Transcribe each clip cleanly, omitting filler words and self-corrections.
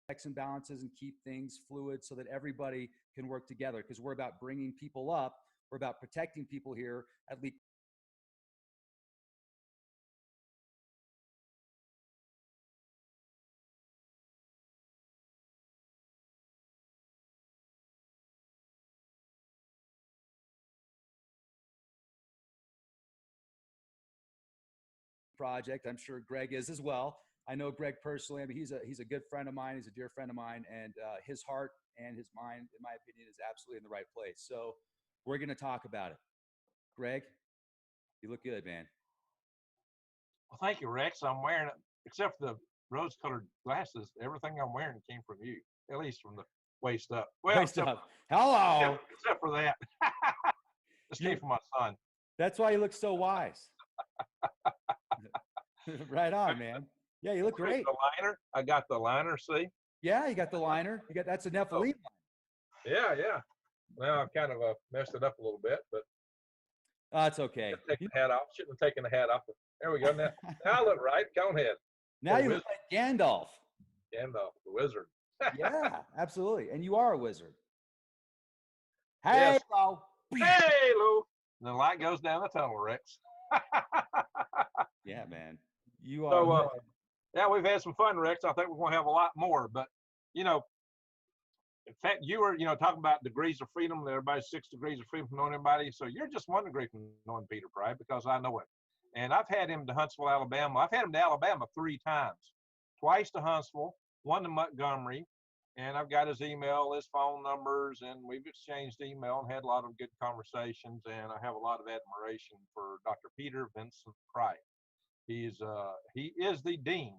checks and balances and keep things fluid so that everybody can work together, because we're about bringing people up. We're about protecting people here at least project. I'm sure Greg is as well. I know Greg personally. I mean, he's a good friend of mine. He's a dear friend of mine, and his heart and his mind, in my opinion, is absolutely in the right place. So we're going to talk about it. Greg, you look good, man. Well, thank you, Rex. I'm wearing, except for the rose-colored glasses, everything I'm wearing came from you, at least from the waist up. Well, Waist up. Hello. except for that. This came from my son. That's why you look so wise. Right on, man. Yeah, you look great. The liner. I got the liner, see? Yeah, you got the liner. You got that's a Nephilim line. Yeah, yeah. Well, I've kind of messed it up a little bit, but It's okay. take the hat off. Shouldn't have taken the hat off. There we go. Now I look right. Go ahead. Now you look like Gandalf. Gandalf, the wizard. Yeah, absolutely. And you are a wizard. Yes. Hello. Hey, Lou. The light goes down the tunnel, Rex. Yeah, man. You are. So, yeah, we've had some fun, Rex. I think we're going to have a lot more. But, you know, in fact, you were, talking about degrees of freedom. Everybody's 6 degrees of freedom from knowing everybody. So you're just 1 degree from knowing Peter Pry, because I know him. And I've had him to Huntsville, Alabama. I've had him to Alabama 3 times. Twice to Huntsville, 1 to Montgomery. And I've got his email, his phone numbers, and we've exchanged email and had a lot of good conversations. And I have a lot of admiration for Dr. Peter Vincent Pry. He is the dean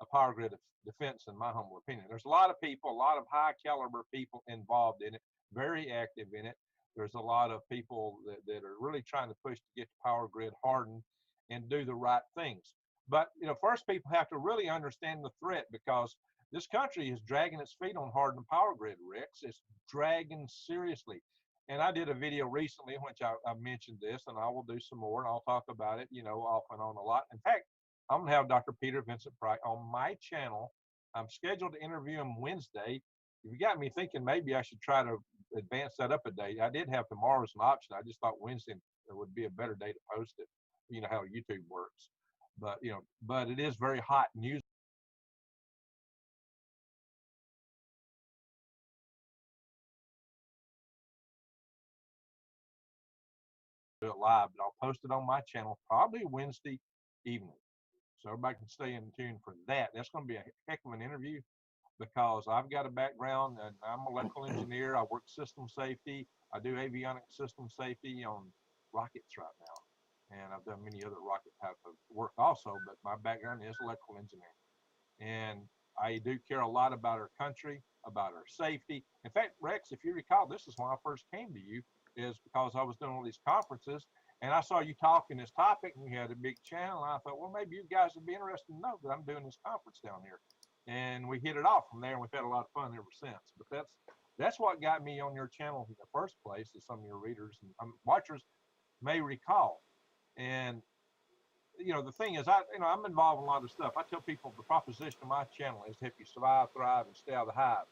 of Power Grid Defense, in my humble opinion. There's a lot of people, a lot of high caliber people involved in it, very active in it. There's a lot of people that are really trying to push to get the power grid hardened and do the right things. But, first people have to really understand the threat, because this country is dragging its feet on hardening the power grid, Rex. It's dragging seriously. And I did a video recently in which I mentioned this, and I will do some more, and I'll talk about it, off and on a lot. In fact, I'm going to have Dr. Peter Vincent Pry on my channel. I'm scheduled to interview him Wednesday. You got me thinking maybe I should try to advance that up a day. I did have tomorrow as an option. I just thought Wednesday would be a better day to post it. You know how YouTube works. But, but it is very hot news. Do it live, but I'll post it on my channel probably Wednesday evening. So everybody can stay in tune for that. That's going to be a heck of an interview, because I've got a background, and I'm an electrical engineer. I work system safety. I do avionic system safety on rockets right now. And I've done many other rocket type of work also, but my background is electrical engineering. And I do care a lot about our country, about our safety. In fact, Rex, if you recall, this is when I first came to you, is because I was doing all these conferences, and I saw you talking this topic, and you had a big channel, and I thought, well, maybe you guys would be interested to know that I'm doing this conference down here. And we hit it off from there, and we've had a lot of fun ever since. But that's what got me on your channel in the first place, as some of your readers and watchers may recall. And the thing is, I'm involved in a lot of stuff. I tell people the proposition of my channel is to help you survive, thrive, and stay out of the hive.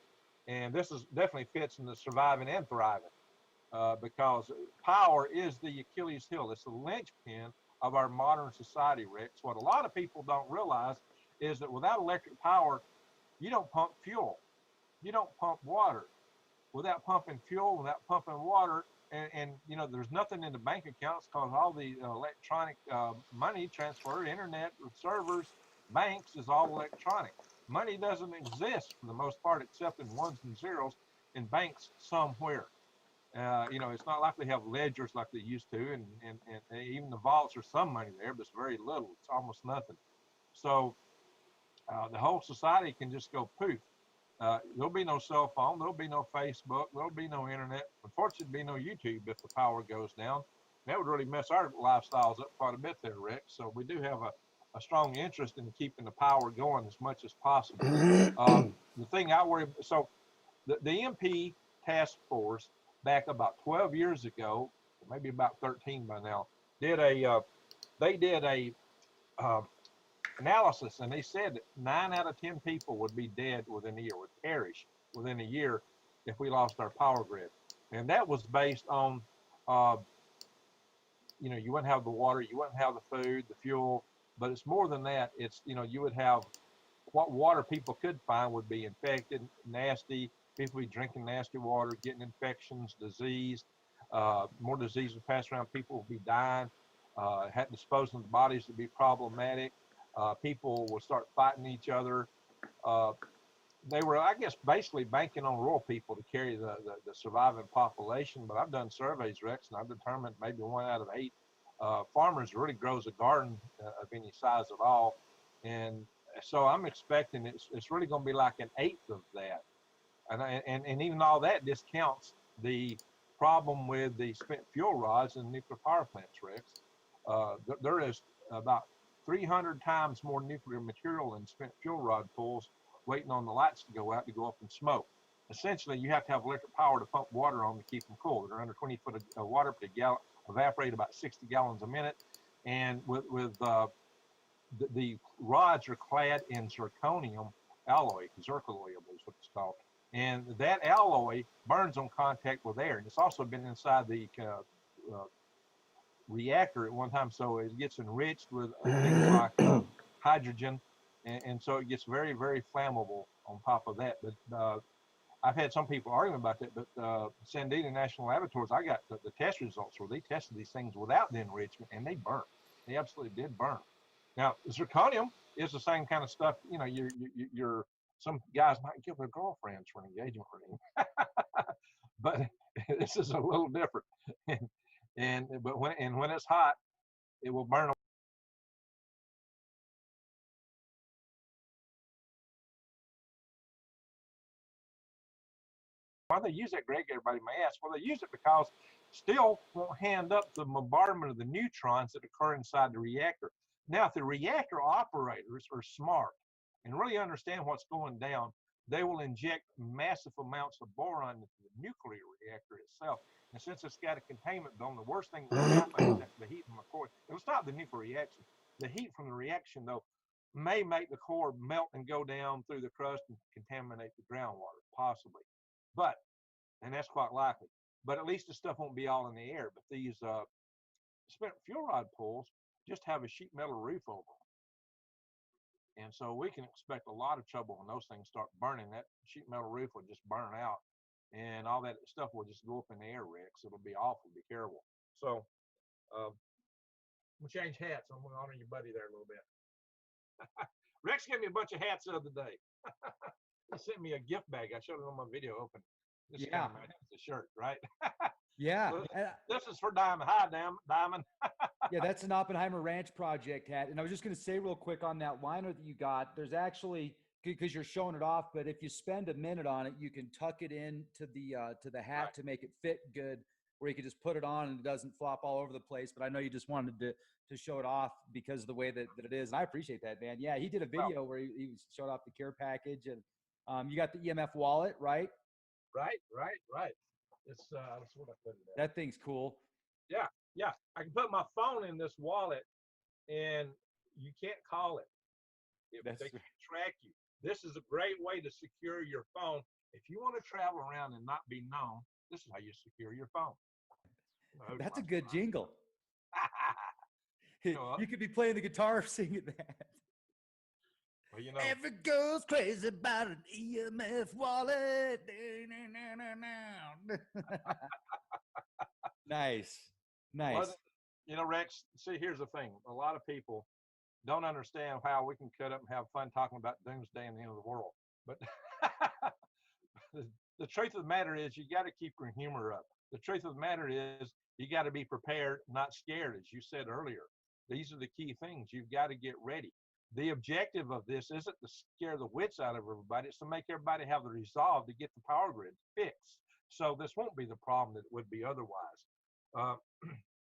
And this is definitely fits in the surviving and thriving, because power is the Achilles heel. It's the linchpin of our modern society, Rex. What a lot of people don't realize is that without electric power, you don't pump fuel, you don't pump water. Without pumping fuel, without pumping water, and there's nothing in the bank accounts, because all the electronic money transfer, internet servers, banks is all electronic. Money doesn't exist for the most part except in ones and zeros in banks somewhere. It's not like they have ledgers like they used to, and even the vaults, are some money there, but it's very little. It's almost nothing. So the whole society can just go poof. There'll be no cell phone. There'll be no Facebook. There'll be no internet. Unfortunately, there'll be no YouTube if the power goes down. That would really mess our lifestyles up quite a bit there, Rick. So we do have a strong interest in keeping the power going as much as possible. The thing I worry, so the EMP task force back about 12 years ago, maybe about 13 by now, they did a analysis, and they said that 9 out of 10 people would be dead within a year, would perish within a year if we lost our power grid. And that was based on, uh, you wouldn't have the water, you wouldn't have the food, the fuel, but it's more than that. It's, you would have what water people could find would be infected, nasty. People be drinking nasty water, getting infections, disease. More disease would pass around. People would be dying. Disposing of the bodies would be problematic. People would start fighting each other. Uh, they were, I guess, basically banking on rural people to carry the surviving population. But I've done surveys, Rex, and I've determined maybe 1 out of 8 farmers really grows a garden of any size at all. And so I'm expecting it's really going to be like an eighth of that. And even all that discounts the problem with the spent fuel rods in nuclear power plants, Rex. There is about 300 times more nuclear material in spent fuel rod pools waiting on the lights to go out to go up and smoke. Essentially, you have to have electric power to pump water on to keep them cool. They're under 20 foot of water per gallon, evaporate about 60 gallons a minute. And with the rods are clad in zirconium alloy, zircaloyable is what it's called. And that alloy burns on contact with air. And it's also been inside the reactor at one time, so it gets enriched with things like hydrogen, and so it gets very, very flammable on top of that. But I've had some people arguing about that, but Sandia National Laboratories, I got the test results where they tested these things without the enrichment, and they burn. They absolutely did burn. Now, zirconium is the same kind of stuff. You're some guys might kill their girlfriends for an engagement ring, but this is a little different. But when it's hot, it will burn. Why they use that, Greg? Everybody may ask. Well, they use it because still won't hand up the bombardment of the neutrons that occur inside the reactor. Now, if the reactor operators are smart and really understand what's going down, they will inject massive amounts of boron into the nuclear reactor itself. And since it's got a containment dome, the worst thing that will happen is that the heat from the core, it'll stop the nuclear reaction. The heat from the reaction, though, may make the core melt and go down through the crust and contaminate the groundwater, possibly. But, and that's quite likely, but at least the stuff won't be all in the air. But these spent fuel rod pools just have a sheet metal roof over them. And so we can expect a lot of trouble when those things start burning. That sheet metal roof will just burn out and all that stuff will just go up in the air, Rex. It'll be awful. Be careful. So we'll change hats. I'm going to honor your buddy there a little bit. Rex gave me a bunch of hats the other day. He sent me a gift bag. I showed it on my video open. This Yeah. kind of matches the shirt, right? Yeah. Well, this is for Diamond. Hi, Diamond. Yeah, that's an Oppenheimer Ranch project hat. And I was just going to say real quick on that liner that you got, there's actually, because you're showing it off, but if you spend a minute on it, you can tuck it in to the hat Right. to make it fit good, where you can just put it on and it doesn't flop all over the place. But I know you just wanted to show it off because of the way that it is. And I appreciate that, man. Yeah, he did a video where he showed off the care package, and you got the EMF wallet, right? Right. It's that's what I put it at. That thing's cool. Yeah. I can put my phone in this wallet, and you can't call it. That's They can't track you. This is a great way to secure your phone. If you want to travel around and not be known, this is how you secure your phone. that's a good jingle. know, You could be playing the guitar singing that. Well, you know, Every girl's crazy about an EMF wallet. Nice. well, Nice. Rex, see, here's the thing. A lot of people don't understand how we can cut up and have fun talking about doomsday and the end of the world. But the truth of the matter is you got to keep your humor up. The truth of the matter is you got to be prepared, not scared, as you said earlier. These are the key things. You've got to get ready. The objective of this isn't to scare the wits out of everybody. It's to make everybody have the resolve to get the power grid fixed. So this won't be the problem that it would be otherwise.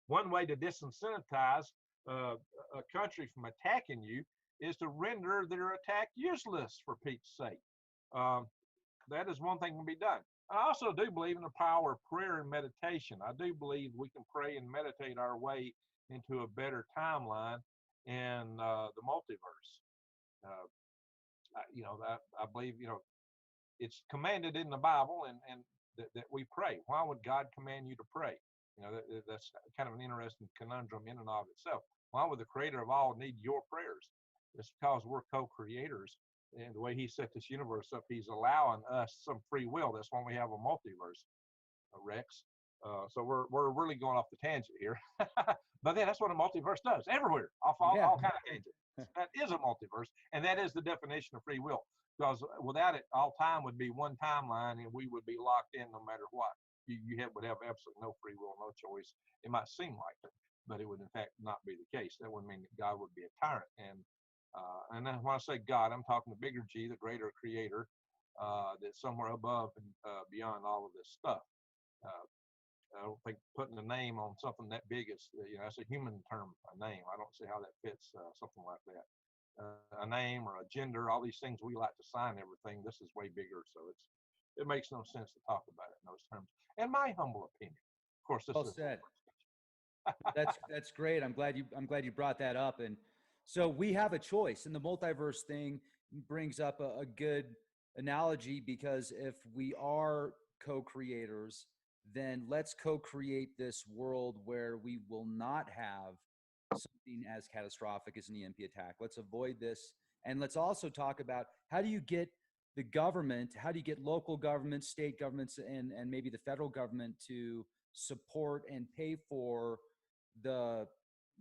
One way to disincentivize a country from attacking you is to render their attack useless, for Pete's sake. That is one thing that can be done. I also do believe in the power of prayer and meditation. I do believe we can pray and meditate our way into a better timeline in the multiverse. Uh, I believe, it's commanded in the Bible, and that we pray. Why would God command you to pray? That's kind of an interesting conundrum in and of itself. Why would the creator of all need your prayers? It's because we're co-creators. And the way he set this universe up, he's allowing us some free will. That's when we have a multiverse, Rex. So we're really going off the tangent here. But then that's what a multiverse does everywhere, off Yeah. all kind of tangents. That is a multiverse, and that is the definition of free will. Because without it, all time would be one timeline, and we would be locked in no matter what. Would have absolutely no free will, no choice. It might seem like it, but it would in fact not be the case. That would mean that God would be a tyrant. And then when I say God, I'm talking the bigger G, the greater creator, that's somewhere above and beyond all of this stuff. Uh, I don't think putting a name on something that big is, that's a human term, a name. I don't see how that fits something like that. A name or a gender, all these things we like to sign everything. This is way bigger, so it makes no sense to talk about it in those terms. In my humble opinion, of course, this Well is said. That's great. I'm glad you brought that up. And so we have a choice, and the multiverse thing brings up a good analogy, because if we are co-creators, then let's co-create this world where we will not have something as catastrophic as an EMP attack. Let's avoid this. And let's also talk about, how do you get the government, how do you get local governments, state governments, and maybe the federal government to support and pay for the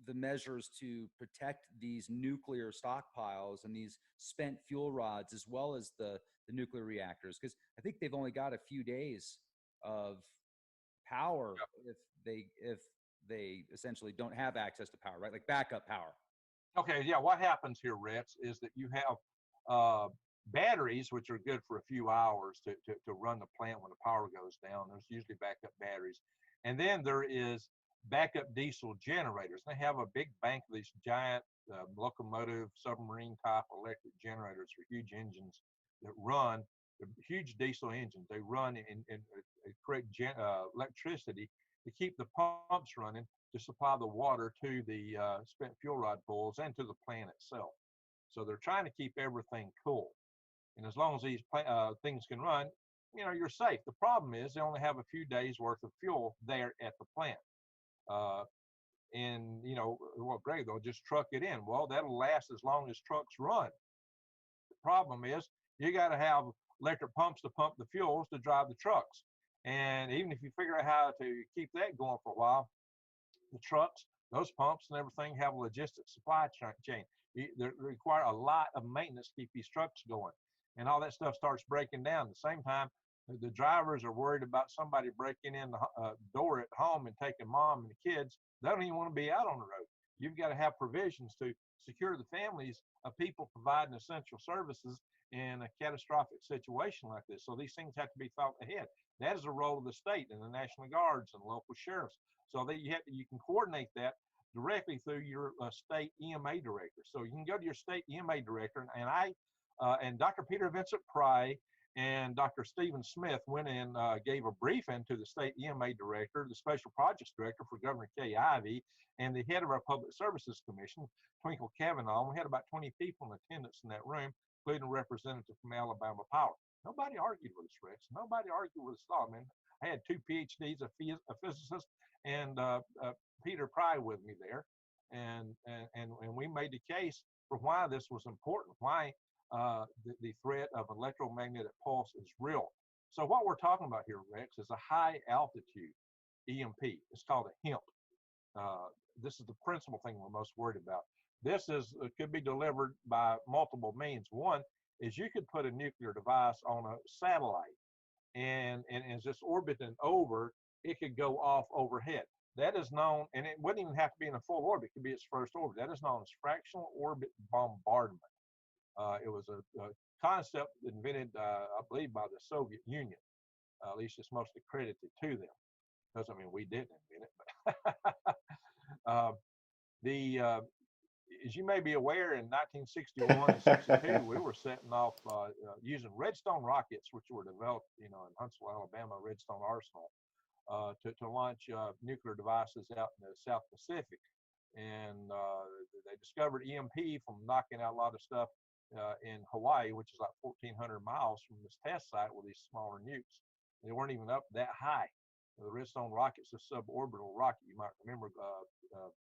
the measures to protect these nuclear stockpiles and these spent fuel rods, as well as the nuclear reactors, because I think they've only got a few days of power if they essentially don't have access to power, right? Like backup power. Okay, yeah. What happens here, Rex, is that you have batteries, which are good for a few hours to run the plant when the power goes down. There's usually backup batteries. And then there is backup diesel generators. They have a big bank of these giant locomotive, submarine type electric generators for huge engines that run, huge diesel engines. They run and create electricity to keep the pumps running to supply the water to the spent fuel rod pools and to the plant itself. So they're trying to keep everything cool. And as long as these things can run, you're safe. The problem is they only have a few days worth of fuel there at the plant. Uh, and well, great, they'll just truck it in. Well, that'll last as long as trucks run. The problem is you got to have electric pumps to pump the fuels to drive the trucks. And even if you figure out how to keep that going for a while, the trucks, those pumps and everything have a logistics supply chain. They require a lot of maintenance to keep these trucks going. And all that stuff starts breaking down. At the same time, the drivers are worried about somebody breaking in the door at home and taking mom and the kids. They don't even want to be out on the road. You've got to have provisions to secure the families of people providing essential services in a catastrophic situation like this. So these things have to be thought ahead. That is the role of the state and the National Guards and local sheriffs. So that you can coordinate that directly through your state EMA director. So you can go to your state EMA director, and Dr. Peter Vincent Pry and Dr. Stephen Smith went and gave a briefing to the state EMA director, the special projects director for Governor Kay Ivey, and the head of our Public Services Commission, Twinkle Kavanaugh. We had about 20 people in attendance in that room, including a representative from Alabama Power. Nobody argued with us, Rex. Nobody argued with us at all, man. I had 2 PhDs, a physicist, and Peter Pry with me there, and we made the case for why this was important, why the threat of electromagnetic pulse is real. So what we're talking about here, Rex, is a high altitude EMP. It's called a HEMP. This is the principal thing we're most worried about. This could be delivered by multiple means. One is you could put a nuclear device on a satellite, and as it's orbiting over, it could go off overhead. That is known, and it wouldn't even have to be in a full orbit. It could be its first orbit. That is known as fractional orbit bombardment. It was a concept invented, I believe, by the Soviet Union. At least it's mostly credited to them. Doesn't mean we didn't invent it. But as you may be aware, in 1961 and 62, we were setting off using Redstone rockets, which were developed, in Huntsville, Alabama, Redstone Arsenal, to launch nuclear devices out in the South Pacific. and they discovered EMP from knocking out a lot of stuff in Hawaii, which is like 1,400 miles from this test site with these smaller nukes. They weren't even up that high. The Redstone rocket's a suborbital rocket. You might remember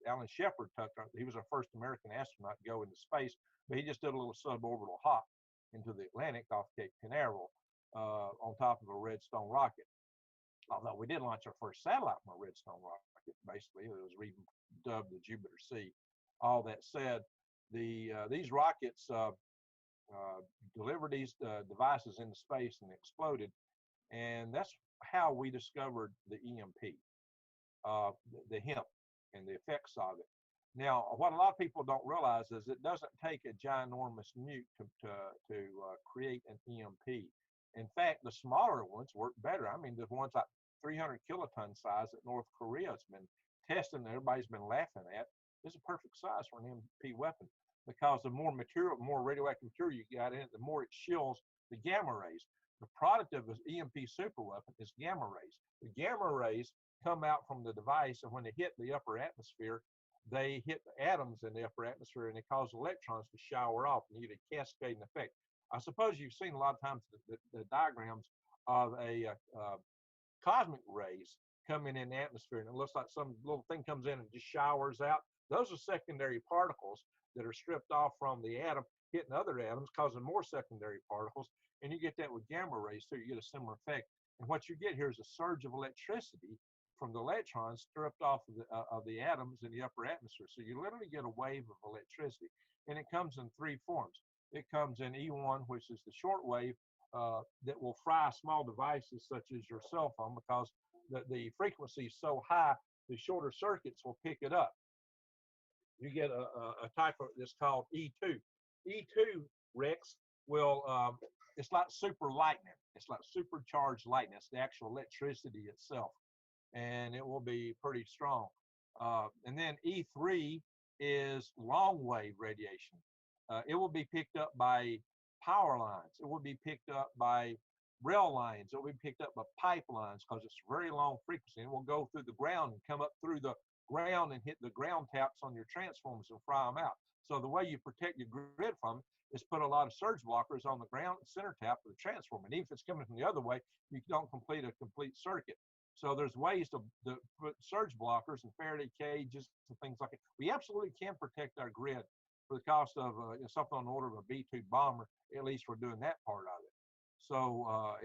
Alan Shepard he was our first American astronaut to go into space, but he just did a little suborbital hop into the Atlantic off Cape Canaveral on top of a Redstone rocket. Although we did launch our first satellite from a Redstone rocket, basically, it was redubbed the Jupiter C. All that said, these rockets delivered these devices into space and exploded, and that's how we discovered the EMP, the HEMP, and the effects of it. Now, what a lot of people don't realize is it doesn't take a ginormous nuke to create an EMP. In fact, the smaller ones work better. I mean, the ones like 300 kiloton size that North Korea has been testing, everybody's been laughing at, is a perfect size for an EMP weapon, because the more material, the more radioactive material you got in it, the more it shills the gamma rays. The product of an EMP superweapon is gamma rays. The gamma rays come out from the device, and when they hit the upper atmosphere, they hit the atoms in the upper atmosphere, and they cause electrons to shower off, and you get a cascading effect. I suppose you've seen a lot of times the diagrams of a cosmic rays coming in the atmosphere, and it looks like some little thing comes in and just showers out. Those are secondary particles that are stripped off from the atom, hitting other atoms, causing more secondary particles. And you get that with gamma rays too. You get a similar effect. And what you get here is a surge of electricity from the electrons stripped off of the atoms in the upper atmosphere. So you literally get a wave of electricity, and it comes in three forms. It comes in E1, which is the short wave that will fry small devices such as your cell phone, because the frequency is so high, the shorter circuits will pick it up. You get a type of that's called E2. E2, Rex, will it's like super lightning. It's like supercharged lightning. It's the actual electricity itself, and it will be pretty strong. And then E3 is long wave radiation. It will be picked up by power lines. It will be picked up by rail lines. It will be picked up by pipelines, because it's very long frequency. It will go through the ground and come up through the ground and hit the ground taps on your transformers and fry them out. So the way you protect your grid from it is put a lot of surge blockers on the ground center tap of the transformer. And even if it's coming from the other way, you don't complete a complete circuit. So there's ways to put surge blockers and Faraday cages and things like it. We absolutely can protect our grid for the cost of something on the order of a B-2 bomber. At least we're doing that part of it. So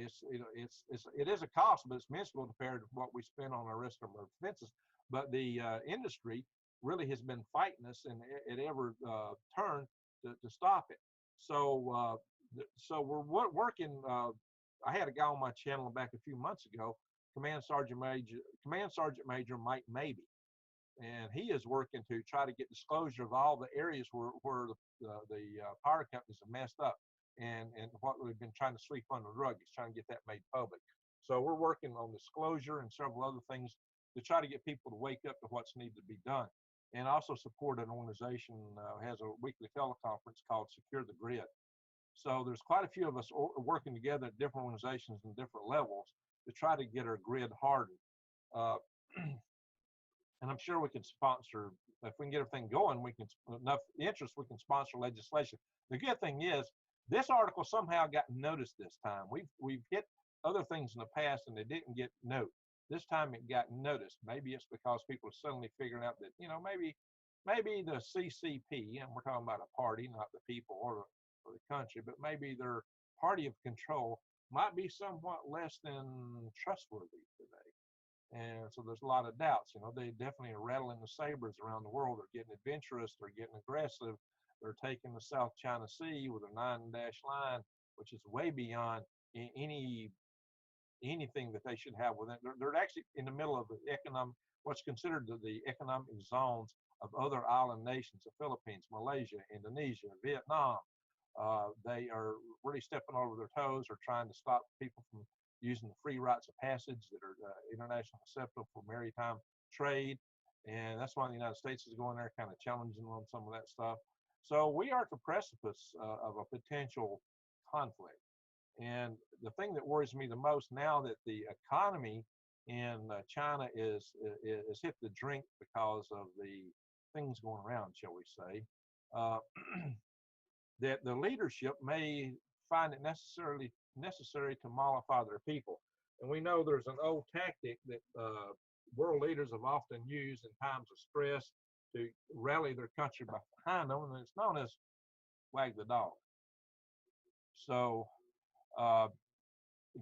it is a cost, but it's minuscule compared to what we spend on the rest of our defenses. But the industry really has been fighting us at every turn to stop it. So so we're working. I had a guy on my channel back a few months ago, Command Sergeant Major Mike Mabee, and he is working to try to get disclosure of all the areas where the power companies have messed up, and what we've been trying to sweep under the rug. He's trying to get that made public. So we're working on disclosure and several other things to try to get people to wake up to what's needed to be done, and also support an organization has a weekly teleconference called Secure the Grid. So there's quite a few of us working together at different organizations and different levels to try to get our grid hardened. And I'm sure we can sponsor, if we can get everything going, we can, enough interest, we can sponsor legislation. The good thing is, this article somehow got noticed this time. We've hit other things in the past and they didn't get note. This time it got noticed. Maybe it's because people are suddenly figuring out that, maybe the CCP, and we're talking about a party, not the people or the country, but maybe their party of control might be somewhat less than trustworthy today. And so there's a lot of doubts. They definitely are rattling the sabers around the world. They're getting adventurous. They're getting aggressive. They're taking the South China Sea with a 9-dash line, which is way beyond anything that they should have within. They're actually in the middle of the what's considered the economic zones of other island nations, the Philippines, Malaysia, Indonesia, Vietnam. They are really stepping over their toes, or trying to stop people from using the free rights of passage that are internationally acceptable for maritime trade. And that's why the United States is going there, kind of challenging on some of that stuff. So we are at the precipice of a potential conflict. And the thing that worries me the most now that the economy in China is hit the drink because of the things going around, shall we say, uh, that the leadership may find it necessary to mollify their people. And we know there's an old tactic that world leaders have often used in times of stress to rally their country behind them, and it's known as wag the dog. So, uh,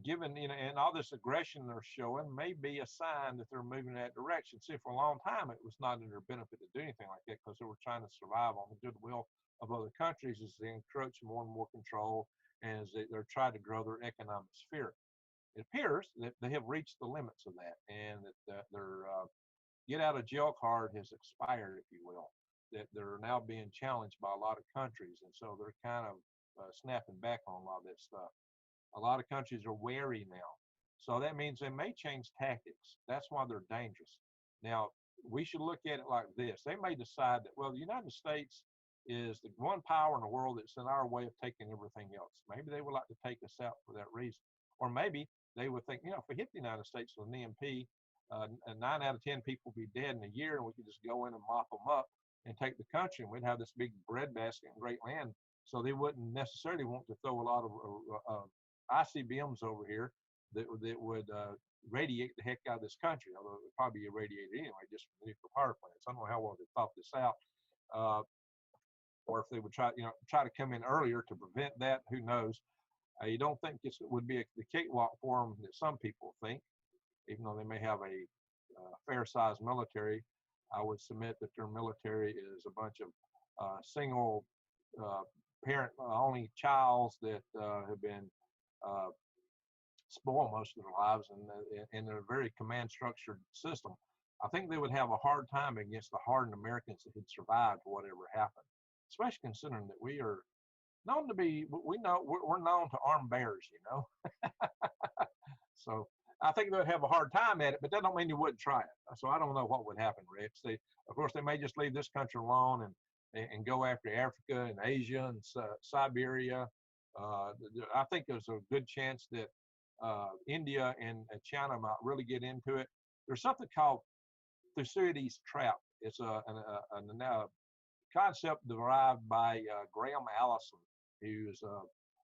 given and all this aggression they're showing may be a sign that they're moving in that direction. See, for a long time it was not in their benefit to do anything like that because they were trying to survive on the goodwill of other countries as they encroach more and more control and as they're trying to grow their economic sphere. It appears that they have reached the limits of that, and that their get out of jail card has expired, if you will. That they're now being challenged by a lot of countries, and so they're kind of snapping back on a lot of that stuff. A lot of countries are wary now. So that means they may change tactics. That's why they're dangerous. Now, we should look at it like this. They may decide that, well, the United States is the one power in the world that's in our way of taking everything else. Maybe they would like to take us out for that reason. Or maybe they would think, if we hit the United States with an EMP, 9 out of 10 people would be dead in a year, and we could just go in and mop them up and take the country, and we'd have this big breadbasket and great land. So they wouldn't necessarily want to throw a lot of ICBMs over here that would radiate the heck out of this country, although it would probably be irradiated anyway just from the nuclear power plants. I don't know how well they thought this out, or if they would try to come in earlier to prevent that. Who knows? You don't think it would be the cakewalk for them that some people think, even though they may have a fair-sized military. I would submit that their military is a bunch of single parent only childs that have been spoil most of their lives, and they're a very command structured system. I think they would have a hard time against the hardened Americans that had survived whatever happened, especially considering that we are known to be, we're known to arm bears, So I think they'd have a hard time at it, but that don't mean you wouldn't try it. So I don't know what would happen, Rex. Of course, they may just leave this country alone and go after Africa and Asia and Siberia. I think there's a good chance that India and China might really get into it. There's something called Thucydides' trap. It's a concept derived by Graham Allison, who's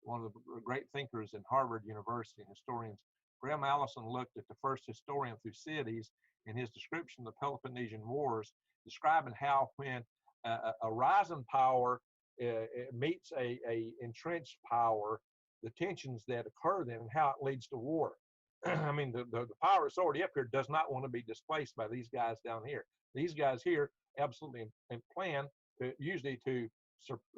one of the great thinkers in Harvard University, historians. Graham Allison looked at the first historian, Thucydides, in his description of the Peloponnesian Wars, describing how when a rising power meets a entrenched power, the tensions that occur then and how it leads to war. I mean, the power that's already up here does not want to be displaced by these guys down here. These guys here absolutely plan usually to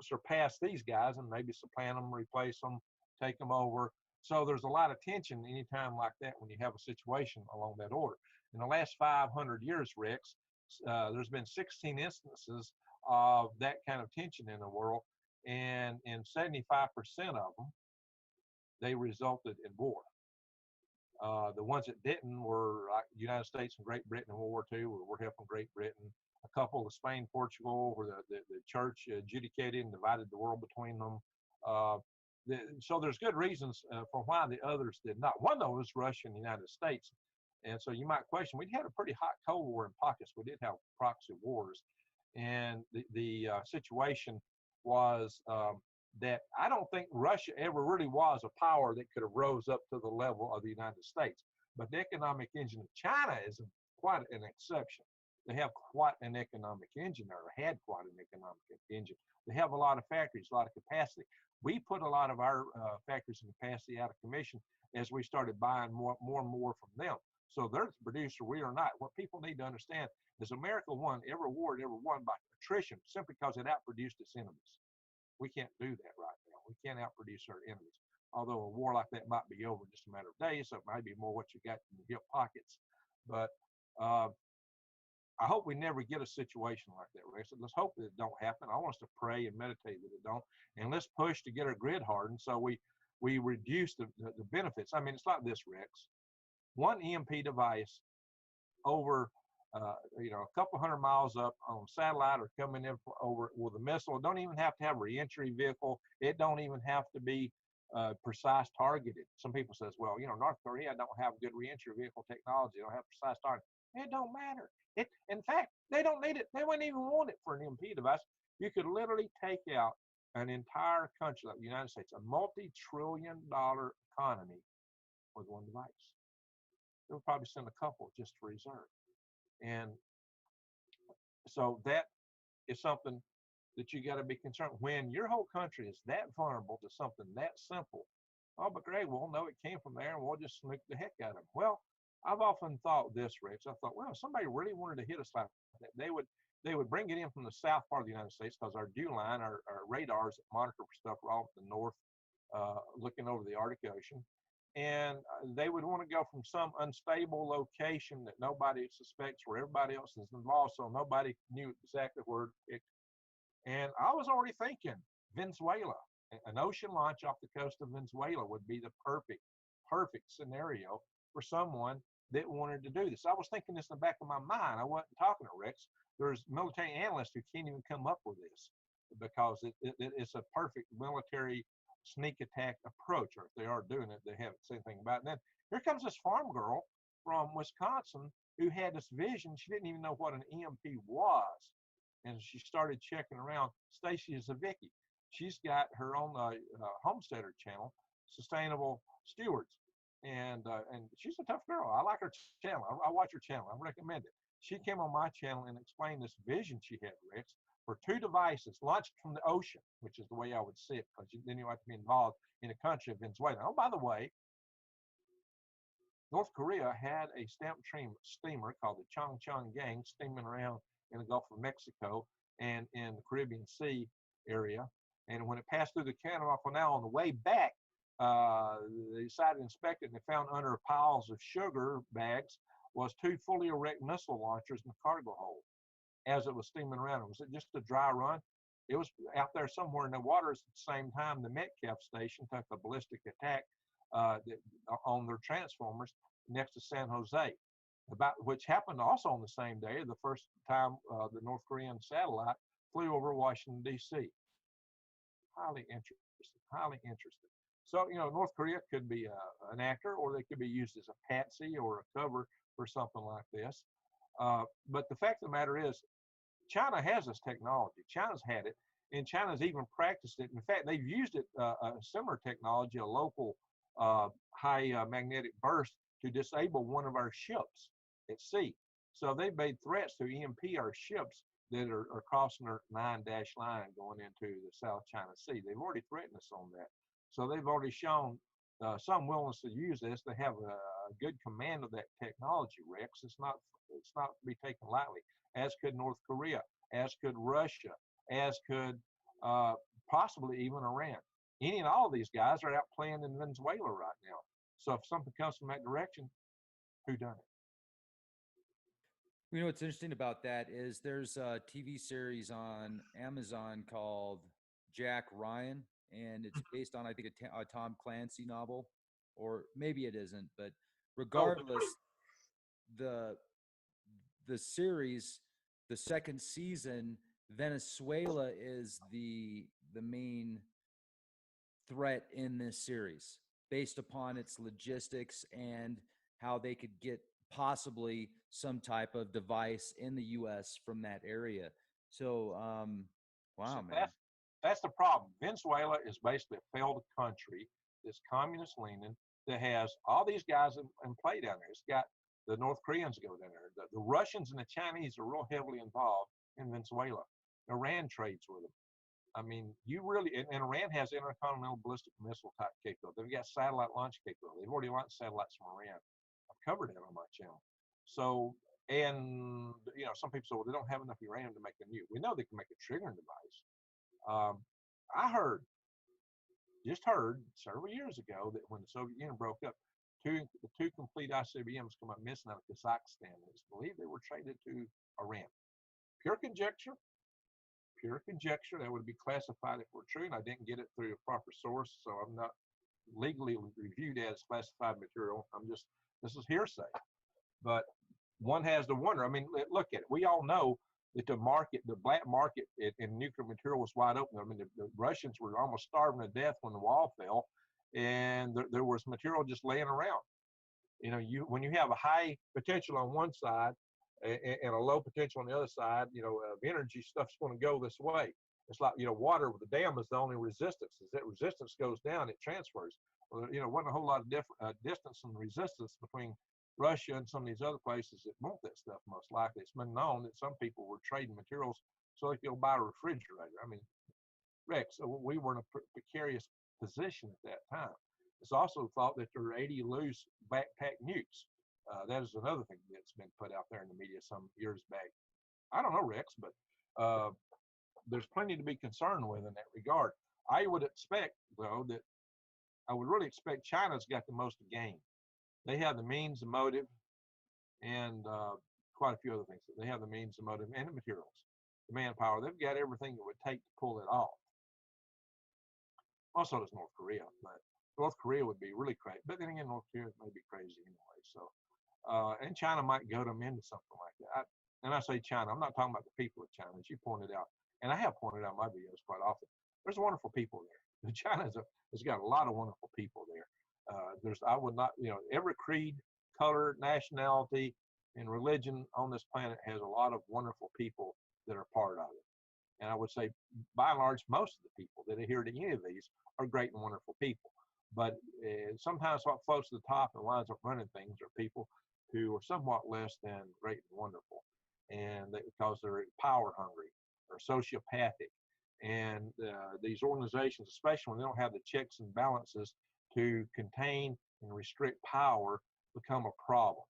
surpass these guys and maybe supplant them, replace them, take them over. So there's a lot of tension anytime like that when you have a situation along that order. In the last 500 years, Rex, there's been 16 instances of that kind of tension in the world, and in 75% of them, they resulted in war. The ones that didn't were like the United States and Great Britain in World War II, where we're helping Great Britain. A couple of Spain, Portugal, where the church adjudicated and divided the world between them. So there's good reasons for why the others did not. One, though, was Russia and the United States. And so you might question, we had a pretty hot Cold War in pockets. We did have proxy wars. And the situation was that I don't think Russia ever really was a power that could have rose up to the level of the United States. But the economic engine of China is quite an exception. They have quite an economic engine, or had quite an economic engine. They have a lot of factories, a lot of capacity. We put a lot of our factories and capacity out of commission as we started buying more and more from them. So they're the producer, we are not. What people need to understand is America won every war it ever won by attrition, simply because it outproduced its enemies. We can't do that right now. We can't outproduce our enemies. Although a war like that might be over in just a matter of days, so it might be more what you got in your hip pockets. But I hope we never get a situation like that, Rex. Let's hope that it don't happen. I want us to pray and meditate that it don't. And let's push to get our grid hardened so we reduce the benefits. I mean, it's like this, Rex. One EMP device over a couple hundred miles up on satellite or coming in over with a missile. It don't even have to have a reentry vehicle. It don't even have to be precise targeted. Some people says, well, North Korea don't have good reentry vehicle technology. They don't have precise targeting. It don't matter. In fact, they don't need it. They wouldn't even want it for an EMP device. You could literally take out an entire country like the United States, a multi-trillion-dollar economy, with one device. They would probably send a couple just to reserve. And so that is something that you got to be concerned when your whole country is that vulnerable to something that simple. Oh, but Greg, we'll know it came from there and we'll just snoop the heck out of them. Well, I've often thought this, Rich. I thought, well, if somebody really wanted to hit us like that, they would bring it in from the south part of the United States because our dew line, our radars that monitor stuff are all to the north, looking over the Arctic Ocean. And they would want to go from some unstable location that nobody suspects where everybody else is involved, so nobody knew exactly where it. And I was already thinking Venezuela, an ocean launch off the coast of Venezuela would be the perfect scenario for someone that wanted to do this. I was thinking this in the back of my mind. I wasn't talking to Rex. There's military analysts who can't even come up with this because it's a perfect military sneak attack approach, or if they are doing it, they haven't said anything about it. And then here comes this farm girl from Wisconsin who had this vision. She didn't even know what an EMP was. And she started checking around. Stacy Zavicki. She's got her own homesteader channel, Sustainable Stewards. And she's a tough girl. I like her channel. I watch her channel. I recommend it. She came on my channel and explained this vision she had, Rex, for 2 devices launched from the ocean, which is the way I would see it, because then you have to be involved in a country of Venezuela. Oh, by the way, North Korea had a stamp steamer called the Chongqing steaming around in the Gulf of Mexico and in the Caribbean Sea area. And when it passed through the Panama Canal on the way back, they decided to inspect it, and they found under piles of sugar bags was 2 fully erect missile launchers in the cargo hold as it was steaming around. Was it just a dry run? It was out there somewhere in the waters at the same time. The Metcalf station took a ballistic attack on their transformers next to San Jose, which happened also on the same day, the first time the North Korean satellite flew over Washington, D.C. Highly interesting, highly interesting. So, North Korea could be an actor, or they could be used as a patsy or a cover for something like this. But the fact of the matter is, China has this technology. China's had it, and China's even practiced it. In fact, they've used it, a similar technology, a local high magnetic burst to disable one of our ships at sea. So they've made threats to EMP our ships that are crossing their 9-dash line going into the South China Sea. They've already threatened us on that. So they've already shown some willingness to use this. They have a good command of that technology, Rex. It's not to be taken lightly, as could North Korea, as could Russia, as could possibly even Iran. Any and all of these guys are out playing in Venezuela right now. So if something comes from that direction, who done it? What's interesting about that is there's a TV series on Amazon called Jack Ryan, and it's based on, I think, a Tom Clancy novel, or maybe it isn't. But regardless, the series, the second season, Venezuela is the main threat in this series, based upon its logistics and how they could get possibly some type of device in the U.S. from that area. So, wow, So man. that's the problem. Venezuela is basically a failed country that's communist leaning, that has all these guys in play down there. It's got the North Koreans go down there. The Russians and the Chinese are real heavily involved in Venezuela. Iran trades with them. I mean, and Iran has intercontinental ballistic missile type capability. They've got satellite launch capability. They've already launched satellites from Iran. I've covered that on my channel. So, and some people say, well, they don't have enough uranium to make a nuke. We know they can make a triggering device. I just heard several years ago that when the Soviet Union broke up, two complete ICBMs come up missing out of Kazakhstan. It's believed they were traded to Iran. Pure conjecture. That would be classified if we're true, and I didn't get it through a proper source, so I'm not legally reviewed as classified material. This is hearsay. But one has to wonder. I mean, look at it. We all know that the black market in nuclear material was wide open. I mean, the Russians were almost starving to death when the wall fell, and there was material just laying around. When you have a high potential on one side and a low potential on the other side, of energy, stuff's going to go this way. It's like, water with the dam is the only resistance. As that resistance goes down, it transfers. Well, wasn't a whole lot of distance and resistance between Russia and some of these other places that want that stuff. Most likely, it's been known that some people were trading materials so they could go buy a refrigerator. I mean, Rex, so we were in a precarious position at that time. It's also thought that there are 80 loose backpack nukes. That is another thing that's been put out there in the media some years back. I don't know, Rex, but there's plenty to be concerned with in that regard. I would expect, though, that I would really expect China's got the most to gain. They have the means, the motive, and quite a few other things. They have the means, the motive, and the materials, the manpower. They've got everything it would take to pull it off. Also, does North Korea, but North Korea would be really crazy. But then again, North Korea may be crazy anyway. So, and China might goad them into something like that. And I say China, I'm not talking about the people of China, as you pointed out, and I have pointed out in my videos quite often. There's wonderful people there. China has got a lot of wonderful people there. I would not, every creed, color, nationality, and religion on this planet has a lot of wonderful people that are part of it. And I would say, by and large, most of the people that adhere to any of these are great and wonderful people. But sometimes what floats to the top and winds up running things are people who are somewhat less than great and wonderful, and because they're power hungry or sociopathic. And these organizations, especially when they don't have the checks and balances to contain and restrict power, become a problem.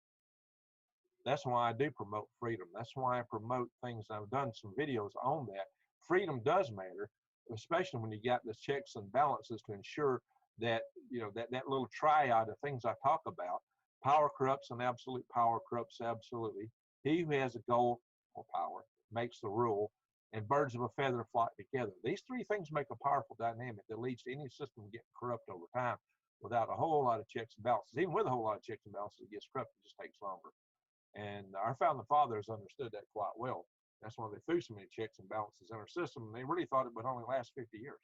That's why I do promote freedom. That's why I promote things. I've done some videos on that. Freedom does matter, especially when you got the checks and balances to ensure that, that little triad of things I talk about. Power corrupts and absolute power corrupts absolutely. He who has a goal or power makes the rule, and birds of a feather flock together. These three things make a powerful dynamic that leads to any system getting corrupt over time without a whole lot of checks and balances. Even with a whole lot of checks and balances, it gets corrupt. It just takes longer. And our founding fathers understood that quite well. That's why they threw so many checks and balances in our system. And they really thought it would only last 50 years.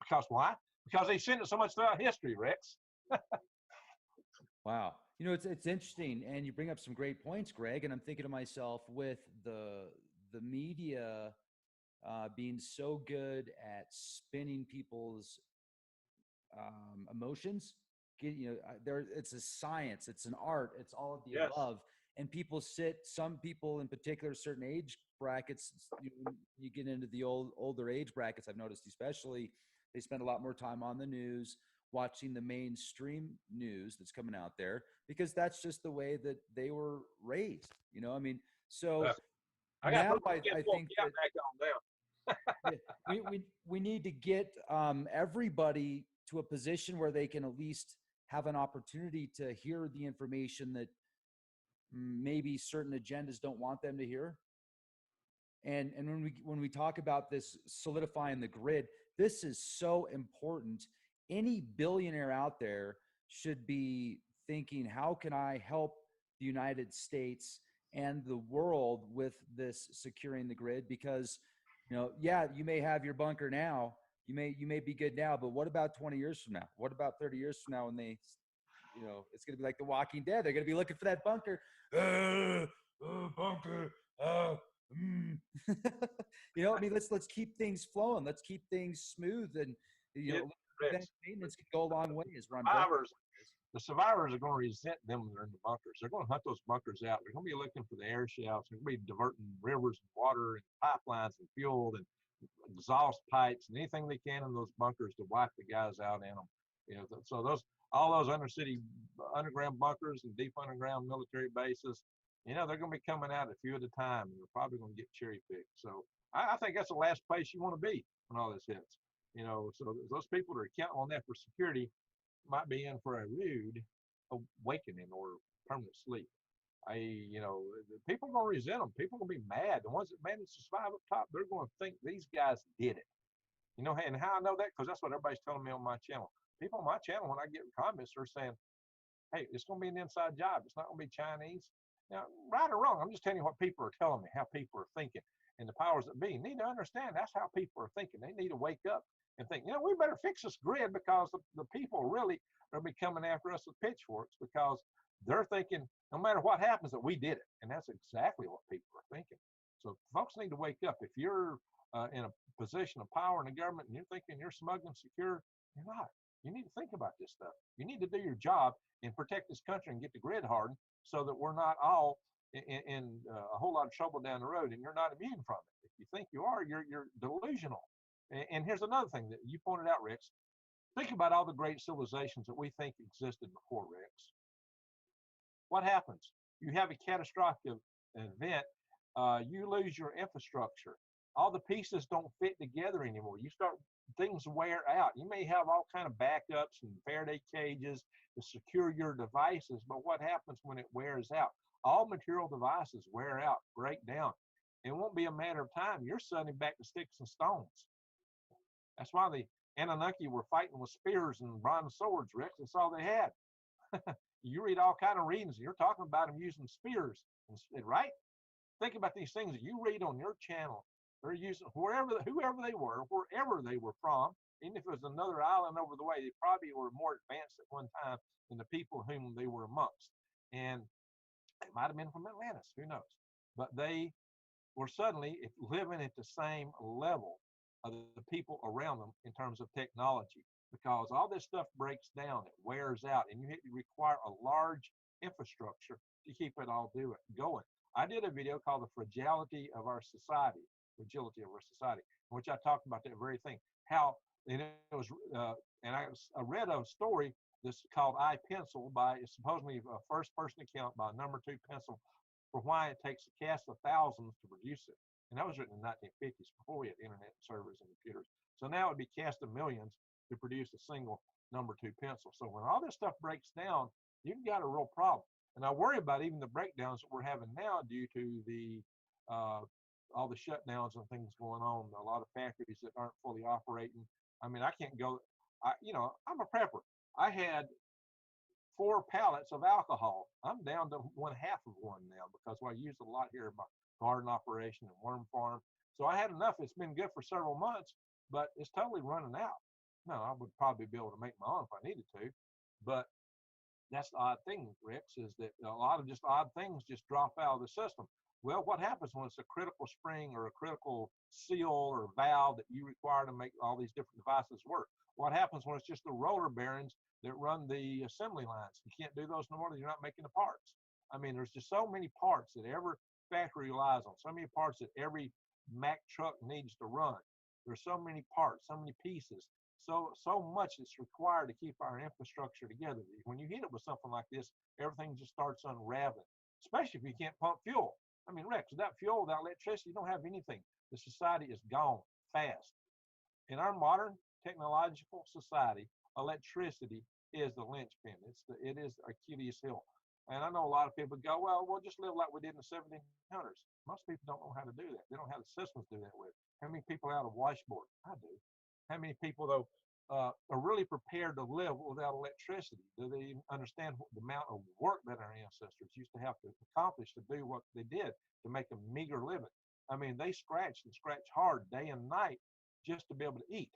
Because why? Because they've seen it so much throughout history, Rex. Wow. It's interesting, and you bring up some great points, Greg. And I'm thinking to myself, with the media being so good at spinning people's emotions, it's a science, it's an art, it's all of the above. And some people in particular, certain age brackets, you get into the older age brackets, I've noticed especially, they spend a lot more time on the news, watching the mainstream news that's coming out there, because that's just the way that they were raised. So I think we need to get everybody to a position where they can at least have an opportunity to hear the information that maybe certain agendas don't want them to hear. And when we talk about this solidifying the grid, this is so important. Any billionaire out there should be thinking, how can I help the United States and the world with this securing the grid? Because, you may have your bunker now, you may be good now, but what about 20 years from now? What about 30 years from now when they, it's going to be like The Walking Dead. They're going to be looking for that bunker. Bunker. Let's keep things flowing. Let's keep things smooth, and maintenance can go a long way. The survivors are going to resent them when they're in the bunkers. They're going to hunt those bunkers out. They're going to be looking for the air shafts. They're going to be diverting rivers and water and pipelines and fuel and exhaust pipes and anything they can in those bunkers to wipe the guys out in them. So all those underground bunkers and deep underground military bases, they're going to be coming out a few at a time, and they're probably going to get cherry picked. So I think that's the last place you want to be when all this hits. So those people that are counting on that for security might be in for a rude awakening or permanent sleep. People are going to resent them. People are going to be mad. The ones that managed to survive up top, they're going to think these guys did it. And how I know that? Because that's what everybody's telling me on my channel. People on my channel, when I get comments, they're saying, hey, it's going to be an inside job. It's not going to be Chinese. Now, right or wrong, I'm just telling you what people are telling me, how people are thinking. And the powers that be need to understand that's how people are thinking. They need to wake up and think, we better fix this grid, because the people really are be coming after us with pitchforks, because they're thinking no matter what happens that we did it, and that's exactly what people are thinking. So folks need to wake up. If you're in a position of power in the government and you're thinking you're smug and secure, you're not. You need to think about this stuff. You need to do your job and protect this country and get the grid hardened so that we're not all in a whole lot of trouble down the road, and you're not immune from it. If you think you are, you're delusional. And here's another thing that you pointed out, Rex. Think about all the great civilizations that we think existed before, Rex. What happens? You have a catastrophic event, you lose your infrastructure. All the pieces don't fit together anymore. You start, things wear out. You may have all kind of backups and Faraday cages to secure your devices, but what happens when it wears out? All material devices wear out, break down. It won't be a matter of time. You're suddenly back to sticks and stones. That's why the Anunnaki were fighting with spears and bronze swords, Rex. That's all they had. You read all kind of readings, and you're talking about them using spears, right? Think about these things that you read on your channel. They're using whoever they were from, even if it was another island over the way, they probably were more advanced at one time than the people whom they were amongst. And they might have been from Atlantis, who knows? But they were suddenly living at the same level of the people around them in terms of technology, because all this stuff breaks down, it wears out, and you require a large infrastructure to keep it all going. I did a video called The Fragility of Our Society, in which I talked about that very thing. How, and it was, and I read a story that's called iPencil by supposedly a first-person account by Number 2 Pencil for why it takes a cast of thousands to produce it. And that was written in the 1950s before we had internet servers and computers. So now it'd be cast of millions to produce a single Number 2 pencil. So when all this stuff breaks down, you've got a real problem. And I worry about even the breakdowns that we're having now due to the all the shutdowns and things going on. A lot of factories that aren't fully operating. I mean, I can't go. I'm a prepper. I had 4 pallets of alcohol. I'm down to 1/2 of one now because I use a lot here in my garden operation and worm farm. So I had enough. It's been good for several months, but it's totally running out. No, I would probably be able to make my own if I needed to, but that's the odd thing, Rex, is that a lot of just odd things just drop out of the system. Well, what happens when it's a critical spring or a critical seal or valve that you require to make all these different devices work? What happens when it's just the roller bearings that run the assembly lines? You can't do those no more. You're not making the parts. I mean, there's just so many parts that every factory relies on, so many parts that every Mack truck needs to run. There's so many parts, so many pieces, so much that's required to keep our infrastructure together. When you hit it with something like this, everything just starts unraveling, especially if you can't pump fuel. I mean, Rex, without fuel, without electricity, you don't have anything. The society is gone fast. In our modern technological society, electricity is the linchpin. It is Achilles heel. And I know a lot of people go, well, we'll just live like we did in the 1700s. Most people don't know how to do that. They don't have the systems to do that with. How many people out of washboard? I do. How many people, though, are really prepared to live without electricity? Do they understand the amount of work that our ancestors used to have to accomplish to do what they did to make a meager living? I mean, they scratched and scratched hard day and night just to be able to eat.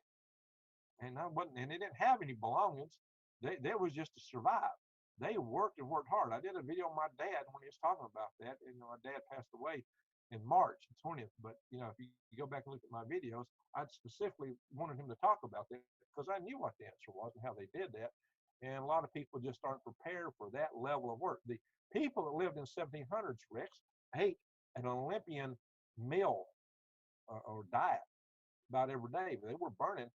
And they didn't have any belongings. They was just to survive. They worked and worked hard. I did a video on my dad when he was talking about that. And my dad passed away in March 20th. But if you go back and look at my videos, I specifically wanted him to talk about that because I knew what the answer was and how they did that. And a lot of people just aren't prepared for that level of work. The people that lived in 1700s, Rex, ate an Olympian meal or diet about every day. They were burning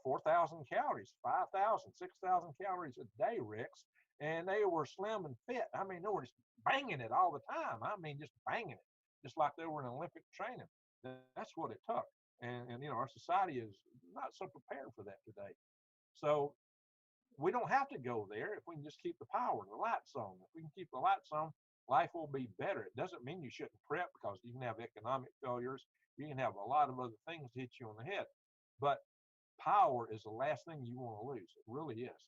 4,000 calories, 5,000, 6,000 calories a day, Rex. And they were slim and fit. I mean, they were just banging it all the time. I mean, just banging it, just like they were in Olympic training. That's what it took. And our society is not so prepared for that today. So we don't have to go there if we can just keep the power and the lights on. If we can keep the lights on, life will be better. It doesn't mean you shouldn't prep, because you can have economic failures. You can have a lot of other things hit you on the head. But power is the last thing you want to lose. It really is.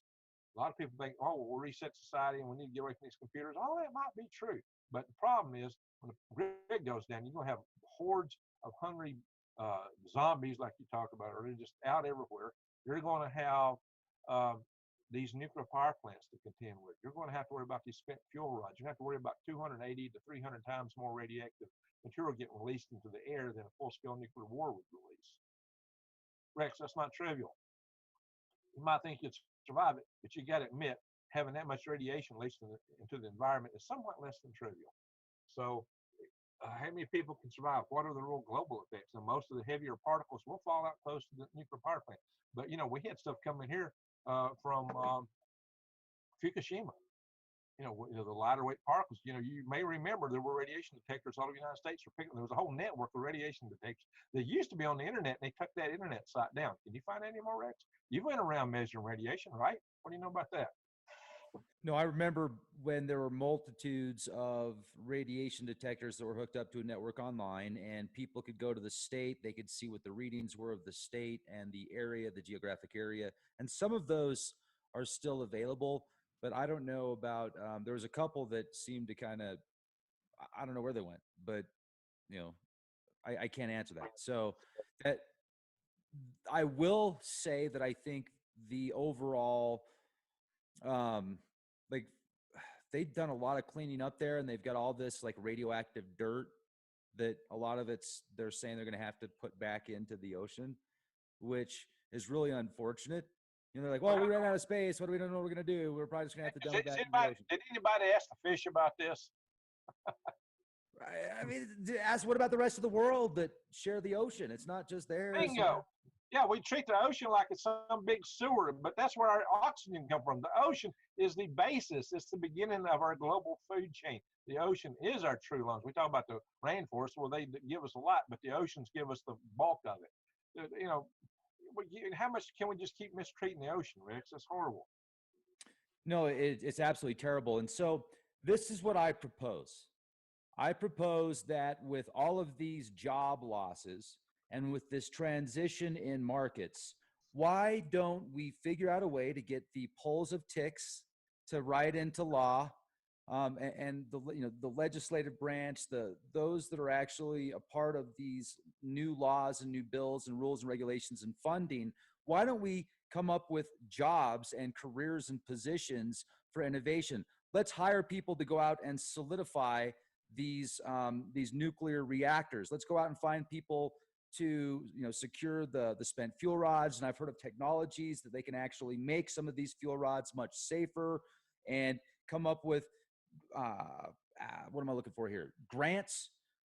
A lot of people think, oh, we'll reset society and we need to get away from these computers. Oh, that might be true. But the problem is, when the grid goes down, you're going to have hordes of hungry zombies, like you talk about, or they're just out everywhere. You're going to have these nuclear power plants to contend with. You're going to have to worry about these spent fuel rods. You're going to have to worry about 280 to 300 times more radioactive material getting released into the air than a full-scale nuclear war would release. Rex, that's not trivial. You might think you'd survive it, but you got to admit, having that much radiation released into the environment is somewhat less than trivial. So how many people can survive? What are the real global effects? And most of the heavier particles will fall out close to the nuclear power plant. But, you know, we had stuff coming here from Fukushima. You know, the lighter weight particles. You know, you may remember there were radiation detectors all over the United States for picking. There was a whole network of radiation detectors that used to be on the internet, and they took that internet site down. Can you find any more, Rex? You went around measuring radiation, right? What do you know about that? No, I remember when there were multitudes of radiation detectors that were hooked up to a network online, and people could go to the state, they could see what the readings were of the state and the area, the geographic area. And some of those are still available, but I don't know about, there was a couple that seemed to kind of, I don't know where they went, but you know, I can't answer that. So that I will say that I think the overall, like they've done a lot of cleaning up there, and they've got all this like radioactive dirt that a lot of it's they're saying they're going to have to put back into the ocean, which is really unfortunate. You know, they're like, well, we ran out of space. What do we don't know what we're going to do? We're probably just going to have to dump it back in the ocean. Did anybody ask the fish about this? I mean, ask what about the rest of the world that share the ocean? It's not just theirs. Bingo. Yeah, we treat the ocean like it's some big sewer, but that's where our oxygen comes from. The ocean is the basis. It's the beginning of our global food chain. The ocean is our true lungs. We talk about the rainforest. Well, they give us a lot, but the oceans give us the bulk of it. You know, how much can we just keep mistreating the ocean, Rex? That's horrible. No, it's absolutely terrible. And so this is what I propose. I propose that with all of these job losses and with this transition in markets, why don't we figure out a way to get the polls of ticks to write into law, and the legislative branch, those that are actually a part of these new laws and new bills and rules and regulations and funding? Why don't we come up with jobs and careers and positions for innovation? Let's hire people to go out and solidify these nuclear reactors. Let's go out and find people to secure the spent fuel rods. And I've heard of technologies that they can actually make some of these fuel rods much safer, and come up with what am I looking for here? Grants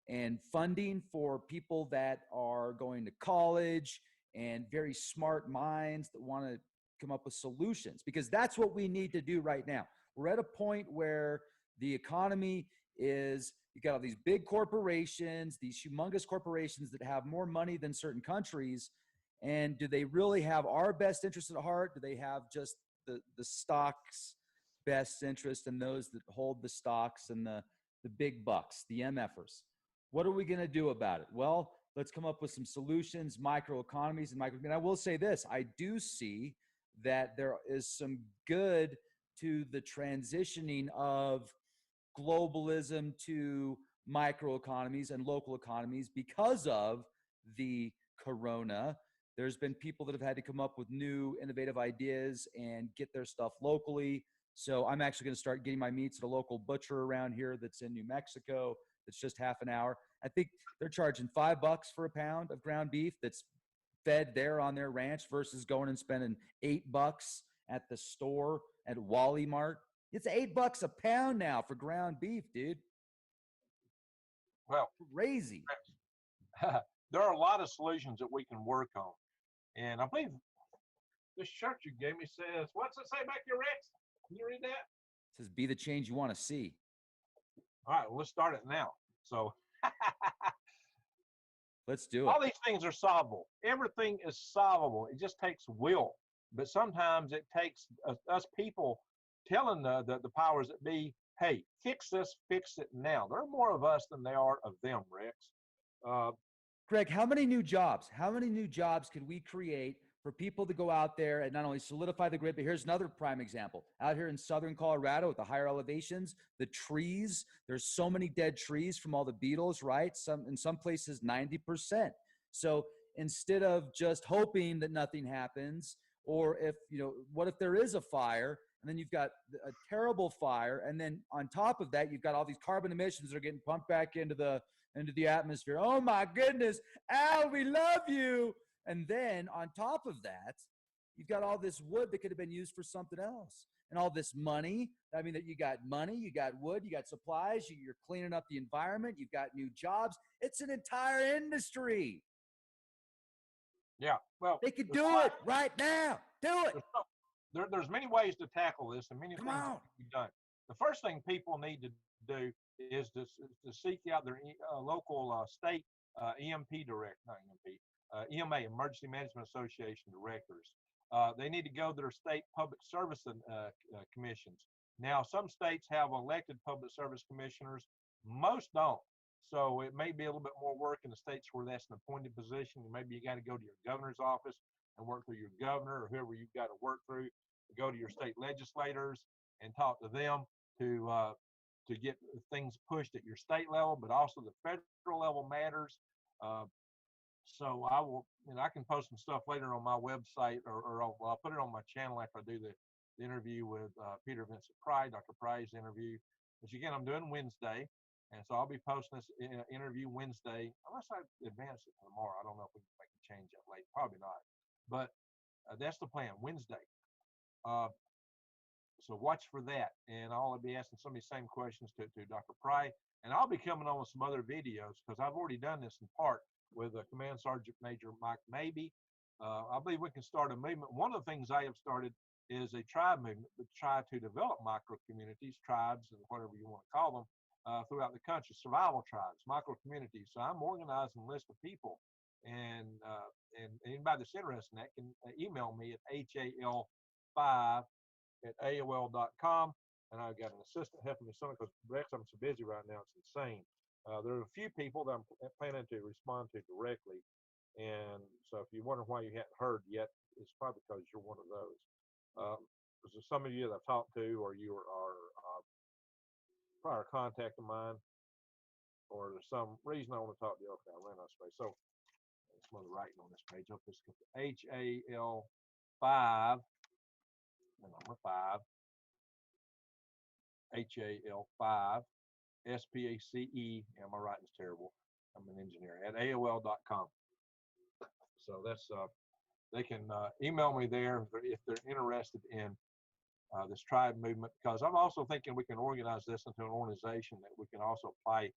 and funding for people that are going to college and very smart minds that want to come up with solutions, because that's what we need to do right now. We're at a point where the economy is, you got all these big corporations, these humongous corporations that have more money than certain countries. And do they really have our best interest at heart? Do they have just the stock's best interest, and those that hold the stocks and the big bucks, the MFers? What are we going to do about it? Well, let's come up with some solutions, microeconomies and I will say this, I do see that there is some good to the transitioning of globalism to microeconomies and local economies because of the corona. There's been people that have had to come up with new innovative ideas and get their stuff locally. So I'm actually going to start getting my meats at a local butcher around here that's in New Mexico. It's just half an hour. I think they're charging $5 for a pound of ground beef that's fed there on their ranch versus going and spending $8 at the store at Wally Mart. It's $8 a pound now for ground beef, dude. Well, crazy. There are a lot of solutions that we can work on. And I believe this shirt you gave me says, what's it say back here, Rex? Can you read that? It says, be the change you want to see. All right, well, let's start it now. So let's do it. All these things are solvable. Everything is solvable. It just takes will. But sometimes it takes us people telling the powers that be, hey, fix this, fix it now. There are more of us than there are of them, Rex. Greg, how many new jobs could we create for people to go out there and not only solidify the grid, but here's another prime example. Out here in southern Colorado at the higher elevations, the trees, there's so many dead trees from all the beetles, right? In some places, 90%. So instead of just hoping that nothing happens, Or if, you know, what if there is a fire and then you've got a terrible fire, and then on top of that, you've got all these carbon emissions that are getting pumped back into the atmosphere. Oh my goodness, Al, we love you. And then on top of that, you've got all this wood that could have been used for something else. And all this money. I mean, that you got money, you got wood, you got supplies, you're cleaning up the environment, you've got new jobs. It's an entire industry. Yeah. Well, They could do it right now. Do it. There's many ways to tackle this and many Come things on. that can be done. The first thing people need to do is to seek out their local state EMP direct, not EMP, EMA, Emergency Management Association directors. They need to go to their state public service commissions. Now, some states have elected public service commissioners, most don't. So it may be a little bit more work in the states where that's an appointed position. Maybe you got to go to your governor's office and work through your governor or whoever you've got to work through. Go to your state legislators and talk to them to get things pushed at your state level, but also the federal level matters. So I will, you know, I can post some stuff later on my website, or I'll put it on my channel after I do the interview with Peter Vincent Pry, Dr. Pry's interview, which again I'm doing Wednesday, and so I'll be posting this interview Wednesday, unless I advance it tomorrow. I don't know if we can make a change that late, probably not, but that's the plan, Wednesday. So watch for that, and I'll be asking some of the same questions to Dr. Pry, and I'll be coming on with some other videos because I've already done this in part with Command Sergeant Major Mike Mabee. I believe we can start a movement. One of the things I have started is a tribe movement to try to develop micro communities, tribes, and whatever you want to call them, throughout the country, survival tribes, micro communities. So I'm organizing a list of people, and anybody that's interested in that can email me at hal5@aol.com, and I've got an assistant helping me son because Rex, I'm so busy right now, it's insane. There are a few people that I'm planning to respond to directly, and so if you wonder why you hadn't heard yet, it's probably because you're one of those. There's some of you that I've talked to, or you are prior contact of mine, or there's some reason I want to talk to you. Okay, I ran out of space. So there's some other writing on this page. I'll just go to HAL5, the number 5, HAL5, SPACE. Yeah, my writing's terrible. I'm an engineer at AOL.com. So that's they can email me there if they're interested in this tribe movement, because I'm also thinking we can organize this into an organization that we can also apply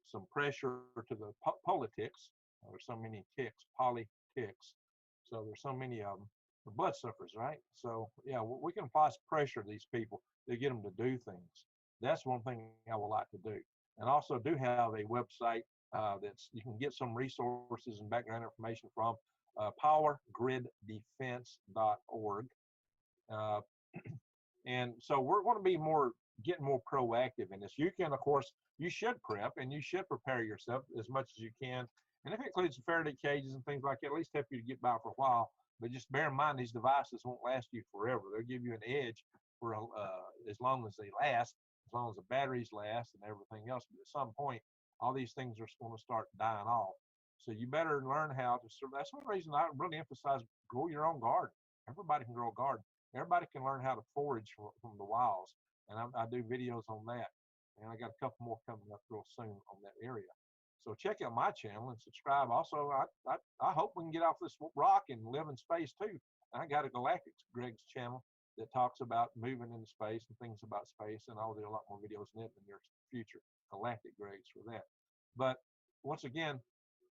some pressure to the politics. There's so many ticks, politics. So there's so many of them. The blood suffers, right? So yeah, we can apply some pressure to these people to get them to do things. That's one thing I would like to do. And also do have a website that's you can get some resources and background information from, powergriddefense.org. And so we're going to be getting more proactive in this. You can, of course, you should prep and you should prepare yourself as much as you can. And if it includes Faraday cages and things like that, at least help you to get by for a while. But just bear in mind, these devices won't last you forever. They'll give you an edge for as long as they last, as long as the batteries last and everything else. But at some point, all these things are going to start dying off. So you better learn how to survive. That's one reason I really emphasize grow your own garden. Everybody can grow a garden. Everybody can learn how to forage from the wilds. And I do videos on that. And I got a couple more coming up real soon on that area. So check out my channel and subscribe. Also, I hope we can get off this rock and live in space too. And I got a Galactic Greg's channel that talks about moving into space and things about space, and I'll do a lot more videos in it in the near future. Galactic Greg's for that. But once again,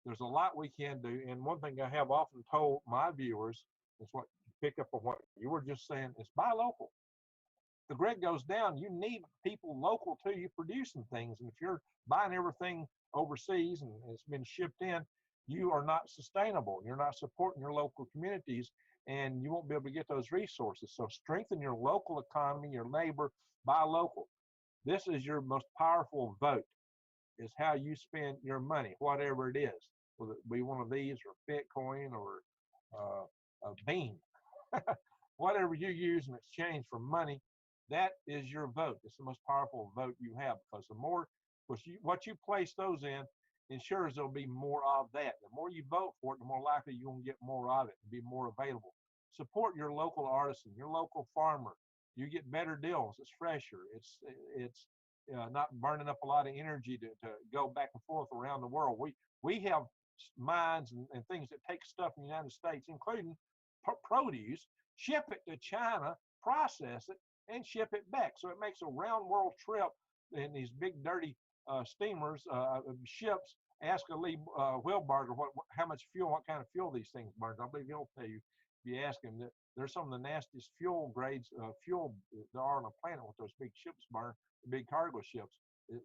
there's a lot we can do. And one thing I have often told my viewers is what pick up on what you were just saying, is buy local. The grid goes down, you need people local to you producing things. And if you're buying everything overseas and it's been shipped in, you are not sustainable. You're not supporting your local communities, and you won't be able to get those resources. So strengthen your local economy, your labor, buy local. This is your most powerful vote, is how you spend your money, whatever it is, whether it be one of these or Bitcoin or a bean. Whatever you use in exchange for money, that is your vote. It's the most powerful vote you have, because the more what you place those in ensures there'll be more of that. The more you vote for it, the more likely you're going to get more of it and be more available. support your local artisan, your local farmer. You get better deals. It's fresher. It's not burning up a lot of energy to go back and forth around the world. We have mines and things that take stuff in the United States, including produce, ship it to China, process it, and ship it back. So it makes a round world trip in these big dirty steamers, ships. Ask a Lee Wilbarger how much fuel, what kind of fuel these things burn. I believe he'll tell you if you ask him that there's some of the nastiest fuel grades, fuel there are on the planet with those big ships burn, the big cargo ships.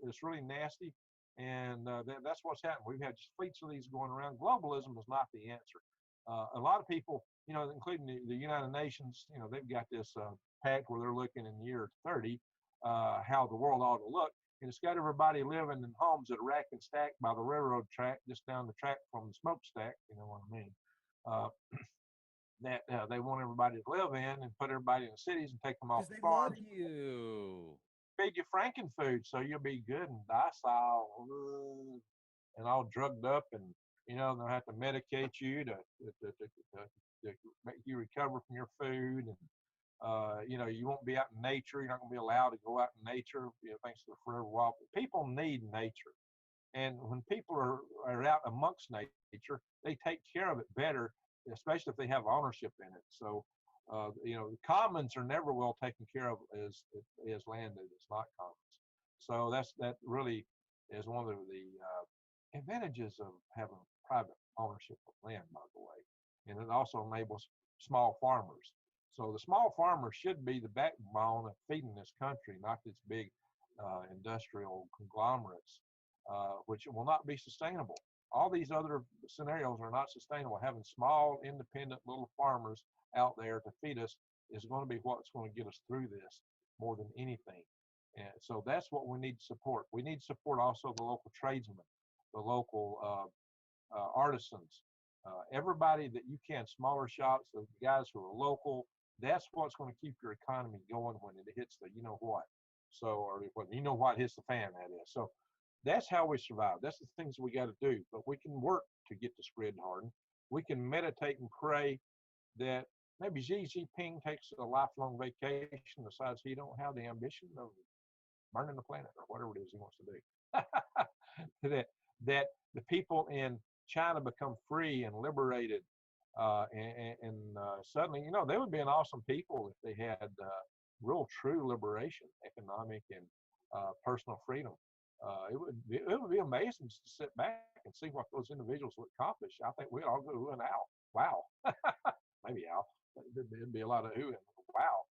It's really nasty, and that's what's happening. We've had fleets of these going around. Globalism is not the answer. A lot of people, including the United Nations, they've got this pact where they're looking in the year 30 how the world ought to look. And it's got everybody living in homes that are rack and stacked by the railroad track, just down the track from the smokestack, you know what I mean? That they want everybody to live in and put everybody in the cities and take them off the Because they love farms. you. Feed you Franken food so you'll be good and docile and all drugged up, and they'll have to medicate you to make you recover from your food, and you won't be out in nature. You're not going to be allowed to go out in nature, thanks to the Forever Wild. People need nature, and when people are out amongst nature, they take care of it better, especially if they have ownership in it. So the commons are never well taken care of as land that is not commons. So that really is one of the advantages of having private ownership of land, by the way. And it also enables small farmers. So the small farmer should be the backbone of feeding this country, not these big industrial conglomerates, which will not be sustainable. All these other scenarios are not sustainable. Having small, independent little farmers out there to feed us is going to be what's going to get us through this more than anything. And so that's what we need to support. We need to support also the local tradesmen, the local artisans, everybody that you can, smaller shops, the guys who are local. That's what's going to keep your economy going when it hits the what. So, or when what hits the fan, that is. So that's how we survive. That's the things we got to do. But we can work to get this grid hardened. We can meditate and pray that maybe Xi Jinping takes a lifelong vacation, decides he don't have the ambition of burning the planet or whatever it is he wants to do. that the people in China become free and liberated, and suddenly, they would be an awesome people if they had real true liberation, economic and personal freedom. It would be amazing to sit back and see what those individuals would accomplish. I think we'd all go ooh and ow, wow, maybe ow. There'd be a lot of ooh and wow,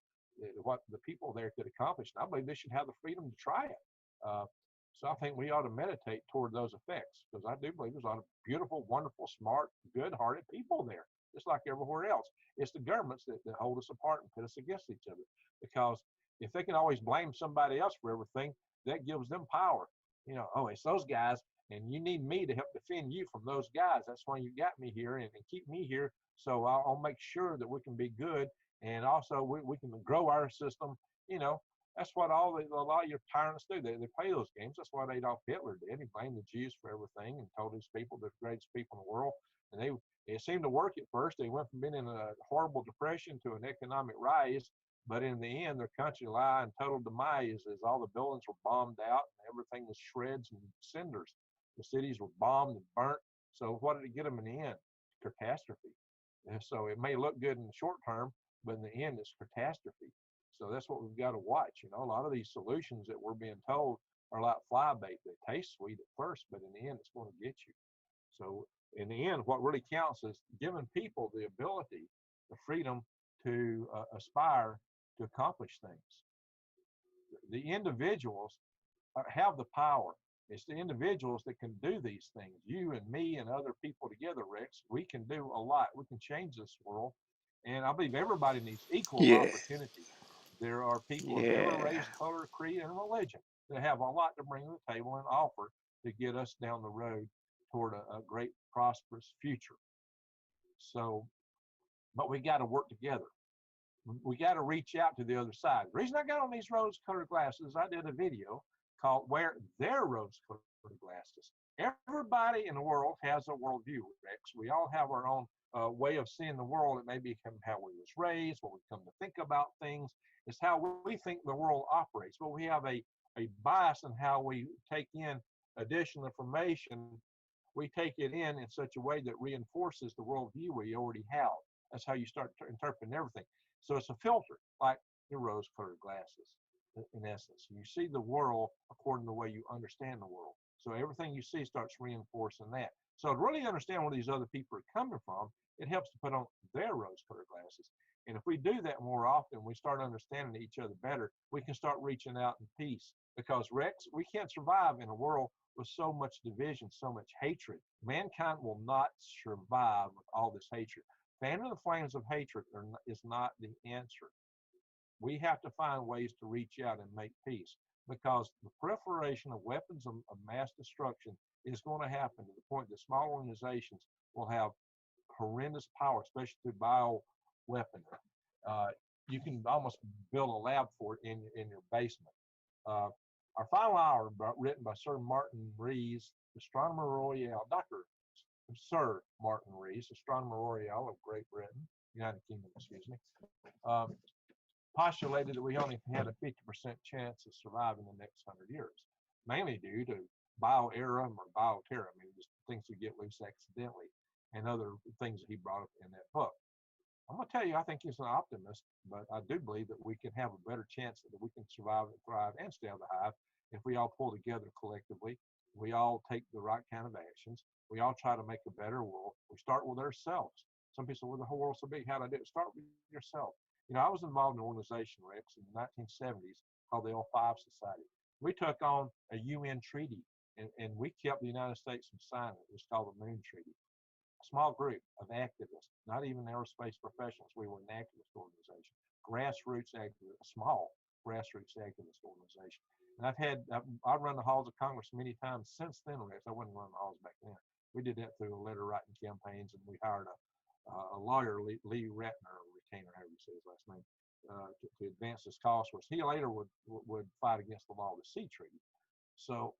what the people there could accomplish. And I believe they should have the freedom to try it. So I think we ought to meditate toward those effects, because I do believe there's a lot of beautiful, wonderful, smart, good-hearted people there, just like everywhere else. It's the governments that hold us apart and put us against each other, because if they can always blame somebody else for everything, that gives them power. It's those guys, and you need me to help defend you from those guys. That's why you got me here and keep me here. So I'll make sure that we can be good, and also we can grow our system. That's what a lot of your tyrants do. They play those games. That's what Adolf Hitler did. He blamed the Jews for everything and told his people they're the greatest people in the world. And it seemed to work at first. They went from being in a horrible depression to an economic rise. But in the end, their country lie and total demise as all the buildings were bombed out and everything was shreds and cinders. The cities were bombed and burnt. So what did it get them in the end? Catastrophe. And so it may look good in the short term, but in the end, it's catastrophe. So that's what we've got to watch. A lot of these solutions that we're being told are like fly bait. They taste sweet at first, but in the end, it's going to get you. So in the end, what really counts is giving people the ability, the freedom to aspire to accomplish things. The individuals have the power. It's the individuals that can do these things. You and me and other people together, Rex, we can do a lot. We can change this world. And I believe everybody needs equal Yeah, opportunity. There are people of every yeah. race, color, creed, and religion that have a lot to bring to the table and offer to get us down the road toward a great, prosperous future. So, but we got to work together. We got to reach out to the other side. The reason I got on these rose-colored glasses, I did a video called "Wear Their Rose-Colored Glasses," Everybody in the world has a worldview, Rex. We all have our own way of seeing the world. It may be how we was raised, what we come to think about things. It's how we think the world operates. But we have a bias in how we take in additional information. We take it in such a way that reinforces the worldview we already have. That's how you start interpreting everything. So it's a filter, like your rose-colored glasses, in essence. You see the world according to the way you understand the world. So everything you see starts reinforcing that. So to really understand where these other people are coming from, it helps to put on their rose-colored glasses. And if we do that more often, we start understanding each other better, we can start reaching out in peace. Because, Rex, we can't survive in a world with so much division, so much hatred. Mankind will not survive with all this hatred. Fanning the flames of hatred is not the answer. We have to find ways to reach out and make peace, because the proliferation of weapons of mass destruction is going to happen to the point that small organizations will have horrendous power, especially through bioweaponry. You can almost build a lab for it in your basement. Our final hour, written by Sir Martin Rees, Astronomer Royal, Sir Martin Rees, Astronomer Royal of Great Britain, United Kingdom, excuse me, postulated that we only had a 50% chance of surviving the next 100 years, mainly due to bioarum or bioterra, I mean, just things you get loose accidentally, and other things that he brought up in that book. I'm going to tell you, I think he's an optimist, but I do believe that we can have a better chance that we can survive and thrive and stay out of the hive if we all pull together collectively. We all take the right kind of actions. We all try to make a better world. We start with ourselves. Some people say, well, the whole world's so big, how do I do it? Start with yourself. You know, I was involved in an organization, Rex, in the 1970s called the L5 Society. We took on a UN treaty, and we kept the United States from signing it. It was called the Moon Treaty. A small group of activists, not even aerospace professionals. We were an activist organization, grassroots activist, a small grassroots activist organization. And I've run the halls of Congress many times since then, Rex. I wouldn't run the halls back then. We did that through letter writing campaigns, and we hired a lawyer, Lee Ratner, or retainer, however you say his last name, to advance this cause for us. He later would fight against the law of the sea treaty. So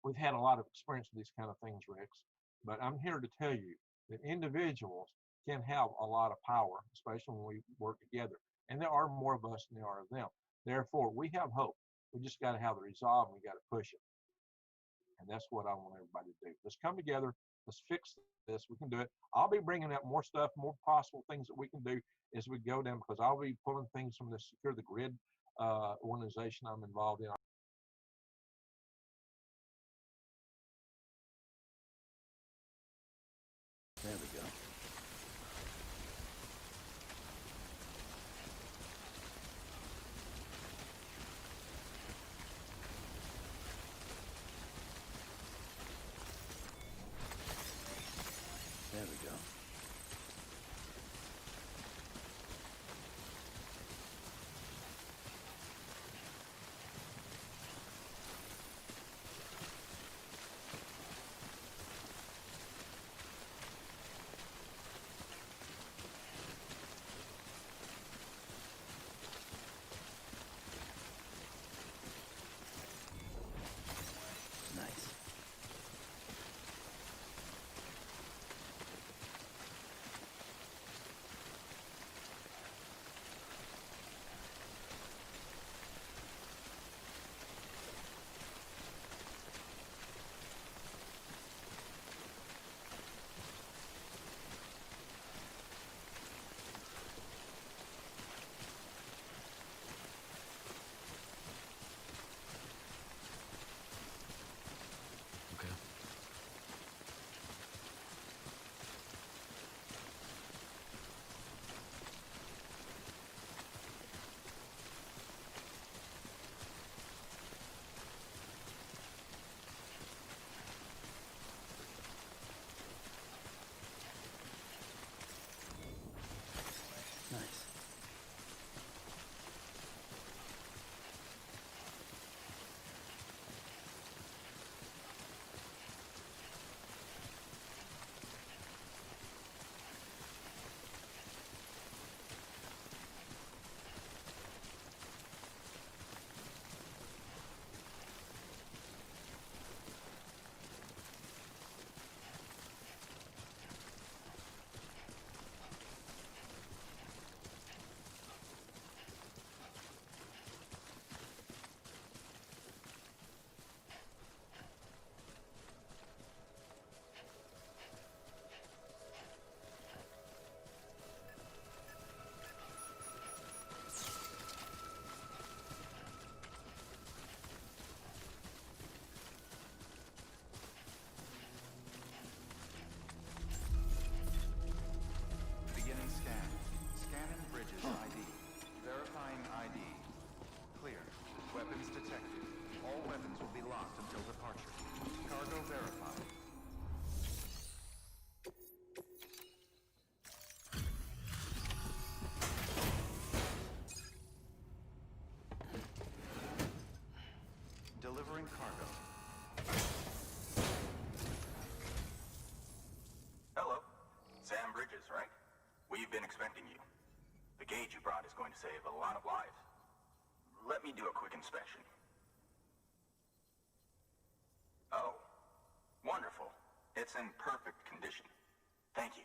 we've had a lot of experience with these kind of things, Rex. But I'm here to tell you that individuals can have a lot of power, especially when we work together. And there are more of us than there are of them. Therefore, we have hope. We just got to have the resolve, and we got to push it. And that's what I want everybody to do. Let's come together. Let's fix this. We can do it. I'll be bringing up more stuff, more possible things that we can do as we go down, because I'll be pulling things from the Secure the Grid organization I'm involved in. There we go. There we go. serious, right? We've been expecting you. The gauge you brought is going to save a lot of lives. Let me do a quick inspection. Oh, wonderful. It's in perfect condition. Thank you.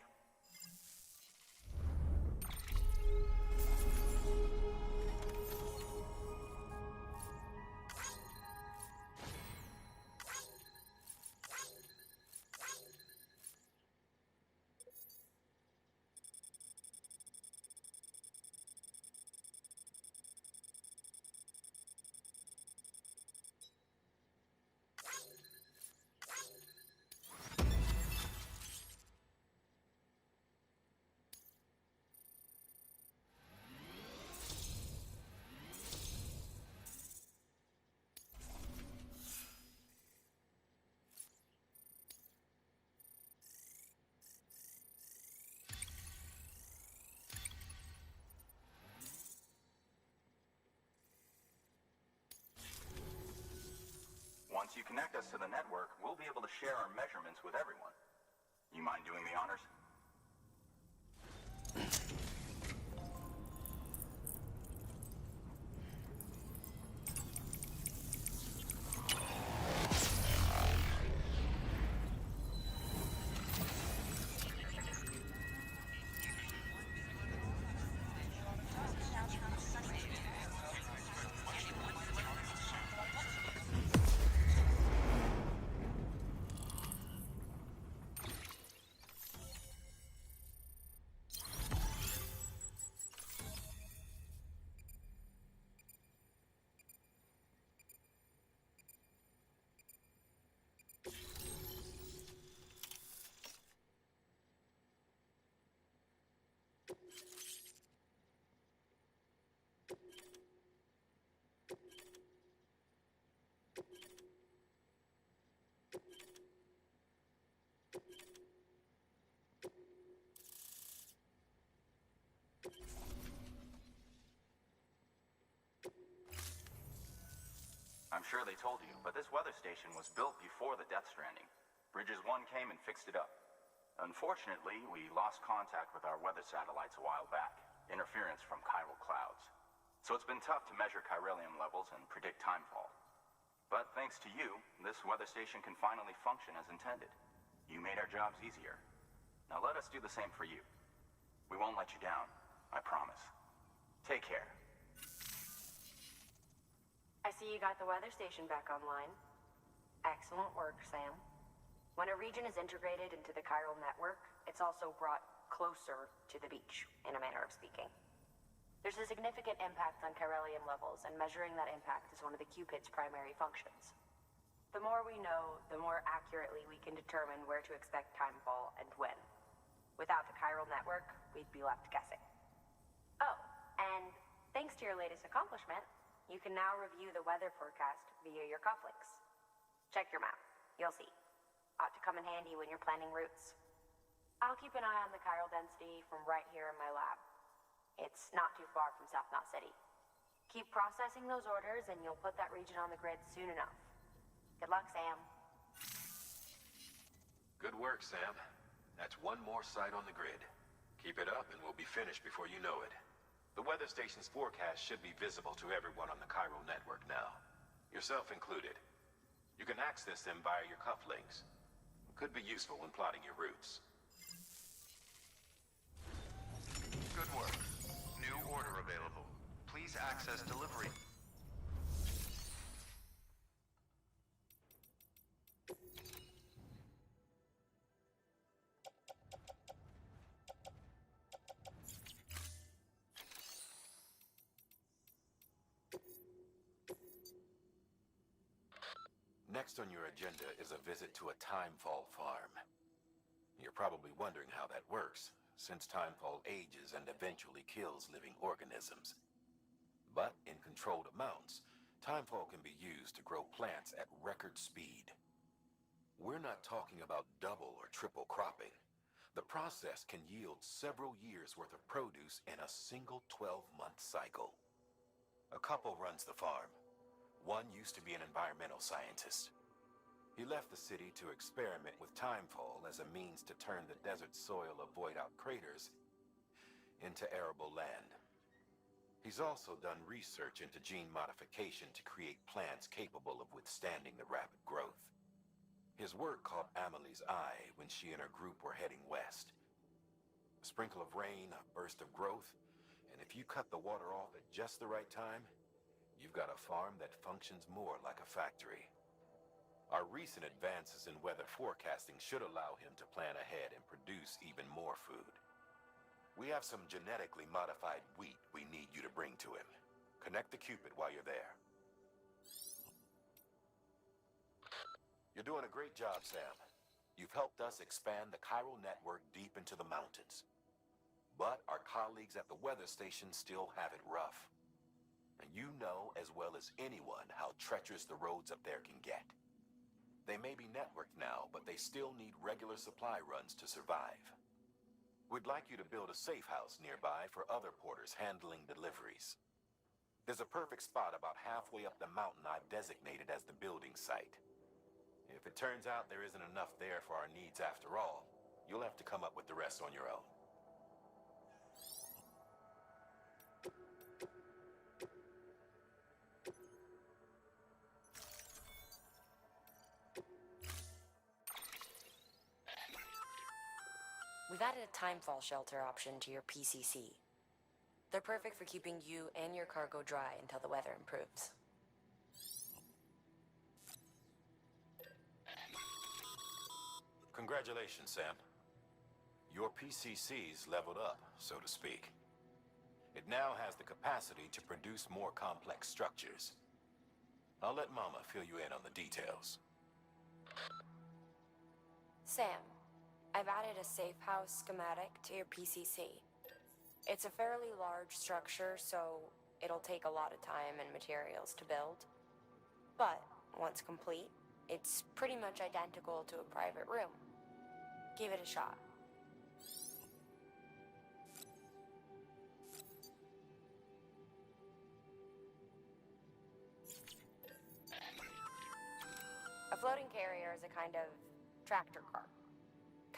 Once you connect us to the network, we'll be able to share our measurements with everyone. You mind doing the honors? I'm sure they told you, but this weather station was built before the Death Stranding. Bridges 1 came and fixed it up. Unfortunately, we lost contact with our weather satellites a while back. Interference from chiral clouds. So it's been tough to measure chiralium levels and predict timefall. But thanks to you, this weather station can finally function as intended. You made our jobs easier. Now let us do the same for you. We won't let you down, I promise. Take care. I see you got the weather station back online. Excellent work, Sam. When a region is integrated into the chiral network, it's also brought closer to the beach, in a manner of speaking. There's a significant impact on chiralium levels, and measuring that impact is one of the Cupid's primary functions. The more we know, the more accurately we can determine where to expect timefall and when. Without the chiral network, we'd be left guessing. Oh, and thanks to your latest accomplishment, you can now review the weather forecast via your cufflinks. Check your map. You'll see. Ought to come in handy when you're planning routes. I'll keep an eye on the chiral density from right here in my lab. It's not too far from South Knot City. Keep processing those orders and you'll put that region on the grid soon enough. Good luck, Sam. Good work, Sam. That's one more site on the grid. Keep it up and we'll be finished before you know it. The weather station's forecast should be visible to everyone on the chiral network now, yourself included. You can access them via your cufflinks. Could be useful when plotting your routes. Good work. New order available. Please access delivery. Next on your agenda is a visit to a timefall farm. You're probably wondering how that works, since timefall ages and eventually kills living organisms. But in controlled amounts, timefall can be used to grow plants at record speed. We're not talking about double or triple cropping. The process can yield several years' worth of produce in a single 12-month cycle. A couple runs the farm. One used to be an environmental scientist. He left the city to experiment with timefall as a means to turn the desert soil of void-out craters into arable land. He's also done research into gene modification to create plants capable of withstanding the rapid growth. His work caught Amelie's eye when she and her group were heading west. A sprinkle of rain, a burst of growth, and if you cut the water off at just the right time, you've got a farm that functions more like a factory. Our recent advances in weather forecasting should allow him to plan ahead and produce even more food. We have some genetically modified wheat we need you to bring to him. Connect the Cupid while you're there. You're doing a great job, Sam. You've helped us expand the chiral network deep into the mountains. But our colleagues at the weather station still have it rough. And you know as well as anyone how treacherous the roads up there can get. They may be networked now, but they still need regular supply runs to survive. We'd like you to build a safe house nearby for other porters handling deliveries. There's a perfect spot about halfway up the mountain I've designated as the building site. If it turns out there isn't enough there for our needs after all, you'll have to come up with the rest on your own. We've added a timefall shelter option to your PCC. They're perfect for keeping you and your cargo dry until the weather improves. Congratulations, Sam. Your PCC's leveled up, so to speak. It now has the capacity to produce more complex structures. I'll let Mama fill you in on the details. Sam, I've added a safe house schematic to your PCC. It's a fairly large structure, so it'll take a lot of time and materials to build. But once complete, it's pretty much identical to a private room. Give it a shot. A floating carrier is a kind of tractor car.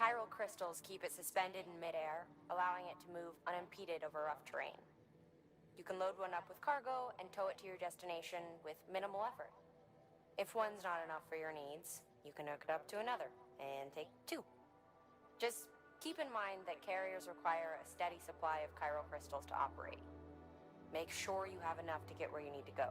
Chiral crystals keep it suspended in midair, allowing it to move unimpeded over rough terrain. You can load one up with cargo and tow it to your destination with minimal effort. If one's not enough for your needs, you can hook it up to another and take two. Just keep in mind that carriers require a steady supply of chiral crystals to operate. Make sure you have enough to get where you need to go.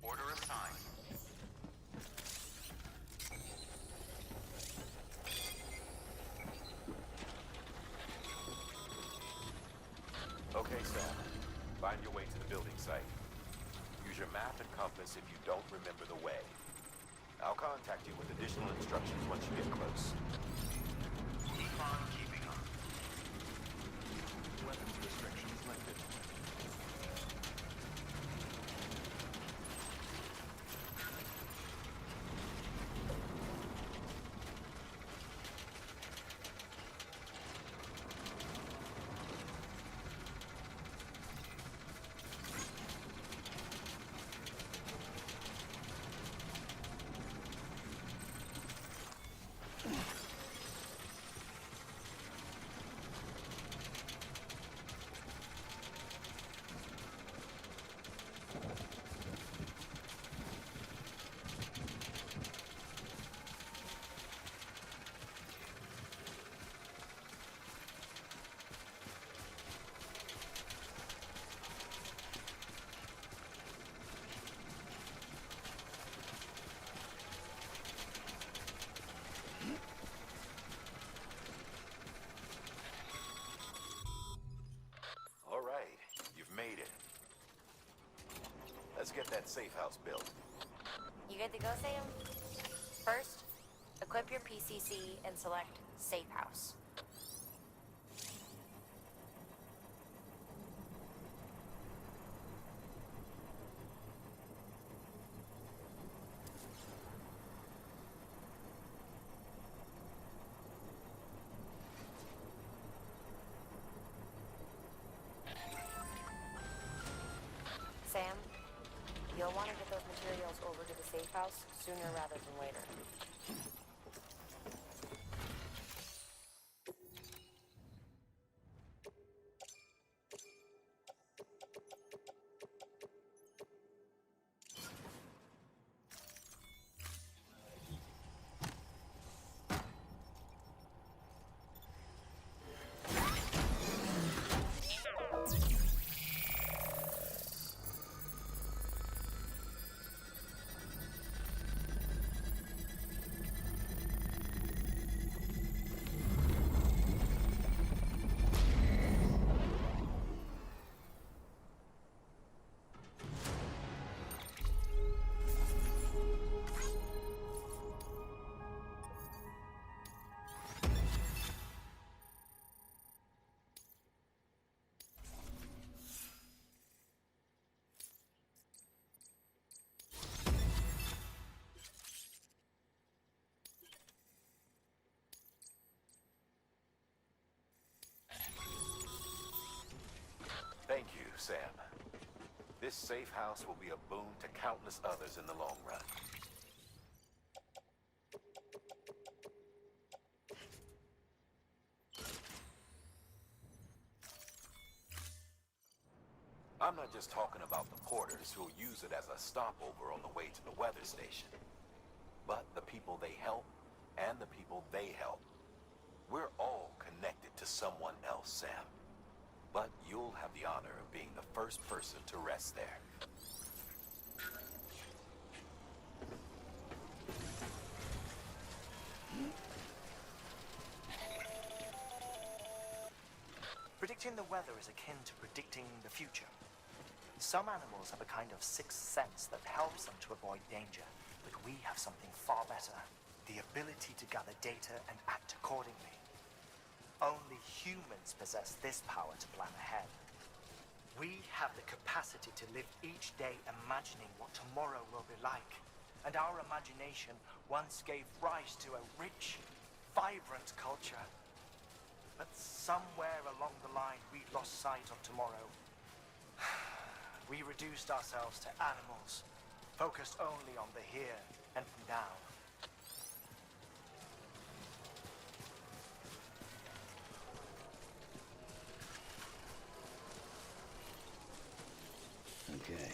Order assigned. Okay, Sam. Find your way to the building site. Use your map and compass if you don't remember the way. I'll contact you with additional instructions once you get close. Keep on keeping on. Weapons restrictions lifted. that safe house built. You good to go, Sam? First, equip your PCC and select Safe House. Sam, you'll want to get those materials over to the safe house sooner rather than later. Thank you, Sam. This safe house will be a boon to countless others in the long run. I'm not just talking about the porters who'll use it as a stopover on the way to the weather station, but the people they help and the people they help. We're all connected to someone else, Sam. But you'll have the honor of being the first person to rest there. Predicting the weather is akin to predicting the future. Some animals have a kind of sixth sense that helps them to avoid danger, but we have something far better: the ability to gather data and act accordingly. Only humans possess this power to plan ahead. We have the capacity to live each day imagining what tomorrow will be like, and our imagination once gave rise to a rich, vibrant culture. But somewhere along the line, we lost sight of tomorrow. We reduced ourselves to animals, focused only on the here and now. Okay.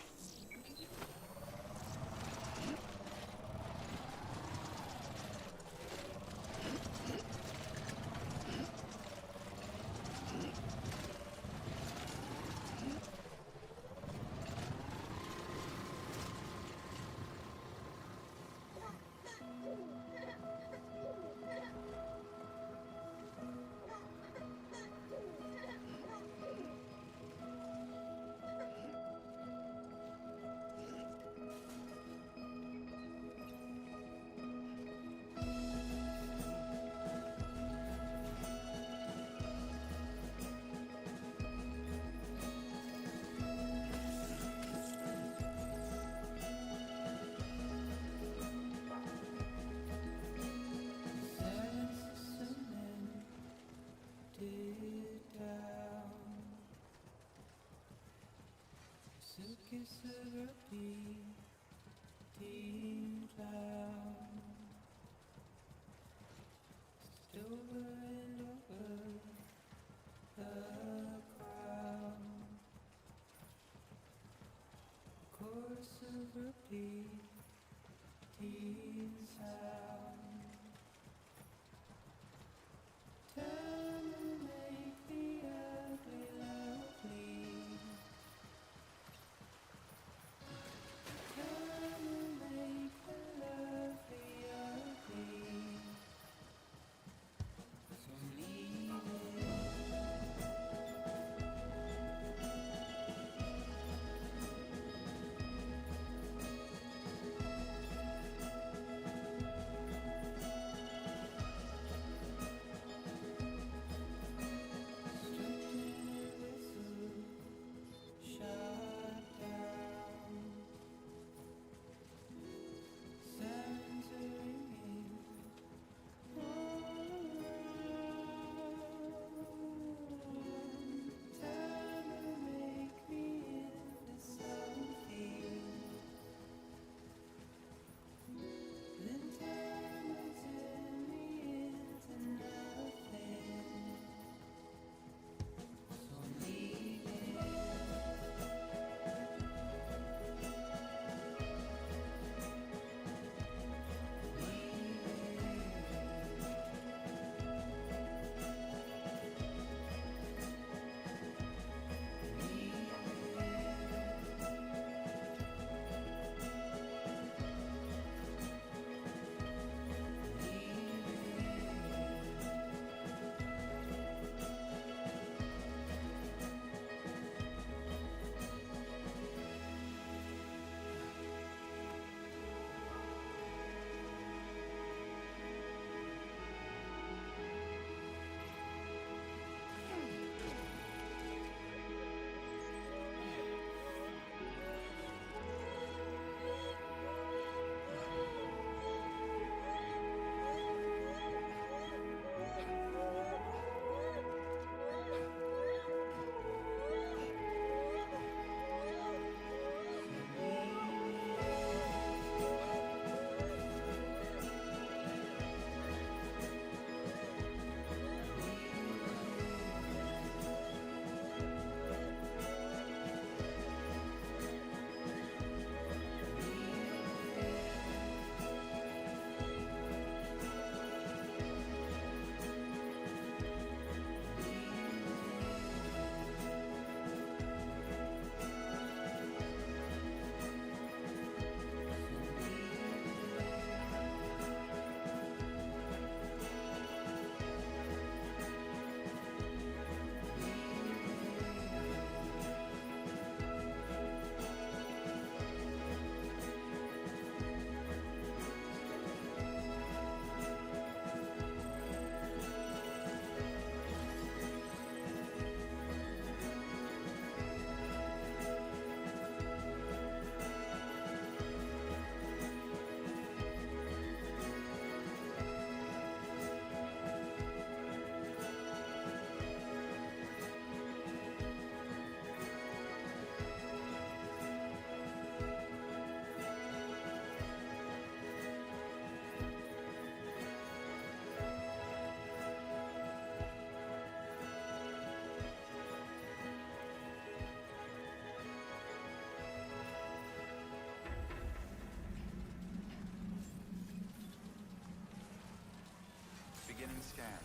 scan.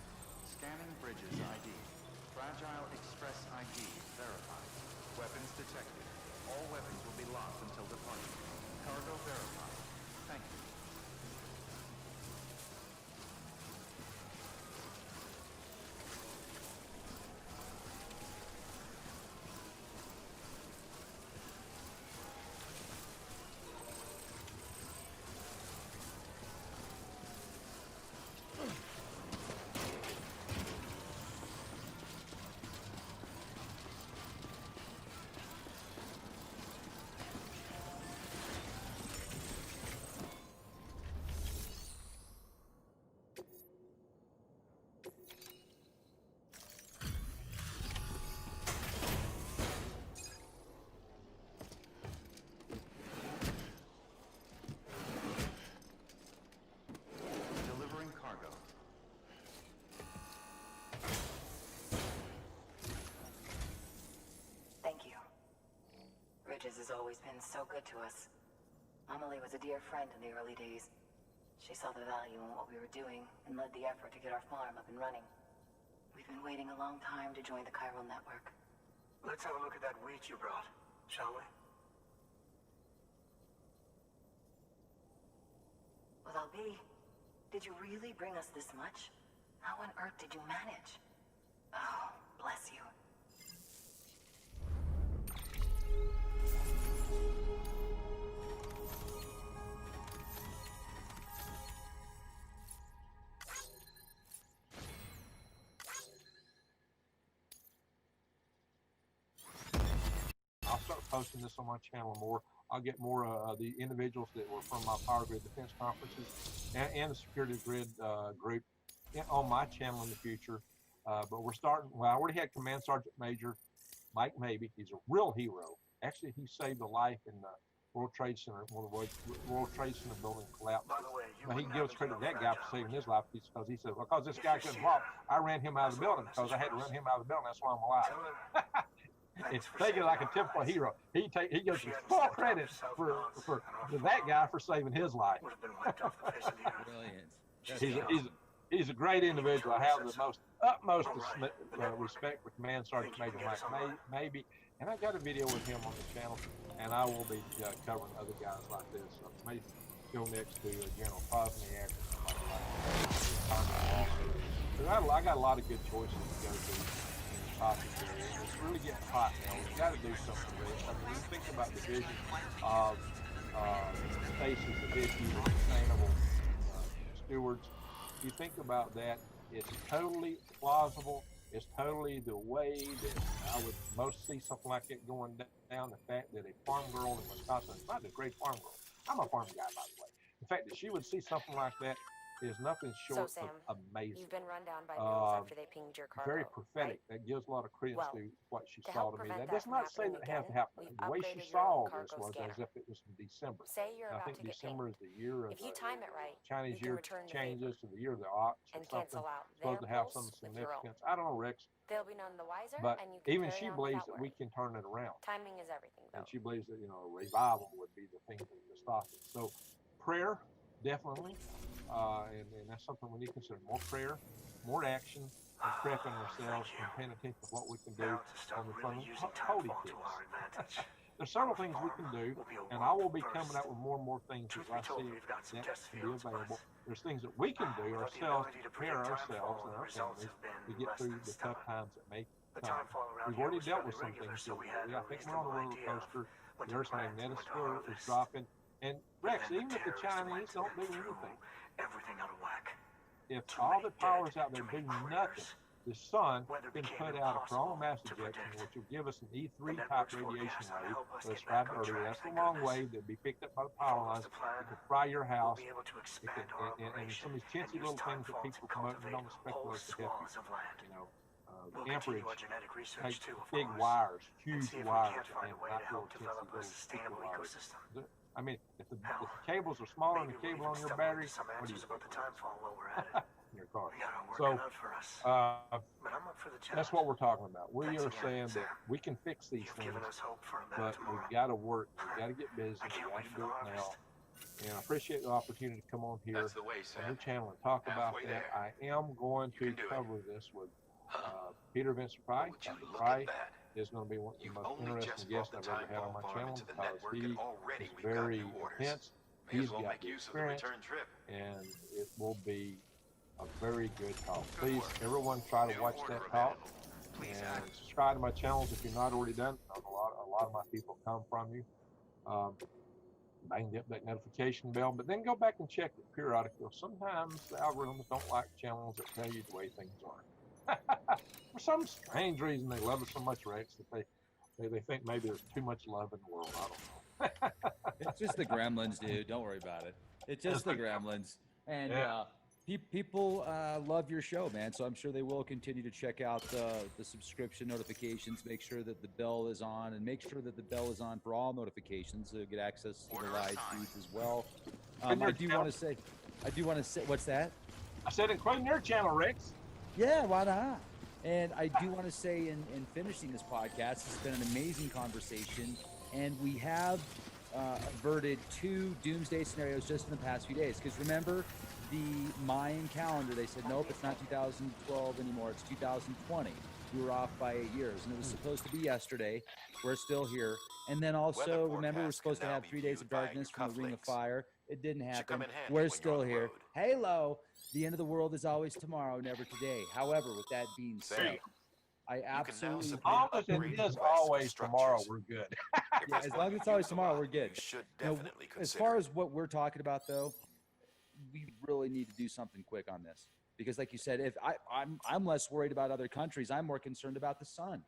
Scanning Bridges ID. Fragile Express ID verified. Weapons detected. All weapons will be locked until departure. Cargo verified. Thank you. Delivering cargo. Thank you. Bridges has always been so good to us. Amelie was a dear friend in the early days. She saw the value in what we were doing and led the effort to get our farm up and running. We've been waiting a long time to join the chiral network. Let's have a look at that wheat you brought, shall we? Well, Albi, did you really bring us this much? How on earth did you manage? Oh, bless you. I'll start posting this on my channel more. I'll get more of the individuals that were from my Power Grid Defense conferences and the Security Grid group on my channel in the future. But we're starting, well, I already had Command Sergeant Major Mike Mabee. He's a real hero. Actually, he saved a life in the World Trade Center, when the World Trade Center building collapsed. By the way, Now, he gives credit to that guy for saving his life because he said, because this guy couldn't walk, I ran him out of the building because I had to run him out of the building. That's why I'm alive. It's taken like a typical hero. He gives full credit for that guy for saving his life. Would have been wiped off the face of the earth. He's a great individual. I have the utmost respect for Command Sergeant Major Mike Mabee, and I got a video with him on the channel, and I will be covering other guys like this. I may go next to General Pozniak or somebody like that. I got a lot of good choices to go to in the topic area. It's really getting hot now. We've got to do something with it. I mean, you think about the vision of spaces of issues of sustainable stewards. You think about that, it's totally plausible. It's totally the way that I would most see something like that going down. The fact that a farm girl in Wisconsin is not a great farm girl. I'm a farm guy, by the way. The fact that she would see something like that is nothing short Sam, of amazing. You've been run down by Mills after they pinged your cargo. Very prophetic. Right? That gives a lot of credence Well, to what she to saw help to me. prevent That does that not say from that it has to happening happen. again, The way we've she upgraded your saw this cargo was scanner. as if it was in December. Say you're I about think to get December pinged. is the year of If you time it right, Chinese you can year return the changes favor to the year of the ox or and something. cancel out Supposed their to have pulse some with your own. significance. I don't know, Rex, They'll be none the wiser, but and you can even carry she on believes without that we worry. can turn it around. Timing is everything, And though. she believes that, a revival would be the thing to stop it. So prayer, definitely. And that's something we need to consider. More prayer, more action, and prepping ourselves and paying attention to what we can do Now to start on the really front using holy Timefall kids. to our advantage. There's several things we can do, and I will be coming out with more and more things Truth as I be told, see we've got some that test can be fields, available. but There's things that we can do without the ourselves ability to to prepare predict ourselves Timefall, and the our results families have been to get less through than the tough stellar. times that may The come. timefall around We've here already was dealt fairly with some regular, things so we had differently. a I think we're on a reasonable roller idea of coaster. when The to Earth's plant and when to magnetosphere is harvest. dropping. And Rex, Then even if the terrorists went Chinese don't do and threw anything, everything out of whack. if Too all many the powers dead, out there too do many nothing, quakers. the sun Weather can became put out a coronal impossible mass to ejection, predict. which will give us an E3 The type network's radiation forecast will wave, help us as get described back on earlier. track, That's the thank long goodness. wave that'll be picked up by the If power all goes lines. to plan, It can fry your we'll house. be able to It expand can, our and operation some of these and chintzy use little things that Timefall to people promote and cultivate don't whole speculate to help you. swaths of land. We'll Amperage, continue our genetic research take too, of big course, wires, and huge see if we wires, can't find a and way not to help little develop chintzy a little sustainable wires. ecosystem. I mean, if the Hell, cables are smaller than the maybe cable we'll on even your stumble battery, into some what do you answers about think the timefall while we're at it. in your car? We got our work So, cut out for us. But I'm up for the challenge. that's what we're talking about. We Thanks are again, saying that Sam. we can fix these You've things, given us hope for a better but tomorrow. we've got to work. We've got to get busy. I We've can't got wait to for do the it now. harvest. And I appreciate the opportunity to come on here That's the way, on your Sam. channel and talk about Halfway that. there. I am going You to can do it. cover this with Huh. Peter Vincent Pry. Would you Dr. look Pry at that? is going to be one of the You've most only interesting just guests brought I've the ever had on Timefall my farm channel into the because network, he and already is we've got very new orders. intense. May He's as well got make the use of the experience, return trip. and it will be a very good talk. Good Please, work. everyone, try to New watch order that talk available. Please and act. subscribe to my channels if you're not already done. A lot of my people come from you. Bang that notification bell, but then go back and check it periodically. Sometimes the algorithms don't like channels that tell you the way things are. For some strange reason, they love us so much, Rex, that they think maybe there's too much love in the world. I don't know. It's just the gremlins, dude. Don't worry about it. It's just the gremlins. And Yeah. people love your show, man. So I'm sure they will continue to check out the subscription notifications. Make sure that the bell is on, and make sure that the bell is on for all notifications so you get access to the live feeds as well. I do want to say, what's that? I said, including your channel, Rex. Yeah, why not? And I do want to say, in finishing this podcast, it's been an amazing conversation, and we have averted 2 doomsday scenarios just in the past few days. Because remember, the Mayan calendar, they said, nope, it's not 2012 anymore, it's 2020. We were off by 8 years, and it was supposed to be yesterday. We're still here. And then also, Weather remember, we're forecast supposed to can now have be 3 days viewed of via darkness your from the Ring of cufflinks. Fire. It didn't Should happen. come in handy We're when you're still on the here. road. Halo, the end of the world is always tomorrow, never today. However, with that being There said, you go. I now absolutely submit Long as it upgrade is requests for always tomorrow, structures. we're good. If yeah, it's as one long as you it's always use a tomorrow, lot, we're good. You should Now, definitely as consider far it. as what we're talking about, though, we really need to do something quick on this because, like you said, if I'm less worried about other countries, I'm more concerned about the sun.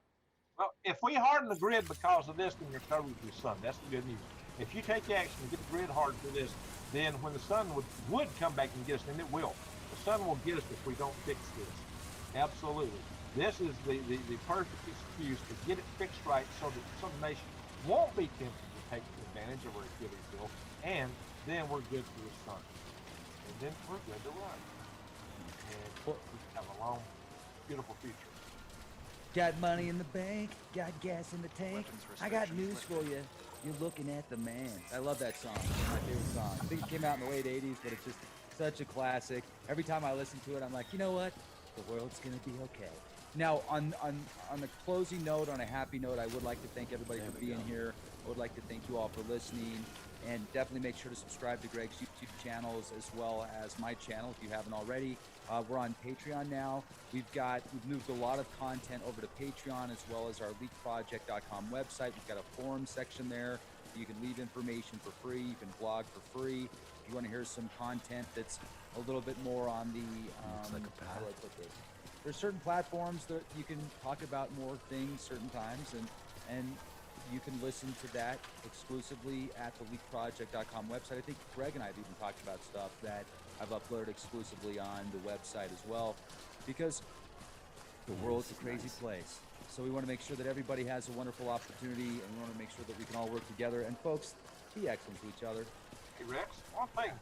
Well, if we harden the grid because of this, then you're covered with the sun. That's the good news. If you take action to get the grid hardened for this, then when the sun would come back and get us, and it will, the sun will get us if we don't fix this. Absolutely. This is the perfect excuse to get it fixed right so that some nation won't be tempted to take advantage of our Achilles heel, and then we're good for the sun. And then we're good to run. And we have a long, beautiful future. Got money in the bank, got gas in the tank. Weapons I got restrictions news for you. You're looking at the man. I love that song. It's my favorite song. I think it came out in the late 80s, but it's just such a classic. Every time I listen to it, I'm like, you know what? The world's going to be okay. Now, on the closing note, on a happy note, I would like to thank everybody for being here. I would like to thank you all for listening. And definitely make sure to subscribe to Greg's YouTube channels as well as my channel if you haven't already. We're on Patreon now. We've moved a lot of content over to Patreon as well as our leakproject.com website. We've got a forum section there. You can leave information for free. You can blog for free. If you want to hear some content that's a little bit more on the, how do I put this? There's certain platforms that you can talk about more things certain times, and you can listen to that exclusively at the leakproject.com website. I think Greg and I have even talked about stuff that I've uploaded exclusively on the website as well, because the world's a crazy place. So we want to make sure that everybody has a wonderful opportunity, and we want to make sure that we can all work together. And folks, be excellent to each other. Hey Rex, one thing,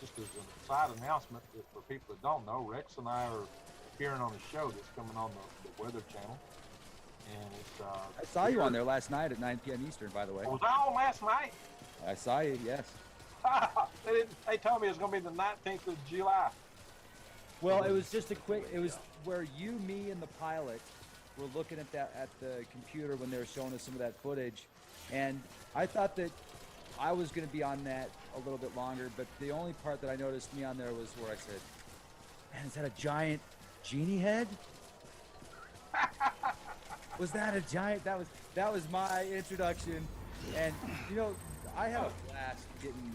just as an side announcement for people that don't know, Rex and I are appearing on a show that's coming on the Weather Channel, and it's. I saw you on there last night at 9 p.m. Eastern, by the way. Was I on last night? I saw you, yes. They told me it was going to be the 19th of July. Well, it was just it was where you, me, and the pilot were looking at the computer when they were showing us some of that footage, and I thought that I was going to be on that a little bit longer, but the only part that I noticed me on there was where I said, man, is that a giant genie head? Was that a giant? That was my introduction, and you know, I had a blast getting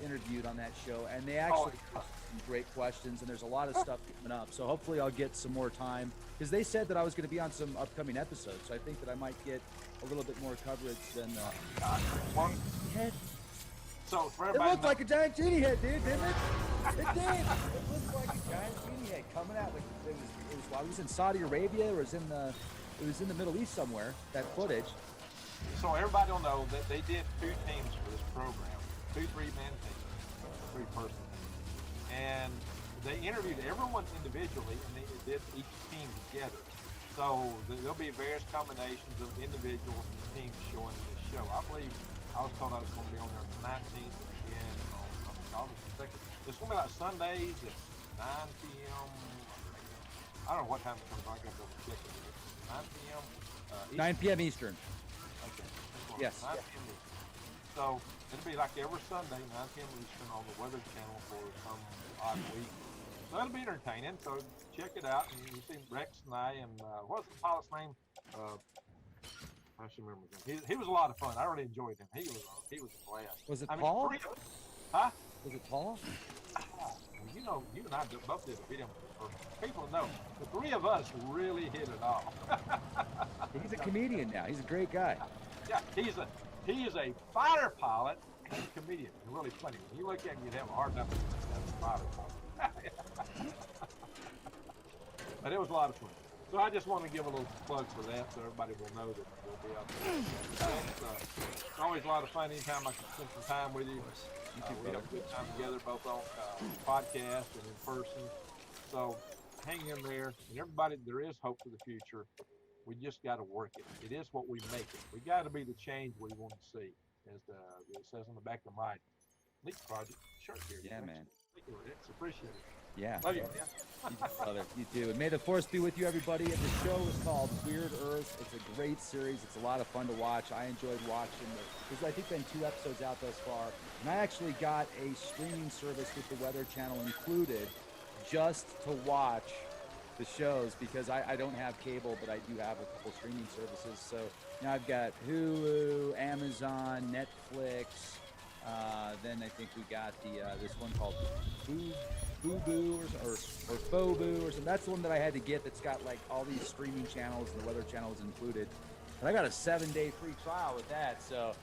interviewed on that show, and they actually asked some great questions, and there's a lot of stuff coming up, so hopefully I'll get some more time, because they said that I was going to be on some upcoming episodes, so I think that I might get a little bit more coverage than head. So for It everybody, looked like a giant genie head, dude, didn't it? It did. It looked like a giant genie head coming out. Like it was while it was in Saudi Arabia, or it was in the Middle East somewhere. That footage. so everybody will know that they did 2 teams for this program, 2 3-man teams, 3-person teams, and they interviewed everyone individually, and they did each team together. So there'll be various combinations of individuals and teams showing this show. I believe I was told I was going to be on there on the 19th and again on August the 2nd. It's going to be like Sundays at 9 p.m. I don't know what time it comes on. I got to double check it. 9 p.m. 9 p.m. Eastern. Okay. Yes. 9 p.m. Eastern. So it'll be like every Sunday, 9 p.m. Eastern on the Weather Channel for some odd week. So it'll be entertaining. So check it out. And you see Rex and I and what's the pilot's name? I should remember him. He was a lot of fun. I really enjoyed him. He was a blast. Was it I mean, Paul? Huh? Was it Paul? You know, you and I both did a video. For people to know, the three of us really hit it off. He's a comedian now. He's a great guy. Yeah, he is a fighter pilot and a comedian. It's really funny. When you look at him, you'd have a hard time as a fighter pilot. But it was a lot of fun. So I just want to give a little plug for that so everybody will know that we'll be out there. It's always a lot of fun anytime I can spend some time with you. We have a good time together, both on podcast and in person. So hang in there. And everybody, there is hope for the future. We just got to work it. It is what we make it. We got to be the change we want to see, as it says on the back of my Leak Project shirt here. Yeah, man. Thank you, Rex. Appreciate it. Yeah. Love you, man. You too, brother. You too. And may the force be with you, everybody. And the show is called Weird Earth. It's a great series. It's a lot of fun to watch. I enjoyed watching it. There's, I think, been 2 episodes out thus far. And I actually got a streaming service with the Weather Channel included just to watch the shows because I don't have cable, but I do have a couple streaming services. So now I've got Hulu, Amazon, Netflix. Then I think we got the this one called Fubu or Fobu or something. That's the one that I had to get that's got like all these streaming channels and the Weather Channel is included. And I got a 7-day free trial with that. So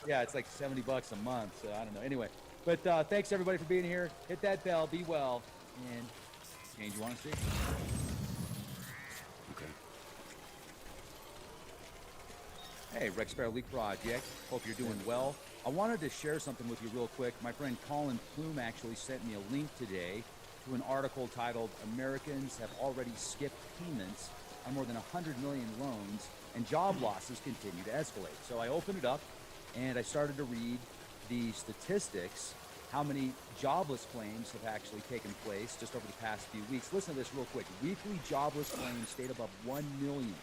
yeah, it's like $70 a month. So I don't know. Anyway, but thanks everybody for being here. Hit that bell. Be well. And change you want to see. Okay. Hey, Rex Sparrow Leak Project. Hope you're doing well. I wanted to share something with you real quick. My friend Colin Plume actually sent me a link today to an article titled Americans Have Already Skipped Payments on More Than 100 Million Loans and Job Losses Continue to Escalate. So I opened it up and I started to read the statistics, how many jobless claims have actually taken place just over the past few weeks. Listen to this real quick. Weekly jobless claims stayed above 1 million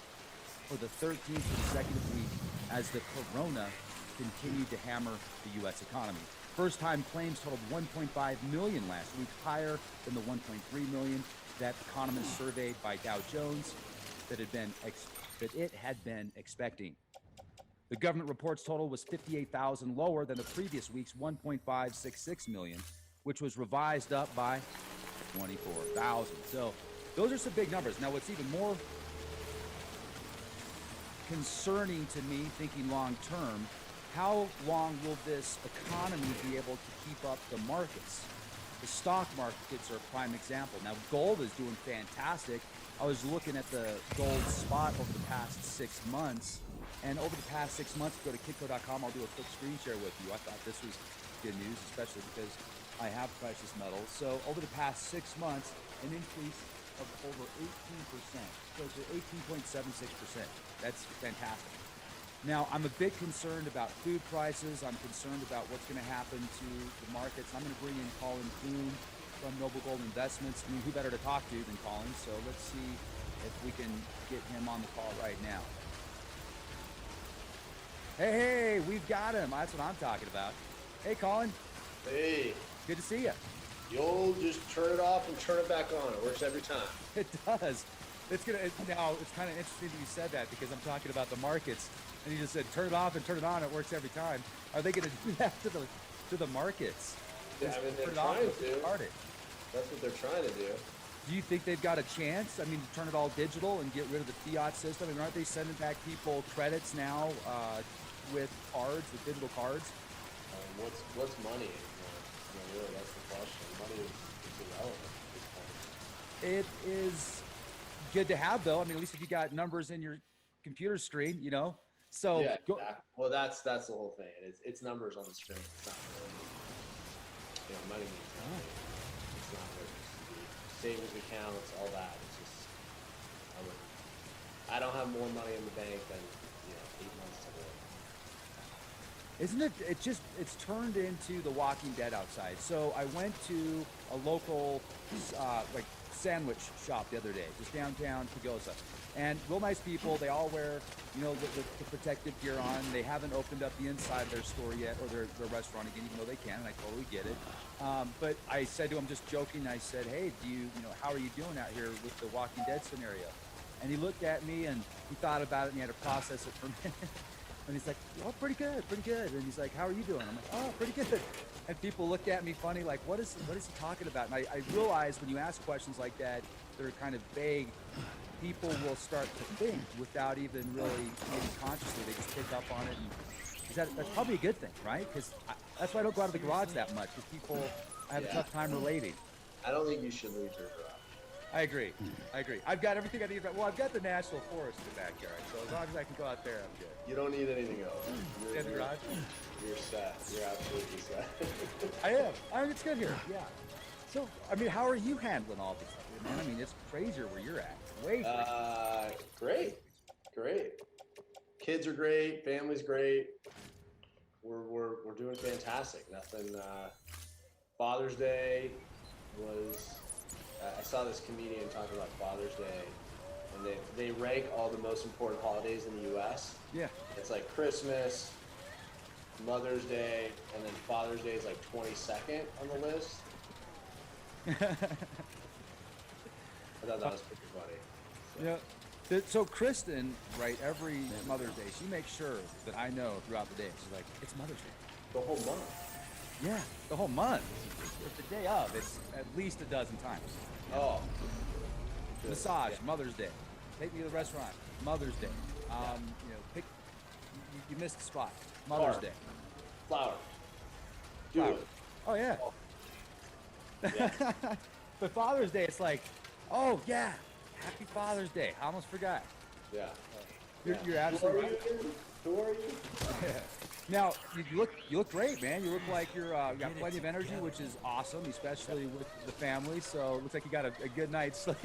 for the 13th consecutive week as the corona continued to hammer the U.S. economy. First-time claims totaled 1.5 million last week, higher than the 1.3 million that economists surveyed by Dow Jones that it had been expecting. The government reports total was 58,000 lower than the previous week's 1.566 million, which was revised up by 24,000. So those are some big numbers. Now, what's even more concerning to me, thinking long term, how long will this economy be able to keep up the markets? The stock markets are a prime example. Now, gold is doing fantastic. I was looking at the gold spot over the past 6 months. And over the past 6 months, go to kitco.com. I'll do a quick screen share with you. I thought this was good news, especially because I have precious metals. So over the past 6 months, an increase of over 18%, close to 18.76%. That's fantastic. Now, I'm a bit concerned about food prices. I'm concerned about what's going to happen to the markets. I'm going to bring in Colin Kuhn from Noble Gold Investments. I mean, who better to talk to than Colin? So let's see if we can get him on the call right now. Hey, we've got him. That's what I'm talking about. Hey, Colin. Hey. Good to see you. You'll just turn it off and turn it back on. It works every time. It does. It's kind of interesting that you said that because I'm talking about the markets, and you just said turn it off and turn it on. It works every time. Are they going to do that to the markets? Yeah, I mean, they're trying to. That's what they're trying to do. Do you think they've got a chance? I mean, to turn it all digital and get rid of the fiat system? I mean, aren't they sending back people credits now with cards, with digital cards? What's money anymore? I mean, really, that's the question. Money is irrelevant at this point. It is good to have, though. I mean, at least if you got numbers in your computer screen, you know. So yeah, exactly. Well, that's the whole thing. It's numbers on the screen. It's not really, money means nothing. It's not really savings accounts, all that. It's just I don't have more money in the bank than 8 months to live. Isn't it? It's turned into The Walking Dead outside. So I went to a local like sandwich shop the other day, just downtown Pagosa, and real nice people. They all wear, you know, the protective gear on. They haven't opened up the inside of their store yet, or their restaurant again, even though they can, and I totally get it. But I said to him, just joking, I said, hey, you know, how are you doing out here with the Walking Dead scenario? And he looked at me and he thought about it and he had to process it for a minute. And he's like, oh, pretty good. And he's like, how are you doing? I'm like, oh, pretty good. And people look at me funny, like, what is he talking about? And I realize when you ask questions like that, they're kind of vague, people will start to think without even really maybe consciously. They just pick up on it. And that's probably a good thing, right? Because that's why I don't go out of the garage that much, because people, I have a tough time relating. I don't think you should leave your garage. I agree. I've got everything I need. Well, I've got the national forest in the backyard, so as long as I can go out there, I'm good. You don't need anything else. In the garage? You're set. You're absolutely set. I am. It's good here. Yeah. So, I mean, how are you handling all this stuff, man? I mean, it's crazier where you're at. Way crazier. Great. Kids are great. Family's great. We're doing fantastic. Nothing. Father's Day was. I saw this comedian talking about Father's Day, and they rank all the most important holidays in the U.S. Yeah. It's like Christmas, Mother's Day, and then Father's Day is like 22nd on the list. I thought that was pretty funny. So. Yeah. So Kristen, right, every Mother's Day, she makes sure that I know throughout the day. She's like, it's Mother's Day. The whole month. Yeah, the whole month. It's the day of. It's at least a dozen times. Oh. Massage, yeah. Mother's Day. Take me to the restaurant, Mother's Day. You know, pick. You missed the spot, Mother's Day. Flower. Do it. Oh yeah. Yeah. But Father's Day, it's like, oh yeah, Happy Father's Day. I almost forgot. Yeah. You're absolutely right. Who are you? Yeah. Now you look great, man. You look like you got plenty of energy, which is awesome, especially with the family. So it looks like you got a good night's sleep.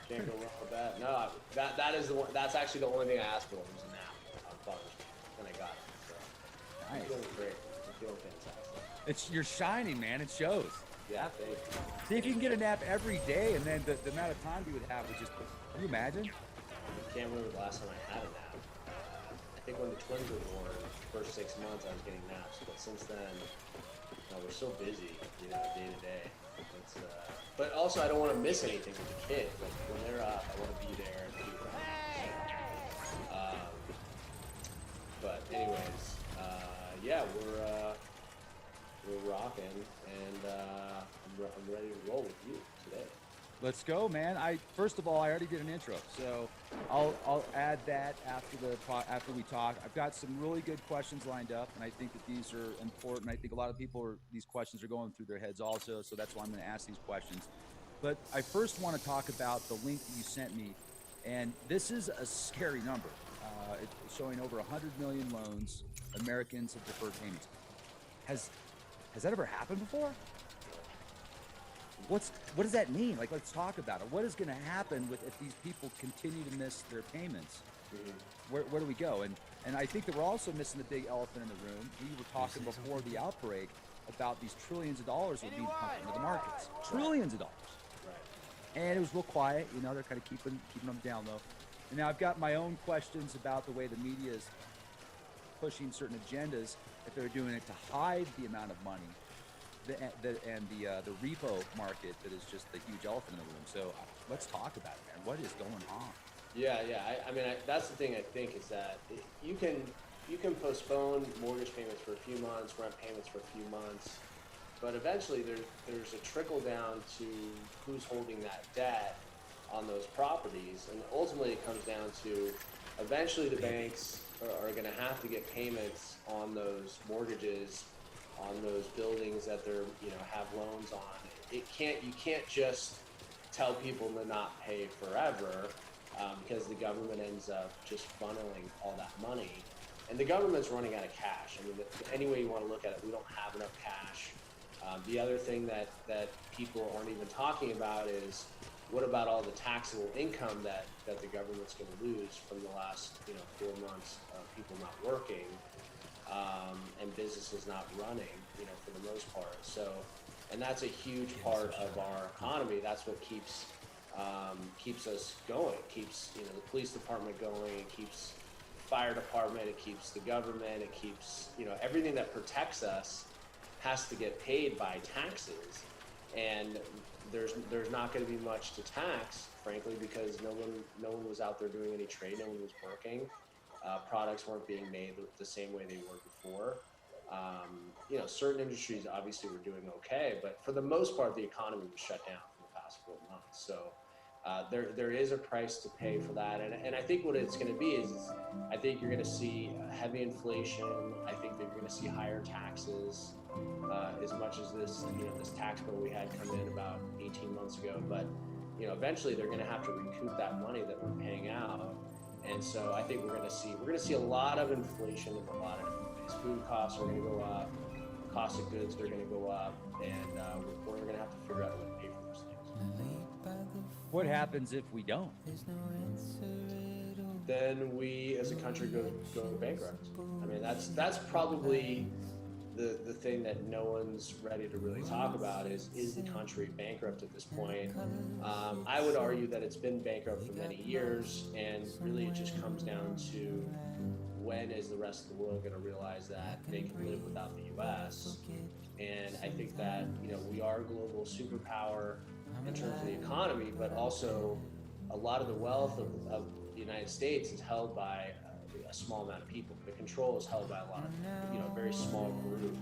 Can't go wrong with that. No, that is the one. That's actually the only thing I asked for was a nap on Father's Day, and I got it. So nice. I'm feeling great. I'm feeling fantastic. You're shining, man. It shows. Yeah, thank you. See if you can get a nap every day, and then the amount of time you would have would just. Can you imagine? I can't remember the last time I had a nap. I think when the twins were born, the first 6 months I was getting naps, but since then, we're so busy, day to day. But also I don't want to miss anything with the kids. Like when they're up, I want to be there and be with them. But anyways, yeah, we're rocking, and I'm ready to roll with you today. Let's go, man. First of all, I already did an intro, so I'll add that after we talk. I've got some really good questions lined up, and I think that these are important. I think a lot of people these questions are going through their heads also, so that's why I'm going to ask these questions. But I first want to talk about the link that you sent me, and this is a scary number. It's showing over 100 million loans Americans have deferred payments. Has that ever happened before? What does that mean? Like, let's talk about it. What is going to happen if these people continue to miss their payments? Mm-hmm. Where do we go? And I think that we're also missing the big elephant in the room. We were talking before the outbreak about these trillions of dollars that are being pumped into the markets. Trillions of dollars. Right. And it was real quiet. They're kind of keeping them down low. And now I've got my own questions about the way the media is pushing certain agendas. If they're doing it to hide the amount of money. The repo market that is just the huge elephant in the room. So let's talk about it, man. What is going on? Yeah. I mean, that's the thing. I think is that you can postpone mortgage payments for a few months, rent payments for a few months, but eventually there's a trickle down to who's holding that debt on those properties, and ultimately it comes down to eventually the banks are going to have to get payments on those mortgages, on those buildings that they're have loans on. You can't just tell people to not pay forever, because the government ends up just funneling all that money, and the government's running out of cash. I mean, any way you want to look at it, we don't have enough cash. The other thing that people aren't even talking about is what about all the taxable income that the government's going to lose from the last 4 months of people not working and businesses not running, for the most part. So, and that's a huge part of our economy. That's what keeps us going. It keeps the police department going. It keeps the fire department. It keeps the government. It keeps everything that protects us has to get paid by taxes, and there's not going to be much to tax, frankly, because no one was out there doing any trade. No one was working. Products weren't being made the same way they were before. Certain industries obviously were doing okay, but for the most part, the economy was shut down for the past 4 months. So there is a price to pay for that, and I think what it's going to be is I think you're going to see heavy inflation. I think that you're going to see higher taxes, as much as this this tax bill we had come in about 18 months ago. But eventually they're going to have to recoup that money that we're paying out, and so I think we're going to see a lot of inflation in a lot of different ways. Food costs are going to go up, cost of goods are going to go up, and we're going to have to figure out a way to pay for those things. What happens if we don't? Then we as a country go bankrupt. I mean, that's probably the thing that no one's ready to really talk about is the country bankrupt at this point. I would argue that it's been bankrupt for many years, and really it just comes down to when is the rest of the world going to realize that they can live without the U.S. And I think that we are a global superpower in terms of the economy, but also a lot of the wealth of the United States is held by a small amount of people. The control is held by a lot of, a very small group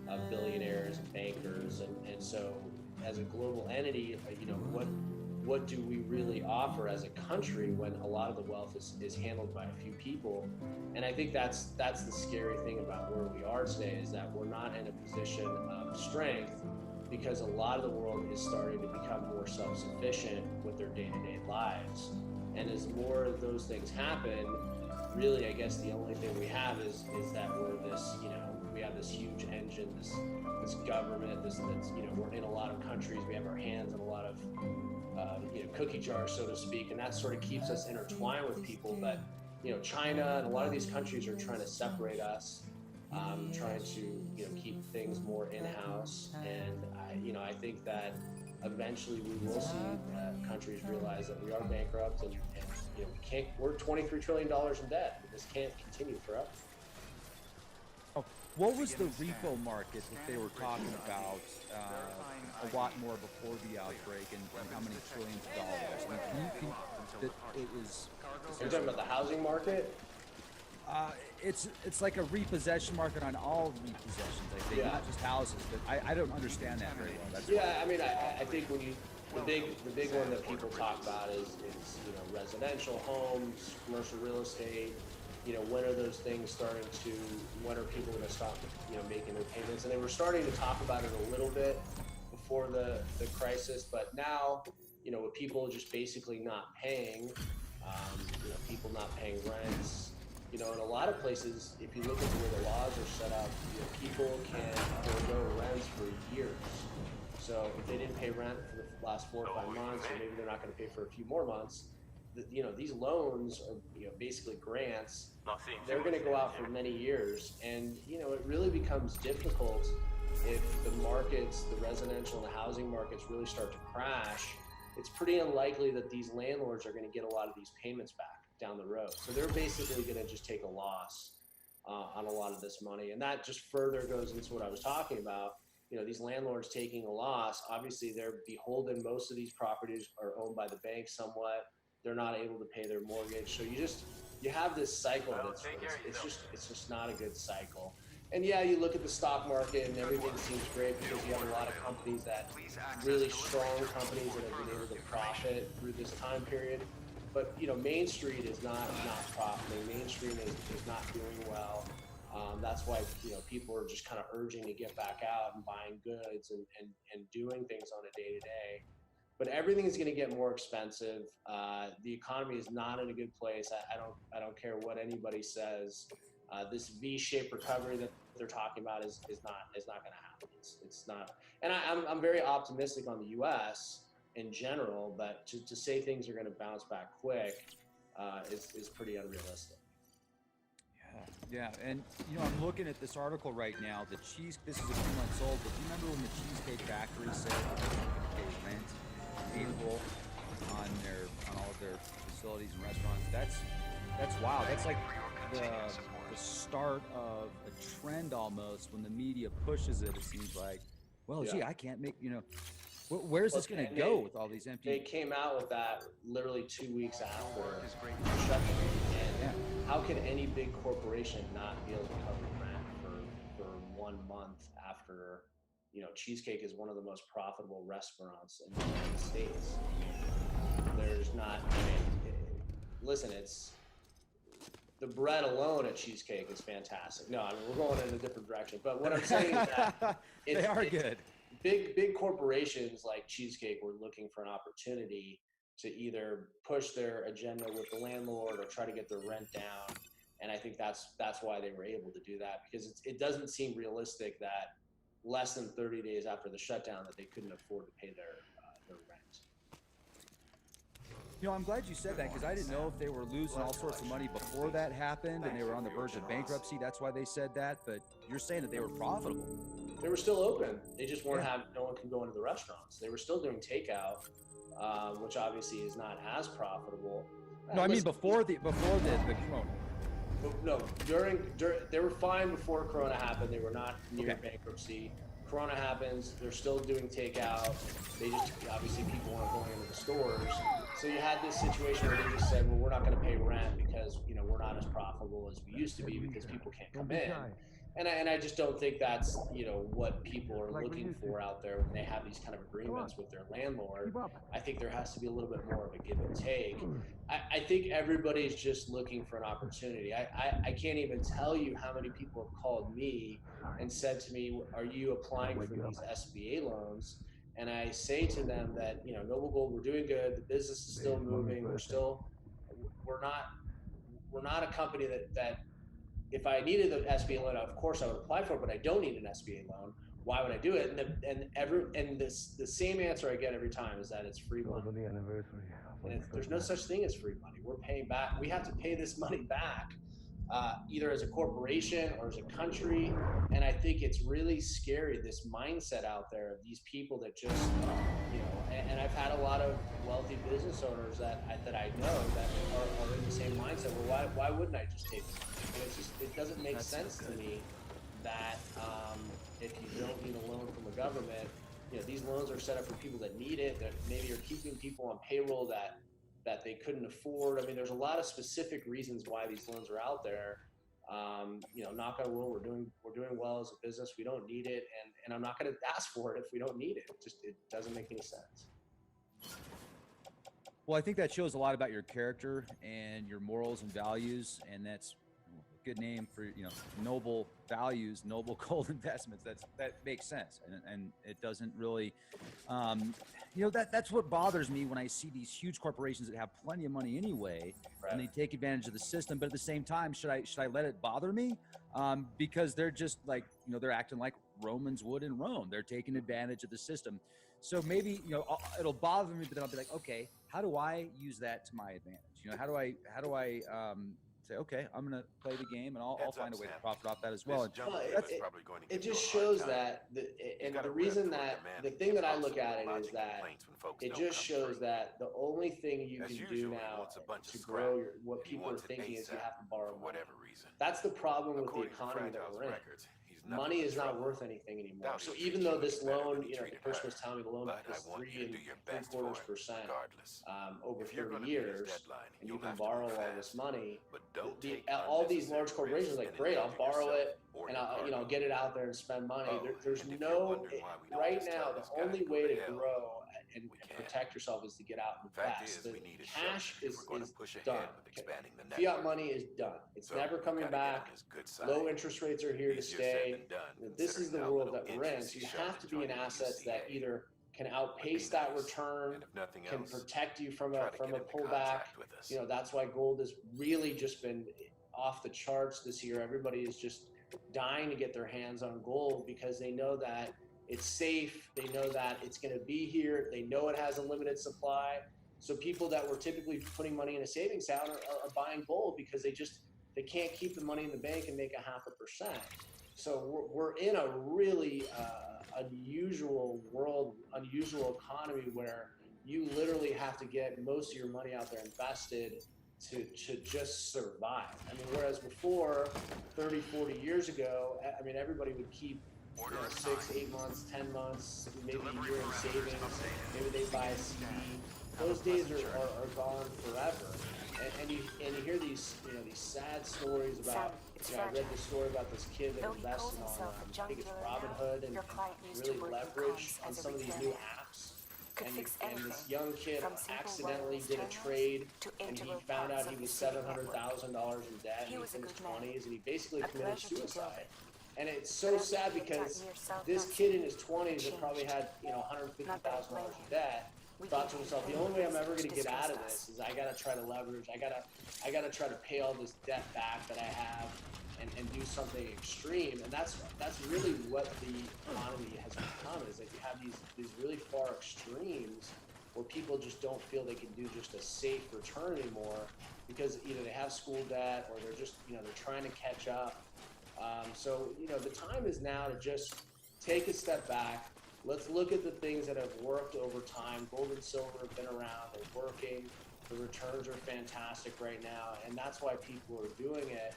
of billionaires and bankers. And so as a global entity, what do we really offer as a country when a lot of the wealth is handled by a few people? And I think that's the scary thing about where we are today, is that we're not in a position of strength, because a lot of the world is starting to become more self-sufficient with their day-to-day lives. And as more of those things happen, really, I guess the only thing we have is that we're this, we have this huge engine, this government, that's, we're in a lot of countries, we have our hands in a lot of, cookie jars, so to speak, and that sort of keeps us intertwined with people. But, China and a lot of these countries are trying to separate us, trying to, keep things more in-house. And I think that eventually we will see countries realize that we are bankrupt, and we're $23 trillion in debt. This can't continue forever. Oh, what was the repo market that they were talking about a lot more before the outbreak, and how many trillions of dollars? I mean, that it was. Are you talking about the housing market? It's like a repossession market on all repossessions, I think, not just houses. But I don't understand that very well. I mean, I think when the big one that people talk about is residential homes, commercial real estate. When are those things starting to? When are people going to stop making their payments? And they were starting to talk about it a little bit before the crisis, but now with people just basically not paying, people not paying rents. In a lot of places, if you look at the way the laws are set up, people can forego rents for years. So if they didn't pay rent for the last 4 or 5 months, or maybe they're not going to pay for a few more months, these loans are basically grants. They're going to go out for many years, and it really becomes difficult if the markets, the residential and the housing markets, really start to crash. It's pretty unlikely that these landlords are going to get a lot of these payments back down the road. So they're basically going to just take a loss on a lot of this money. And that just further goes into what I was talking about. These landlords taking a loss, obviously they're beholden. Most of these properties are owned by the bank somewhat. They're not able to pay their mortgage. So you have this cycle it's just not a good cycle. And you look at the stock market and everything seems great because you have a lot of companies really strong companies that have been able to profit through this time period. But Main Street is not profiting. Main Street is not doing well. That's why people are just kind of urging to get back out and buying goods and doing things on a day-to-day. But everything is going to get more expensive. The economy is not in a good place. I don't care what anybody says. This V-shaped recovery that they're talking about is not going to happen. It's not. And I'm very optimistic on the U.S. in general, but to say things are going to bounce back quick is pretty unrealistic. Yeah, and I'm looking at this article right now. This is a few months old, but do you remember when the Cheesecake Factory said that they rent April on all of their facilities and restaurants? That's wild. That's like the start of a trend almost when the media pushes it. It seems like, well, gee, I can't make where's this going to go with all these empty? They came out with that literally 2 weeks after the shutdown. And how can any big corporation not be able to cover rent for 1 month after, Cheesecake is one of the most profitable restaurants in the United States? There's not, listen, it's the bread alone at Cheesecake is fantastic. No, we're going in a different direction. But what I'm saying is that they are good. Big corporations like Cheesecake were looking for an opportunity to either push their agenda with the landlord or try to get their rent down, and I think that's why they were able to do that, because it doesn't seem realistic that less than 30 days after the shutdown that they couldn't afford to pay their rent. I'm glad you said that, because I didn't know if they were losing all sorts of money before that happened and they were on the verge of bankruptcy. That's why they said that. But you're saying that they were profitable. They were still open. They just weren't no one could go into the restaurants. They were still doing takeout, which obviously is not as profitable. No, I mean before the Corona. No, during they were fine before Corona happened. They were not near bankruptcy. Corona happens, they're still doing takeout. They just, obviously people weren't going into the stores. So you had this situation where they just said, well, we're not going to pay rent because, we're not as profitable as we used to be because people can't come in. And I just don't think that's, what people are looking for out there when they have these kind of agreements with their landlord. I think there has to be a little bit more of a give and take. I think everybody's just looking for an opportunity. I can't even tell you how many people have called me and said to me, are you applying for these SBA loans? And I say to them that, Noble Gold, we're doing good. The business is still moving. We're not a company that if I needed the SBA loan, of course I would apply for it, but I don't need an SBA loan. Why would I do it? The same answer I get every time is that it's free money. And there's no such thing as free money. We're paying back. We have to pay this money back, either as a corporation or as a country. And I think it's really scary, this mindset out there of these people that just, and I've had a lot of wealthy business owners that I know that are in the same mindset. Well, why wouldn't I just take the money? And it doesn't make sense to me that if you don't need a loan from the government, these loans are set up for people that need it, that maybe you're keeping people on payroll that they couldn't afford. I mean, there's a lot of specific reasons why these loans are out there. Knock on wood, we're doing well as a business. We don't need it, and I'm not going to ask for it if we don't need it. It doesn't make any sense. Well, I think that shows a lot about your character and your morals and values, and that's a good name for noble values, Noble Gold Investments. That makes sense, and it doesn't really, that's what bothers me when I see these huge corporations that have plenty of money anyway, and they take advantage of the system. But at the same time, should I let it bother me? Because they're just like they're acting like Romans would in Rome. They're taking advantage of the system. So maybe it'll bother me, but then I'll be like, okay, how do I use that to my advantage? How do I say, okay, I'm going to play the game, and I'll find a way to profit off that as well. It just shows that, the reason that the thing that I look at it is that it just shows that the only thing you can do now to grow what people are thinking is you have to borrow money. That's the problem with the economy that we're in. Money is not worth anything anymore. So even though this loan, the person was telling me the loan is 3.75% over 30 years, and you can borrow all this money, all these large corporations are like, great, I'll borrow it and I'll get it out there and spend money. There's no, right now, the only way to grow and protect yourself is to get out and invest. The cash is done. Fiat money is done. It's never coming back. Low interest rates are here to stay. This is the world that we're in. So you have to be in assets that either can outpace that return, can protect you from a pullback. That's why gold has really just been off the charts this year. Everybody is just dying to get their hands on gold because they know that it's safe. They know that it's going to be here. They know it has a limited supply. So people that were typically putting money in a savings account are buying gold because they can't keep the money in the bank and make 0.5%. So we're in a really unusual world, unusual economy where you literally have to get most of your money out there invested to just survive. I mean, whereas before, 30, 40 years ago, I mean, everybody would keep 6, 8 months, 10 months, maybe a year in savings. Maybe they buy a CD. Those days are gone forever. And you hear these these sad stories about. I read the story about this kid that invested on I think it's Robinhood and really leveraged on some of these new apps. And this young kid accidentally did a trade, and he found out he was $700,000 in debt. He was in his 20s, and he basically committed suicide. And it's so sad because this kid in his 20s that probably had $150,000 in debt thought to himself, the only way I'm ever going to get out of this is I got to try to leverage. I got to try to pay all this debt back that I have. And do something extreme, and that's really what the economy has become. Is that you have these really far extremes where people just don't feel they can do just a safe return anymore because either they have school debt or they're just they're trying to catch up. So the time is now to just take a step back. Let's look at the things that have worked over time. Gold and silver have been around. They're working. The returns are fantastic right now, and that's why people are doing it.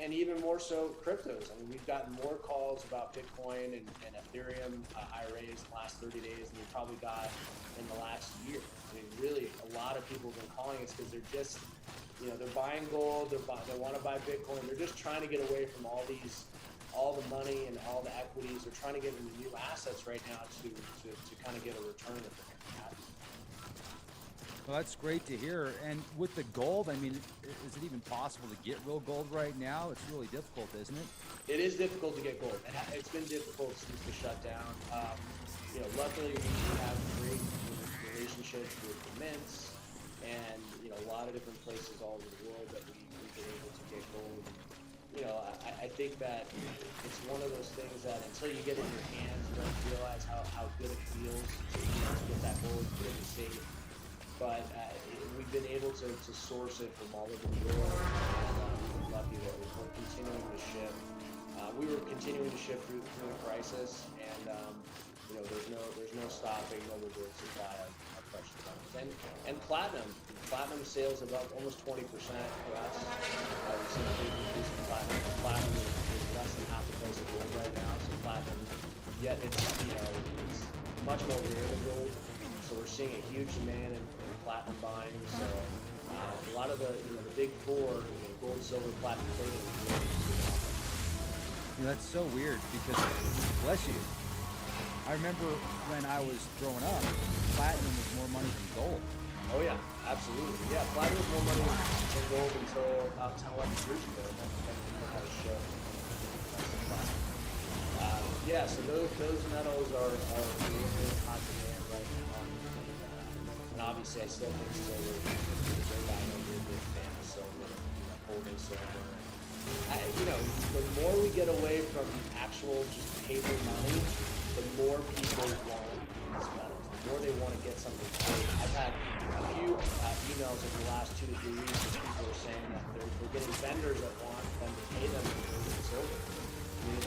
And even more so cryptos. I mean, we've gotten more calls about Bitcoin and Ethereum IRAs in the last 30 days than we probably got in the last year. I mean, really, a lot of people have been calling us because they're just, they're buying gold, they want to buy Bitcoin. They're just trying to get away from all the money and all the equities. They're trying to get into new assets right now to kind of get a return that they're going to have. Well, that's great to hear. And with the gold, I mean, is it even possible to get real gold right now? It's really difficult, isn't it? It is difficult to get gold. It's been difficult since the shutdown. Luckily we have great relationships with the mints and a lot of different places all over the world that we've been able to get gold. I think that it's one of those things that until you get it in your hands, you don't realize how good it feels to get that gold, put it in safe. But we've been able to source it from all over the world, and we've been lucky that we're continuing to ship. We were continuing to ship through the crisis, and there's no stopping, no reverse supply of precious metals. And platinum sales are up almost 20% for us. We've seen a big increase in platinum. Platinum is less than half the price of gold right now, so platinum, yet it's much more rare than gold. So we're seeing a huge demand in platinum buying. So a lot of the big four, gold, silver, platinum, palladium. That's so weird because, bless you, I remember when I was growing up, platinum was more money than gold. Oh yeah, absolutely. Yeah, platinum was more money than gold until about 10, 11 years ago. Then had a show. So those metals are really hot demand right now. And obviously, I still think silver is a great guy. I'm a big fan of silver, holding silver. The more we get away from actual just paper money, the more people want these metals. The more they want to get something paid. I've had a few emails over the last 2 to 3 weeks where people are saying that they're getting vendors that want them to pay them for gold and silver. I mean,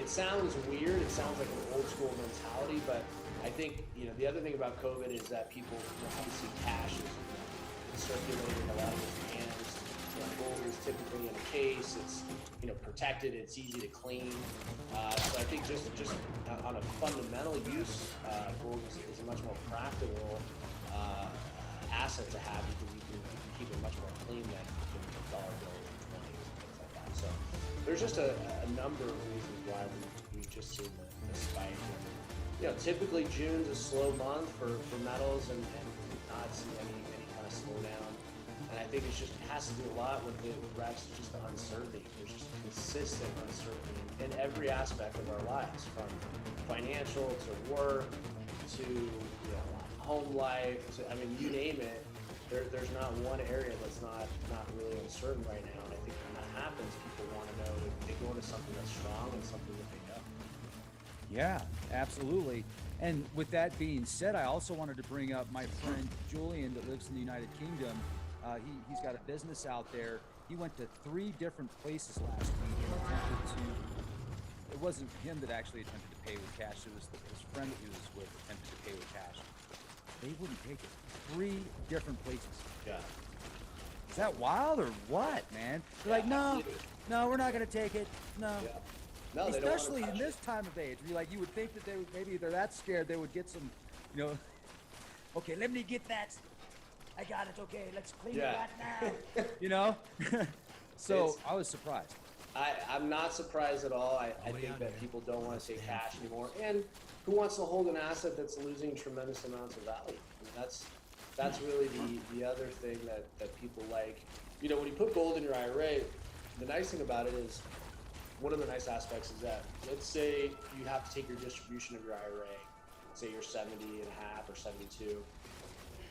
it sounds weird. It sounds like an old school mentality, but I think the other thing about COVID is that people obviously cash is circulating a lot of different hands. Gold is typically in a case. It's protected. It's easy to clean. So I think just on a fundamental use, gold is a much more practical asset to have because you can keep it much more clean than dollar bills and 20s and things like that. So there's just a number of reasons why we've just seen the spike. Typically June's a slow month for metals and not see any kind of slowdown. And I think it has to do a lot with Rex, just the uncertainty. There's just consistent uncertainty in every aspect of our lives, from financial to work to home life. You name it. There's not one area that's not really uncertain right now. And I think when that happens, people want to know that they go into something that's strong and something that they know. Yeah, absolutely. And with that being said, I also wanted to bring up my friend Julian that lives in the United Kingdom. He's got a business out there. He went to 3 different places last week and attempted to. It wasn't him that actually attempted to pay with cash. It was his friend that he was with attempted to pay with cash. They wouldn't take it. 3 different places. Yeah. Is that wild or what, man? They're like, no, we're not gonna take it. No. Yeah. No, they don't wanna Especially in touch this it. time of age, you would think that they would, maybe they're that scared they would get some, okay, let me get that. I got it. Okay, let's clean it right now. So It's- I was surprised. I'm not surprised at all. I think that people don't want to take cash anymore. And who wants to hold an asset that's losing tremendous amounts of value? I mean, that's really the other thing that people like. When you put gold in your IRA, the nice thing about it is, one of the nice aspects is that, let's say you have to take your distribution of your IRA, say you're 70 and a half or 72,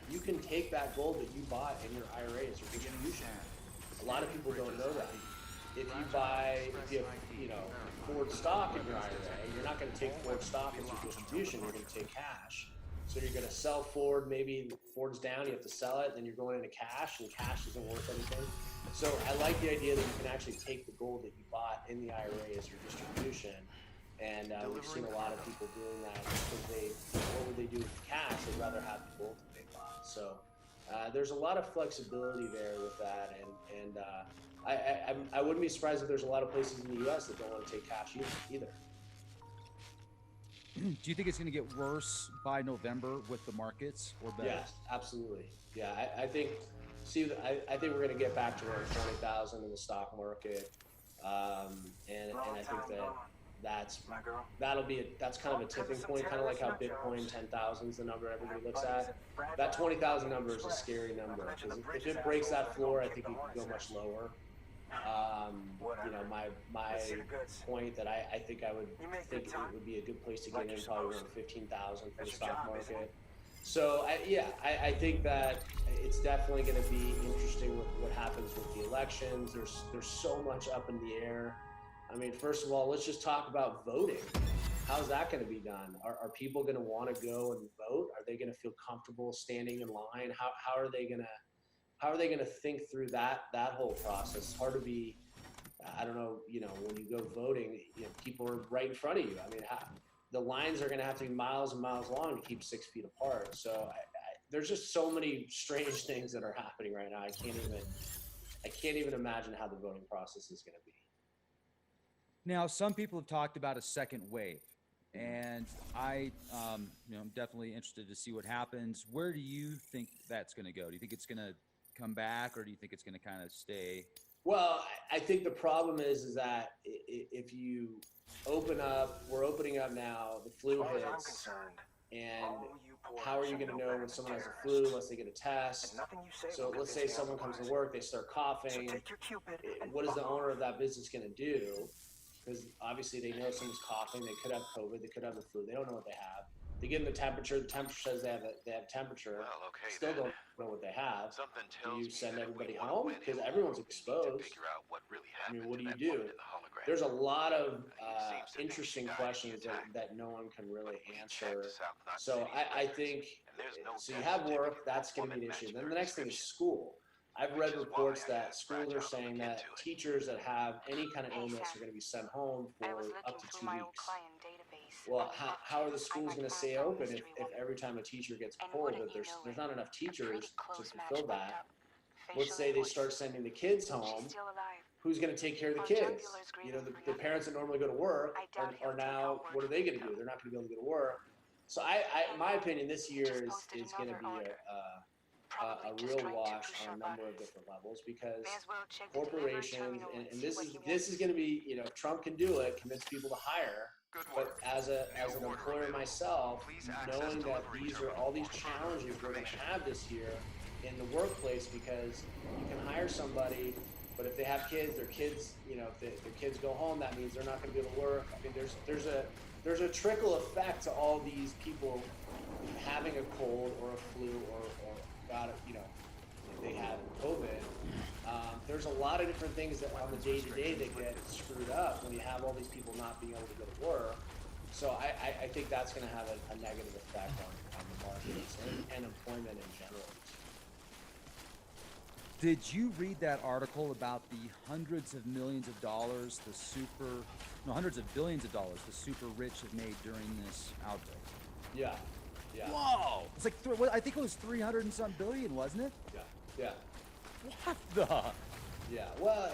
you can take that gold that you bought in your IRA as your distribution. A lot of people don't know that. If you have Ford stock in your IRA, you're not going to take Ford stock as your distribution, you're going to take cash. So you're going to sell Ford, maybe Ford's down, you have to sell it, then you're going into cash, and cash isn't worth anything. So I like the idea that you can actually take the gold that you bought in the IRA as your distribution. And we've seen a lot of people doing that because what would they do with the cash? They'd rather have the gold that they bought. So there's a lot of flexibility there with that, and I wouldn't be surprised if there's a lot of places in the U.S. that don't want to take cash either. Do you think it's going to get worse by November with the markets or better? Yes, absolutely. Yeah, I think. I think we're going to get back to around 20,000 in the stock market, and I think that's kind of a tipping point, kind of like how Bitcoin 10,000 is the number everybody looks at. That 20,000 number is a scary number, because if it breaks that floor, I think it could go much lower. My point that I think I would think it would be a good place to get in, probably around 15,000 for the stock market. So I think that it's definitely going to be interesting with what happens with the elections. There's so much up in the air. I mean, first of all, let's just talk about voting. How's that going to be done? Are people going to want to go and vote? Are they going to feel comfortable standing in line? How are they going to think through that whole process? It's hard to be, I don't know, when you go voting, people are right in front of you. I mean, the lines are going to have to be miles and miles long to keep 6 feet apart. So there's just so many strange things that are happening right now. I can't even imagine how the voting process is going to be. Now, some people have talked about a second wave, and I'm definitely interested to see what happens. Where do you think that's going to go? Do you think it's going to come back, or do you think it's going to kind of stay? Well, I think the problem is that if you we're opening up now, the flu hits, and how are you going to know when someone has a flu unless they get a test? So let's say someone comes to work, they start coughing. What is the owner of that business going to do? Because obviously they know someone's coughing, they could have COVID, they could have the flu, they don't know what they have. They give them the temperature says they have temperature, Well, okay, still then. don't know what they have. Something Do tells you me send that if everybody we want to home? win Because anymore, everyone's we need to exposed. figure out what really I mean, happened what do to you that do? woman in the hologram. There's a lot of He seems to be interesting guiding the questions attack. that no one can really We answer. checked South Knot So City's I records, think, and there's no so you death have certificate work, for that's a going to be woman an issue. matching Then her the next thing is description. school. I've read Which is reports why I that asked schools Fragile are to saying look that into it. teachers that have any kind of Hey, illness Sam. are going to be sent home I was for up looking to 2 through my old weeks. client database. Well, and we how are the matched. schools I going to passed stay on open Mystery if Woman. every time a teacher gets And pulled, wouldn't that you there's know it, not enough a pretty teachers to close match fulfill popped that? up. Let's Facial say they voice. start sending the kids home. She's still alive. Who's going to take care of the Our kids? jugular's You know, grieving the for parents that nothing. normally go to work I doubt are he'll take now, on what are work they with going to do? him. They're not going to be able to go to work. So my opinion this He year just posted is going to another be order. a Probably just real trying to wash push on a our number of buttons. different levels, because May as well check the delivery corporations, terminal and see this what is he this is wants. going to be, if Trump can do it, convince people to hire. But as an employer myself, knowing that these are all these challenges we're going to have this year in the workplace, because you can hire somebody, but if they have kids, their kids, if their kids go home, that means they're not going to be able to work. I mean, there's a trickle effect to all these people having a cold or a flu or got it, if they have COVID. There's a lot of different things that on the day-to-day that get screwed up when you have all these people not being able to go to work. So I think that's going to have a negative effect on the markets and employment in general. Did you read that article about the hundreds of millions of dollars hundreds of billions of dollars the super rich have made during this outbreak? Yeah. Yeah. Whoa! It's like I think it was 300 and some billion, wasn't it? Yeah. Yeah. What the? Yeah. Well,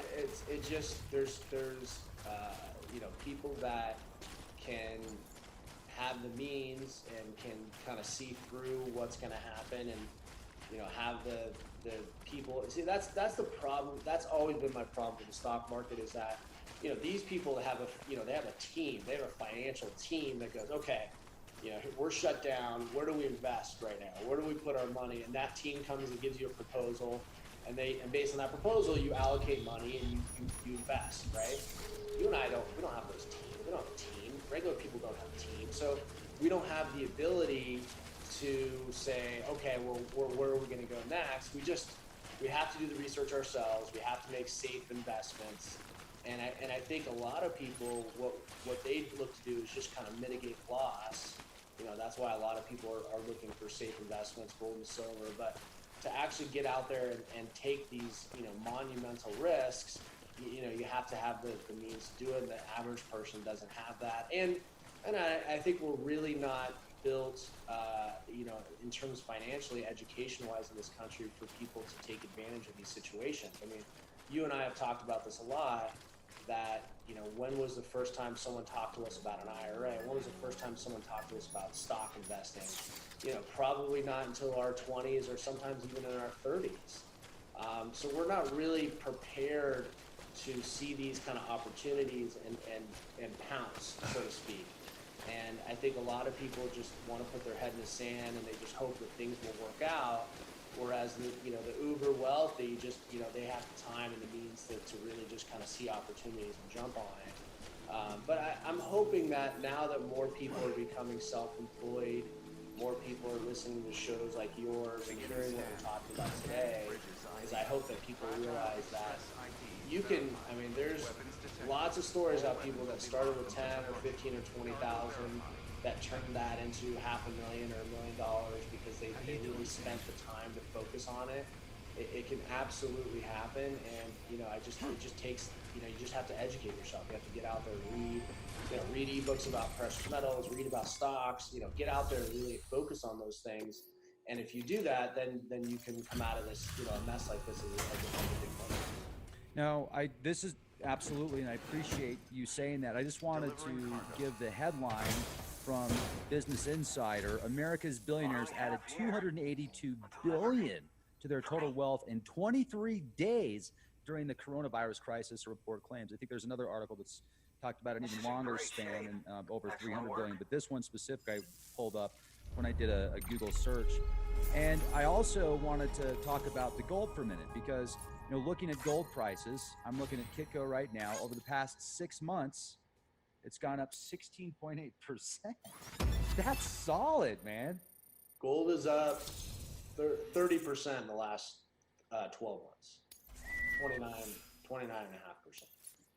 it just there's people that can have the means and can kind of see through what's going to happen, and have the people. See, that's the problem. That's always been my problem with the stock market, is that these people have they have a team. They have a financial team that goes, okay, we're shut down. Where do we invest right now? Where do we put our money? And that team comes and gives you a proposal, and based on that proposal, you allocate money and you invest, right? You and I we don't have those teams. We don't have a team. Regular people don't have a team. So we don't have the ability to say, okay, well, where are we going to go next? We have to do the research ourselves. We have to make safe investments. And I think a lot of people, what they look to do is just kind of mitigate loss. That's why a lot of people are looking for safe investments, gold and silver. But to actually get out there and take these, monumental risks, you have to have the means to do it. And the average person doesn't have that. And I think we're really not built, in terms financially, education-wise in this country for people to take advantage of these situations. I mean, you and I have talked about this a lot, that, when was the first time someone talked to us about an IRA? When was the first time someone talked to us about stock investing? Probably not until our 20s or sometimes even in our 30s. So we're not really prepared to see these kind of opportunities and pounce, so to speak. And I think a lot of people just want to put their head in the sand and they just hope that things will work out. Whereas the uber wealthy just, they have the time and the means to really just kind of see opportunities and jump on it. But I'm hoping that now that more people are becoming self-employed, more people are listening to shows like yours and hearing what we're talking about today, is I hope that people realize that you can, there's lots of stories about people that started with 10 or 15 or 20,000 that turned that into $500,000 or $1 million because they really spent the time to focus on it. It can absolutely happen, and it just takes, you just have to educate yourself. You have to get out there and read ebooks about precious metals, read about stocks. Get out there and really focus on those things. And if you do that, then you can come out of this, a mess like this as a big money. No, this is absolutely, and I appreciate you saying that. I just wanted to give the headline from Business Insider. America's billionaires added $282 billion to their total wealth in 23 days during the coronavirus crisis, a report claims. I think there's another article that's talked about an even longer span and over 300 billion, but this one specific I pulled up when I did a Google search. And I also wanted to talk about the gold for a minute, because looking at gold prices, I'm looking at Kitco right now. Over the past 6 months, it's gone up 16.8%. That's solid, man. Gold is up 30% in the last 12 months. 29.5%.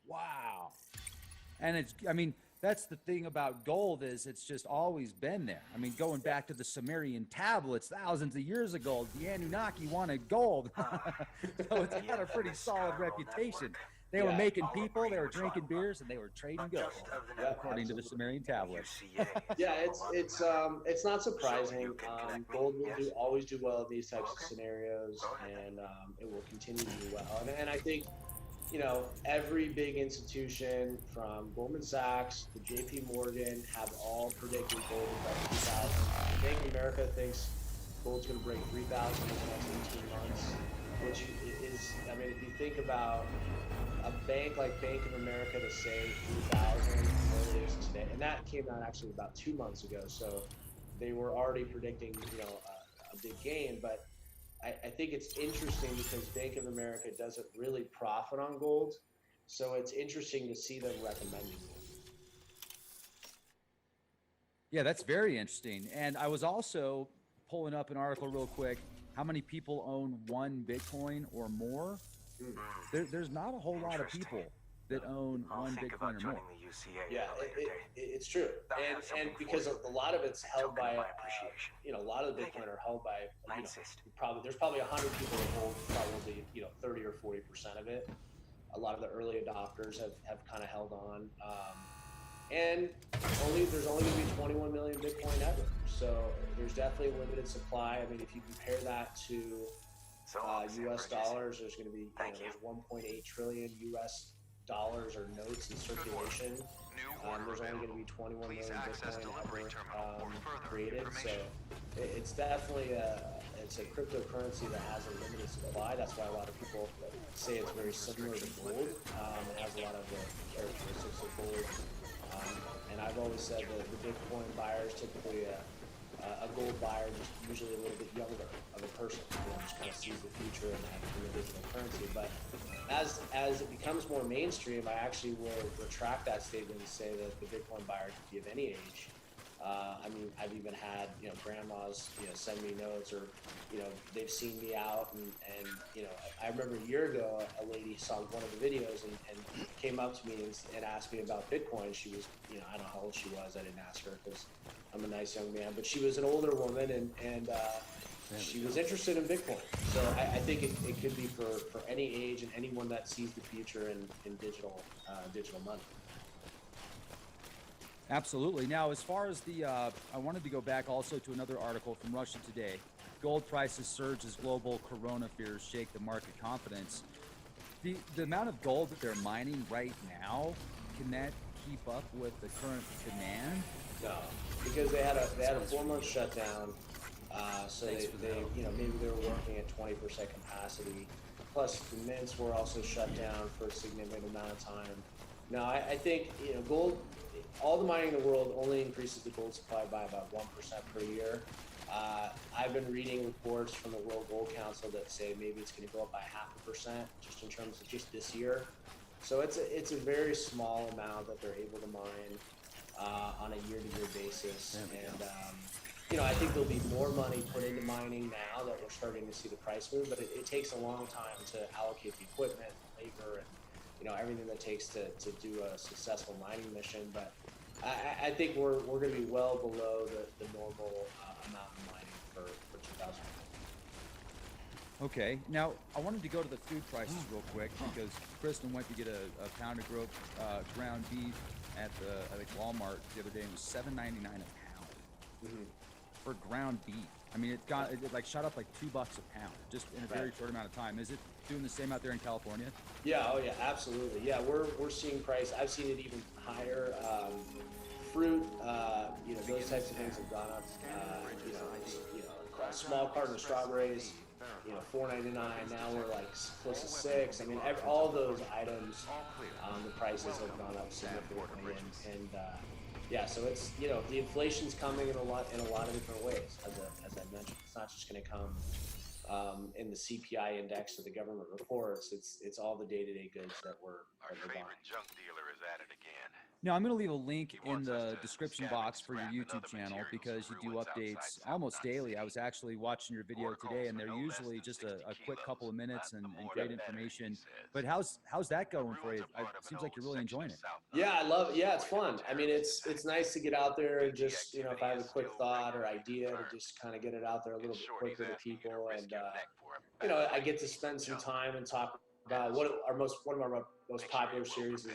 Wow. And that's the thing about gold, is it's just always been there. Going back to the Sumerian tablets thousands of years ago, the Anunnaki wanted gold. So it's got a pretty solid reputation. They were making people, they were drinking beers, and they were trading gold, according to the Sumerian tablets. Yeah, it's not surprising. Gold will always do well in these types of scenarios, and it will continue to do well. And I think, every big institution from Goldman Sachs to JP Morgan have all predicted gold at 3,000. Bank of America thinks gold's going to break 3,000 in the next 18 months, which is, if you think about a bank like Bank of America to say 3,000 where it is today, and that came out actually about 2 months ago, so they were already predicting, a big gain. But I think it's interesting because Bank of America doesn't really profit on gold, so it's interesting to see them recommending it. Yeah, that's very interesting. And I was also pulling up an article real quick. How many people own 1 Bitcoin or more? There's not a whole lot of people that own I'll one think Bitcoin about or joining more. the UCA Yeah, at a later date. it's true, I have and something because for you. a lot of it's held Token by, of my appreciation. you know, a lot of the Take Bitcoin it. are held by, I you know, insist. there's probably 100 people that hold probably, you know, 30 or 40% of it. A lot of the early adopters have kind of held on, and there's only going to be 21 million Bitcoin ever, so there's definitely a limited supply. I mean, if you compare that to So long, Sam U.S. Bridges. dollars, there's going to be, Thank there's 1.8 trillion U.S. dollars or notes in circulation. There's only going to be 21 million Bitcoin ever created, so it's definitely it's a cryptocurrency that has a limited supply. That's why a lot of people say it's very similar to gold. It has a lot of the characteristics of gold. And I've always said that the Bitcoin buyer is typically a gold buyer, just usually a little bit younger of a person, just kind of sees the future in the digital currency. But as it becomes more mainstream, I actually will retract that statement and say that the Bitcoin buyer could be of any age. I mean, I've even had, you know, grandmas, you know, send me notes, or, you know, they've seen me out, and you know, I remember a year ago, a lady saw one of the videos and came up to me and asked me about Bitcoin. She was, you know, I don't know how old she was. I didn't ask her because I'm a nice young man, but she was an older woman, and she was interested in Bitcoin. So I think it could be for any age and anyone that sees the future in digital money. Absolutely. Now, as far as the, I wanted to go back also to another article from Russia Today. Gold prices surge as global corona fears shake the market confidence. The amount of gold that they're mining right now, can that keep up with the current demand? No, because they had a 4-month shutdown. So they you know, maybe they were working at 20% capacity. Plus the mints were also shut down for a significant amount of time. Now I think, you know, gold, all the mining in the world only increases the gold supply by about 1% per year. I've been reading reports from the World Gold Council that say maybe it's going to go up by 0.5%, just in terms of just this year. So it's a very small amount that they're able to mine on a year-to-year basis. And you know, I think there'll be more money put into mining now that we're starting to see the price move, but it takes a long time to allocate the equipment, labor, and, you know, everything that takes to do a successful mining mission. But I think we're going to be well below the normal amount of mining for 2020. Okay. Now, I wanted to go to the food prices real quick because Kristen went to get a pound of ground beef at the Walmart the other day, and it was $7.99 a pound for ground beef. I mean, it like shot up like $2 a pound just in a very short amount of time. Is it doing the same out there in California? Yeah. Oh yeah. Absolutely. Yeah. We're seeing price. I've seen it even higher. Fruit, you know, those types of things have gone up. You know, a small carton of strawberries, you know, $4.99. Now we're like close to $6. I mean, all those items, the prices have gone up significantly, and yeah, so it's, you know, the inflation's coming in a lot of different ways. As I mentioned, it's not just going to come in the CPI index of the government reports. It's all the day-to-day goods that we're Our buying. favorite junk dealer is at it again. Now, I'm going to leave a link in wants us the to description scan box and for your scrap and YouTube other channel materials because you and do ruins updates outside almost South Dodge daily. I City. was actually watching your video Oracles today, and are they're no less usually than just 60 a quick couple of minutes kilos. and The more great the better, information. he says. But how's that going for you? Ruins are part It of seems an like you're old really section enjoying of it. South Yeah, I Dodge love. Yeah, it's avoided fun. I mean, it's nice to get out there and just, you know, if I have a quick thought or idea, to just kind of get it out there a little bit quicker to people, and you know, I get to spend some time and talk about one of our most popular series is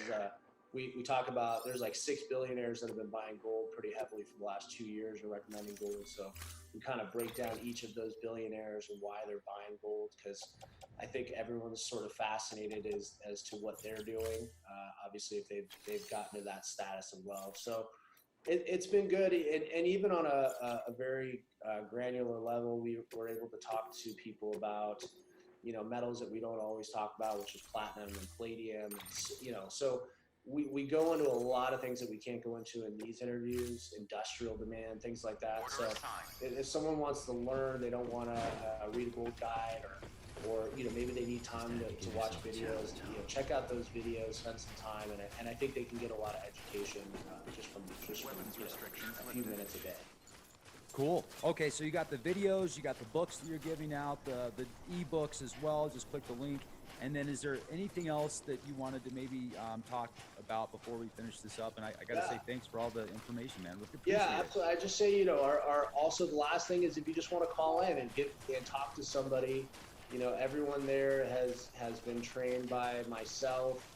we talk about, there's like 6 billionaires that have been buying gold pretty heavily for the last 2 years or recommending gold. So we kind of break down each of those billionaires and why they're buying gold, because I think everyone's sort of fascinated as to what they're doing. Obviously, if they've gotten to that status of wealth. So it's been good, and even on a very granular level, we were able to talk to people about, you know, metals that we don't always talk about, which is platinum and palladium, and, you know, so we go into a lot of things that we can't go into in these interviews, industrial demand, things like that. So if someone wants to learn, they don't want to read a gold guide, or you know, maybe they need time to watch videos, you know, check out those videos, spend some time, and I think they can get a lot of education just from you know, a few minutes a day. Cool. Okay, so you got the videos, you got the books that you're giving out, the ebooks as well. Just click the link. And then is there anything else that you wanted to maybe talk about before we finish this up? And I got to say thanks for all the information, man. Yeah, absolutely. I just say, you know, our also the last thing is if you just want to call in and talk to somebody, you know, everyone there has been trained by myself.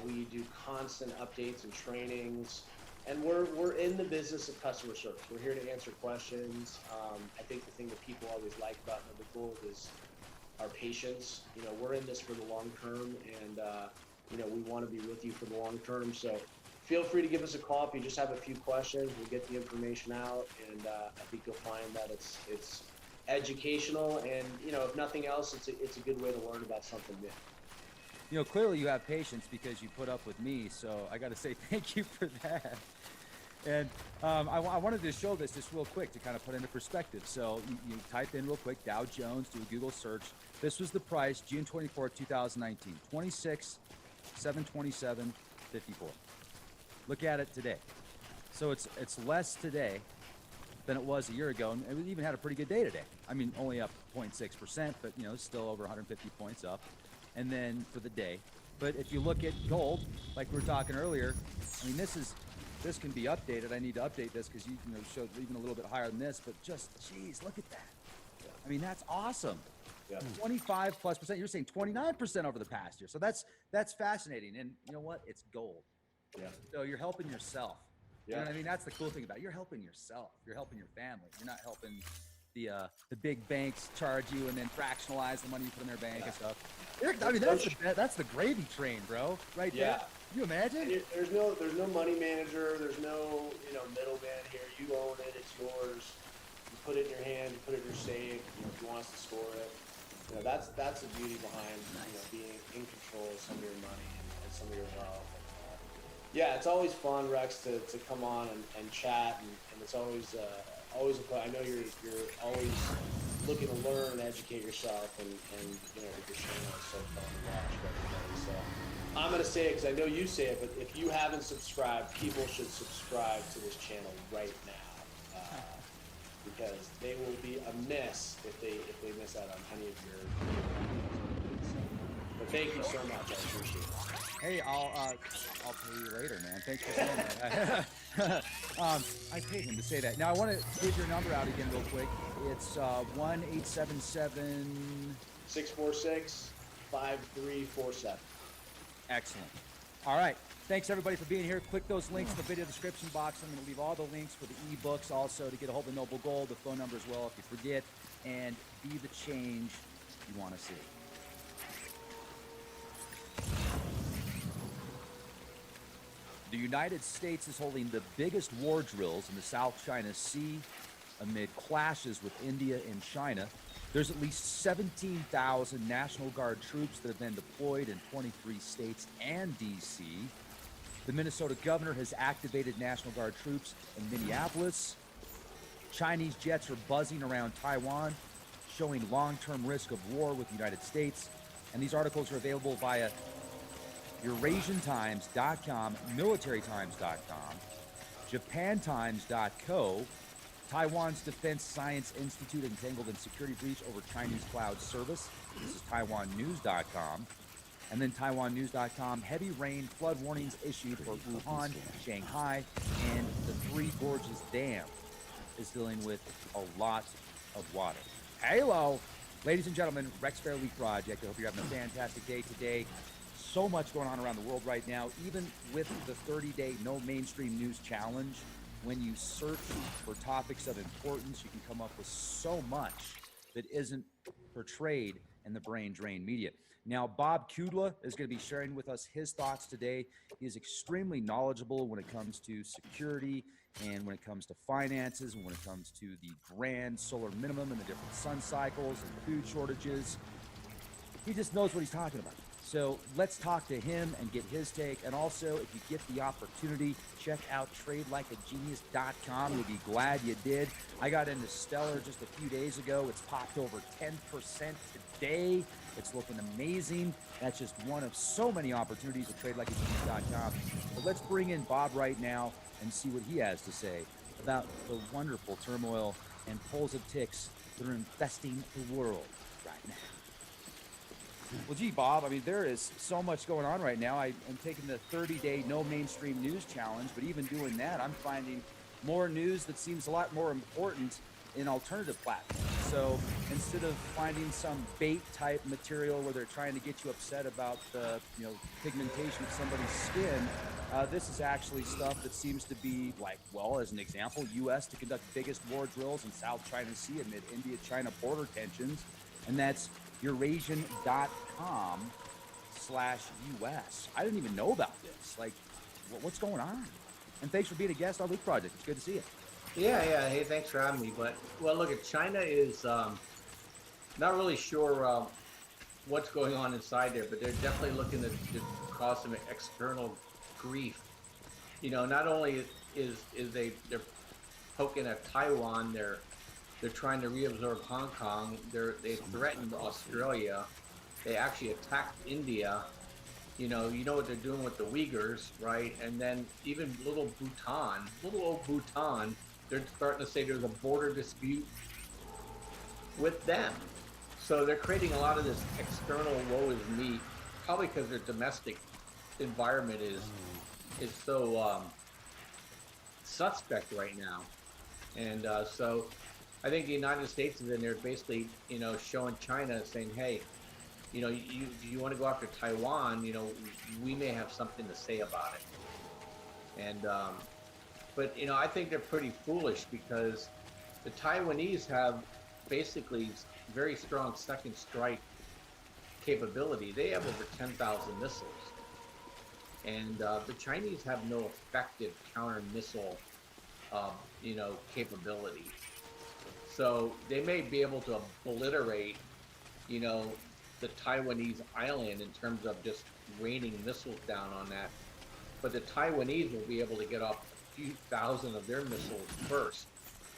We do constant updates and trainings, and we're in the business of customer service. We're here to answer questions. I think the thing that people always like about Noble Gold is our patience. You know, we're in this for the long term, and you know, we want to be with you for the long term. So feel free to give us a call if you just have a few questions. We'll get the information out, and I think you'll find that it's educational, and you know, if nothing else, it's a good way to learn about something new. You know, clearly you have patience because you put up with me, so I got to say thank you for that. And I wanted to show this just real quick to kind of put into perspective. So you type in real quick Dow Jones, do a Google search. This was the price June 24th, 2019, 26,727.54. Look at it today. So it's less today than it was a year ago, and we even had a pretty good day today. I mean, only up 0.6%, but you know, still over 150 points up. And then for the day. But if you look at gold, like we were talking earlier, I mean, this can be updated. I need to update this because you know, showed even a little bit higher than this, but just, geez, look at that. Yeah. I mean, that's awesome. Yeah. 25+%. You're saying 29% over the past year. So that's fascinating. And you know what? It's gold. Yeah. So you're helping yourself. Yeah. You know what I mean? That's the cool thing about it. You're helping yourself. You're helping your family. You're not helping the big banks charge you and then fractionalize the money you put in their bank and stuff. I mean, that's the gravy train, bro. Right there. Can you imagine? There's no money manager. There's no, you know, middleman here. You own it. It's yours. You put it in your hand. You put it in your safe. You know, if you want us to store it. You know, that's the beauty behind, you know, being in control of some of your money and some of your wealth. Yeah, it's always fun, Rex, to come on and chat, and it's always a fun. I know you're always looking to learn and educate yourself, and you know, your channel is so fun to watch for everybody. So I'm gonna say it because I know you say it, but if you haven't subscribed, people should subscribe to this channel right now, because they will be amiss if they miss out on any of your videos. But thank you so much. I appreciate it. Hey, I'll pay you later, man. Thanks for saying that. I paid him to say that. Now I want to give your number out again real quick. It's 1-877-646-5347. Excellent. All right. Thanks everybody for being here. Click those links in the video description box. I'm going to leave all the links for the ebooks also to get a hold of Noble Gold, the phone number as well if you forget, and be the change you want to see. The United States is holding the biggest war drills in the South China Sea amid clashes with India and China. There's at least 17,000 National Guard troops that have been deployed in 23 states and D.C. The Minnesota governor has activated National Guard troops in Minneapolis. Chinese jets are buzzing around Taiwan, showing long-term risk of war with the United States. And these articles are available via EurasianTimes.com, MilitaryTimes.com, JapanTimes.co, Taiwan's Defense Science Institute entangled in security breach over Chinese cloud service. This is TaiwanNews.com. And then TaiwanNews.com, heavy rain, flood warnings issued for Wuhan, Shanghai, and the Three Gorges Dam is dealing with a lot of water. Hello, ladies and gentlemen, Rex Fairley Project. I hope you're having a fantastic day today. So much going on around the world right now, even with the 30-day no mainstream news challenge. When you search for topics of importance, you can come up with so much that isn't portrayed in the brain drain media. Now, Bob Kudla is going to be sharing with us his thoughts today. He is extremely knowledgeable when it comes to security and when it comes to finances and when it comes to the grand solar minimum and the different sun cycles and food shortages. He just knows what he's talking about. So let's talk to him and get his take. And also, if you get the opportunity, check out TradeLikeAGenius.com. You'll be glad you did. I got into Stellar just a few days ago. It's popped over 10% today. It's looking amazing. That's just one of so many opportunities at TradeLikeAGenius.com. But let's bring in Bob right now and see what he has to say about the wonderful turmoil and politics that are infesting the world right now. Well, gee, Bob, I mean, there is so much going on right now. I'm taking the 30-day no mainstream news challenge, but even doing that, I'm finding more news that seems a lot more important in alternative platforms. So instead of finding some bait type material where they're trying to get you upset about the pigmentation of somebody's skin, this is actually stuff that seems to be like, well, as an example, U.S. to conduct biggest war drills in South China Sea amid India-China border tensions, and that's Eurasian.com/US. I didn't even know about this. Like, what's going on? And thanks for being a guest on Loot Project. It's good to see you. Yeah. Hey, thanks for having me. But well, look, China is not really sure what's going on inside there, but they're definitely looking to cause some external grief. Not only is they're poking at Taiwan, they're trying to reabsorb Hong Kong. They threatened Australia. They actually attacked India. You know what they're doing with the Uyghurs, right? And then even little old Bhutan, they're starting to say there's a border dispute with them. So they're creating a lot of this external woe is me, probably because their domestic environment is so suspect right now. And so I think the United States is in there basically, showing China, saying, hey, if you want to go after Taiwan, we may have something to say about it. And, but, I think they're pretty foolish because the Taiwanese have basically very strong second strike capability. They have over 10,000 missiles. And the Chinese have no effective counter missile, capability. So they may be able to obliterate, the Taiwanese island in terms of just raining missiles down on that. But the Taiwanese will be able to get off a few thousand of their missiles first,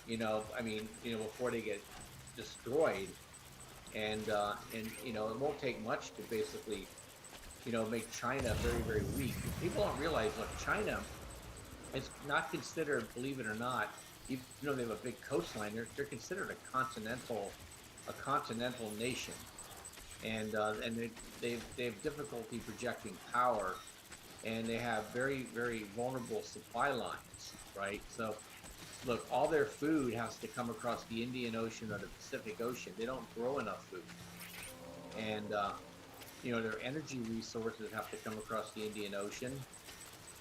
before they get destroyed. And it won't take much to basically, make China very, very weak. People don't realize, look, China is not considered, believe it or not, even though they have a big coastline, they're considered a continental nation, and they have difficulty projecting power, and they have very, very vulnerable supply lines, right? So, look, all their food has to come across the Indian Ocean or the Pacific Ocean. They don't grow enough food, and their energy resources have to come across the Indian Ocean,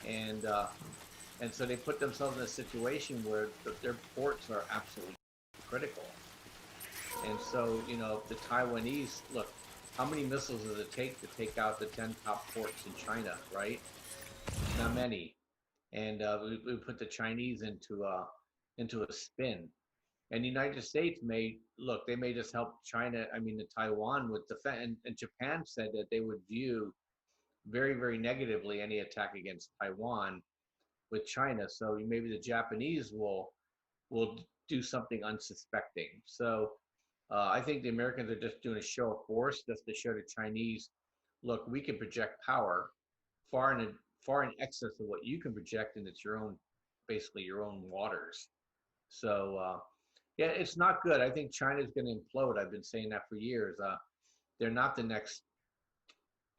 and so they put themselves in a situation where their ports are absolutely critical. And so, the Taiwanese, look, how many missiles does it take to take out the 10 top ports in China, right? Not many. And we put the Chinese into a spin. And the United States may just help the Taiwan with defense. And Japan said that they would view very, very negatively any attack against Taiwan with China. So maybe the Japanese will do something unsuspecting. So I think the Americans are just doing a show of force just to show the Chinese, look, we can project power far in excess of what you can project, and it's basically your own waters. So yeah, it's not good. I think China's going to implode. I've been saying that for years. They're not the next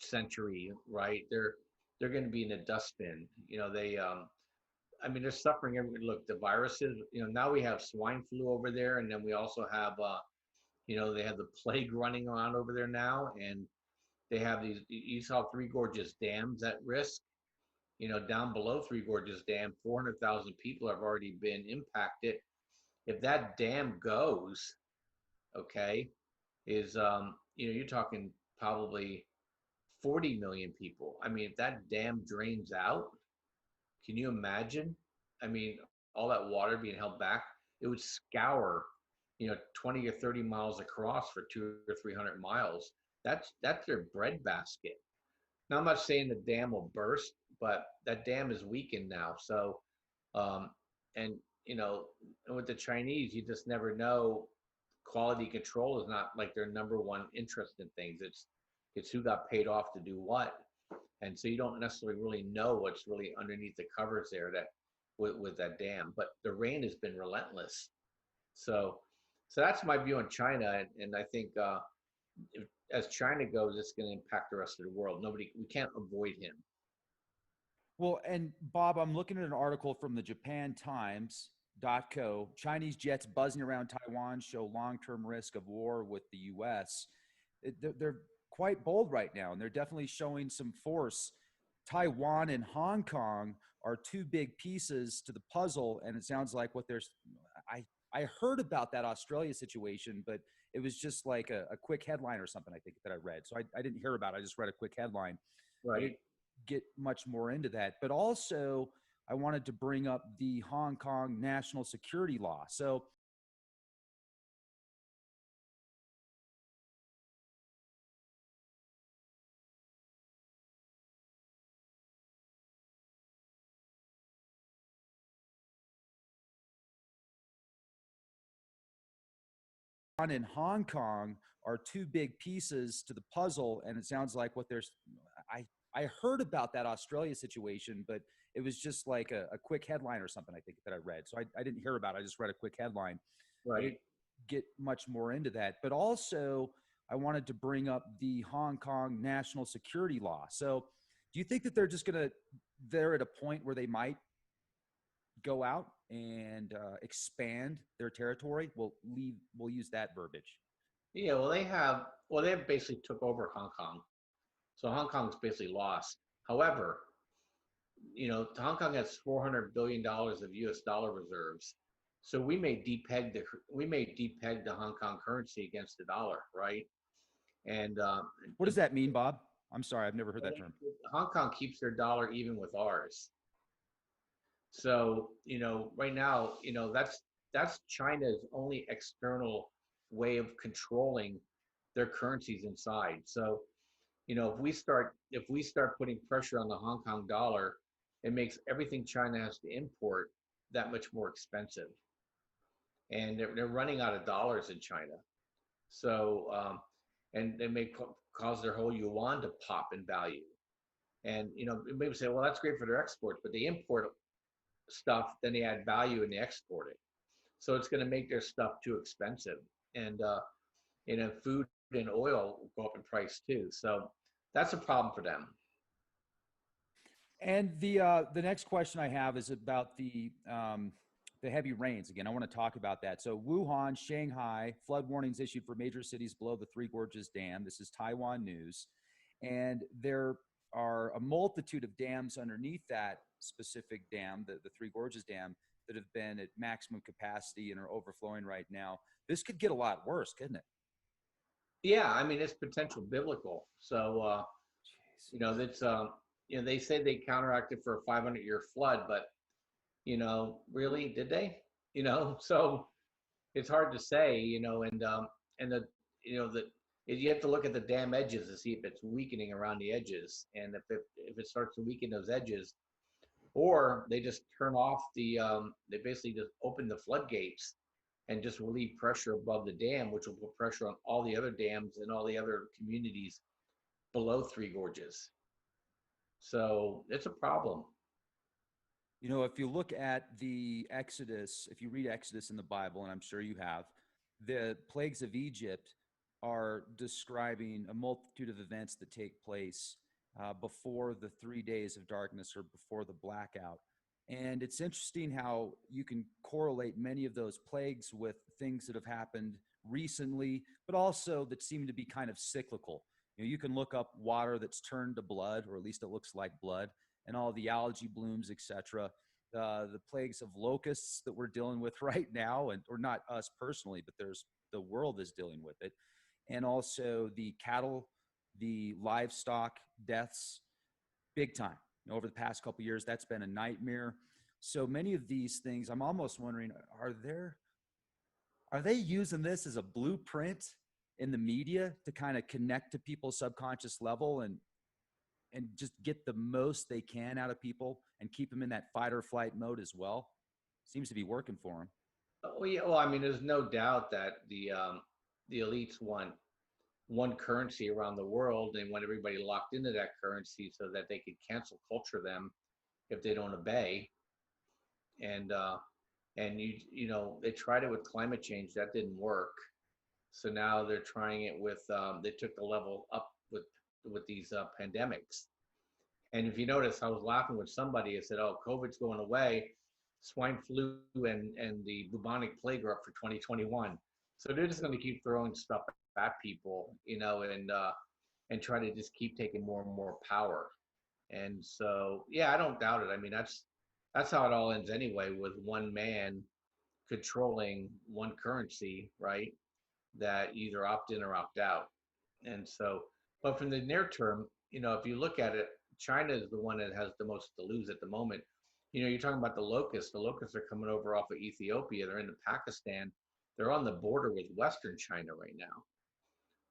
century, right? They're going to be in a dustbin. They're suffering look, the viruses, now we have swine flu over there, and then we also have, they have the plague running around over there now, and they have you saw Three Gorges dams at risk. Down below Three Gorges Dam, 400,000 people have already been impacted. If that dam goes, okay, you're talking probably 40 million people. If that dam drains out, can you imagine? All that water being held back, it would scour, 20 or 30 miles across for 200 or 300 miles. That's their bread basket. Now, I'm not saying the dam will burst, but that dam is weakened now. So, and with the Chinese, you just never know. Quality control is not like their number one interest in things. It's who got paid off to do what. And so you don't necessarily really know what's really underneath the covers there, that with that dam. But the rain has been relentless. So that's my view on China, and I think as China goes, it's going to impact the rest of the world. We can't avoid him. Well, and Bob, I'm looking at an article from the Japan Times.co. Chinese jets buzzing around Taiwan show long-term risk of war with the U.S. They're quite bold right now, and they're definitely showing some force. Taiwan and Hong Kong are two big pieces to the puzzle, and it sounds like what there's. I heard about that Australia situation, but it was just like a quick headline or something, I think, that I read. So I didn't hear about it. I just read a quick headline. Right. Get much more into that. But also, I wanted to bring up the Hong Kong national security law. So in Hong Kong are two big pieces to the puzzle, and it sounds like what there's. I heard about that Australia situation, but it was just like a quick headline or something, I think, that I read. So I didn't hear about it. I just read a quick headline. Right. Get much more into that. But also, I wanted to bring up the Hong Kong national security law. So do you think that they're at a point where they might go out and expand their territory? We'll use that verbiage. Yeah, they basically took over Hong Kong. So Hong Kong's basically lost. However, Hong Kong has $400 billion of US dollar reserves. So we may depeg the Hong Kong currency against the dollar, right? And what does that mean, Bob? I'm sorry, I've never heard that term. Hong Kong keeps their dollar even with ours. So, right now, that's China's only external way of controlling their currencies inside. So, if we start putting pressure on the Hong Kong dollar, it makes everything China has to import that much more expensive. And they're running out of dollars in China. So, and they may cause their whole yuan to pop in value. And, maybe say, well, that's great for their exports, but they import stuff, then they add value and they export it. So it's going to make their stuff too expensive. And, food and oil will go up in price too. So that's a problem for them. And the next question I have is about the heavy rains. Again, I want to talk about that. So Wuhan, Shanghai, flood warnings issued for major cities below the Three Gorges Dam. This is Taiwan news. And there are a multitude of dams underneath that specific dam, the Three Gorges Dam, that have been at maximum capacity and are overflowing right now. This could get a lot worse, couldn't it? Yeah, I mean, it's potential biblical. So, that's, they say they counteracted for a 500-year flood, but, really, did they? So it's hard to say, you have to look at the dam edges to see if it's weakening around the edges. And if it starts to weaken those edges, or they just turn off they basically just open the floodgates and just relieve pressure above the dam, which will put pressure on all the other dams and all the other communities below Three Gorges. So it's a problem. If you look at the Exodus, if you read Exodus in the Bible, and I'm sure you have, the plagues of Egypt are describing a multitude of events that take place before the 3 days of darkness or before the blackout. And it's interesting how you can correlate many of those plagues with things that have happened recently, but also that seem to be kind of cyclical. You can look up water that's turned to blood, or at least it looks like blood, and all the algae blooms, etc. The plagues of locusts that we're dealing with right now, or not us personally, but the world is dealing with it. And also the cattle, the livestock deaths, big time. Over the past couple of years, that's been a nightmare. So many of these things, I'm almost wondering, are they using this as a blueprint in the media to kind of connect to people's subconscious level and just get the most they can out of people and keep them in that fight or flight mode as well? Seems to be working for them. Oh yeah, well, I mean, there's no doubt that the elites want one currency around the world and want everybody locked into that currency so that they could cancel culture them if they don't obey. and they tried it with climate change, that didn't work. So now they're trying it with they took the level up with these pandemics. And if you notice, I was laughing with somebody. I said, "Oh, COVID's going away. Swine flu and the bubonic plague are up for 2021." So they're just going to keep throwing stuff at people, and try to just keep taking more and more power. And so, yeah, I don't doubt it. I mean, that's how it all ends anyway, with one man controlling one currency, right? That either opt in or opt out. And so, but from the near term, if you look at it, China is the one that has the most to lose at the moment. You're talking about the locusts. The locusts are coming over off of Ethiopia. They're into Pakistan. They're on the border with Western China right now.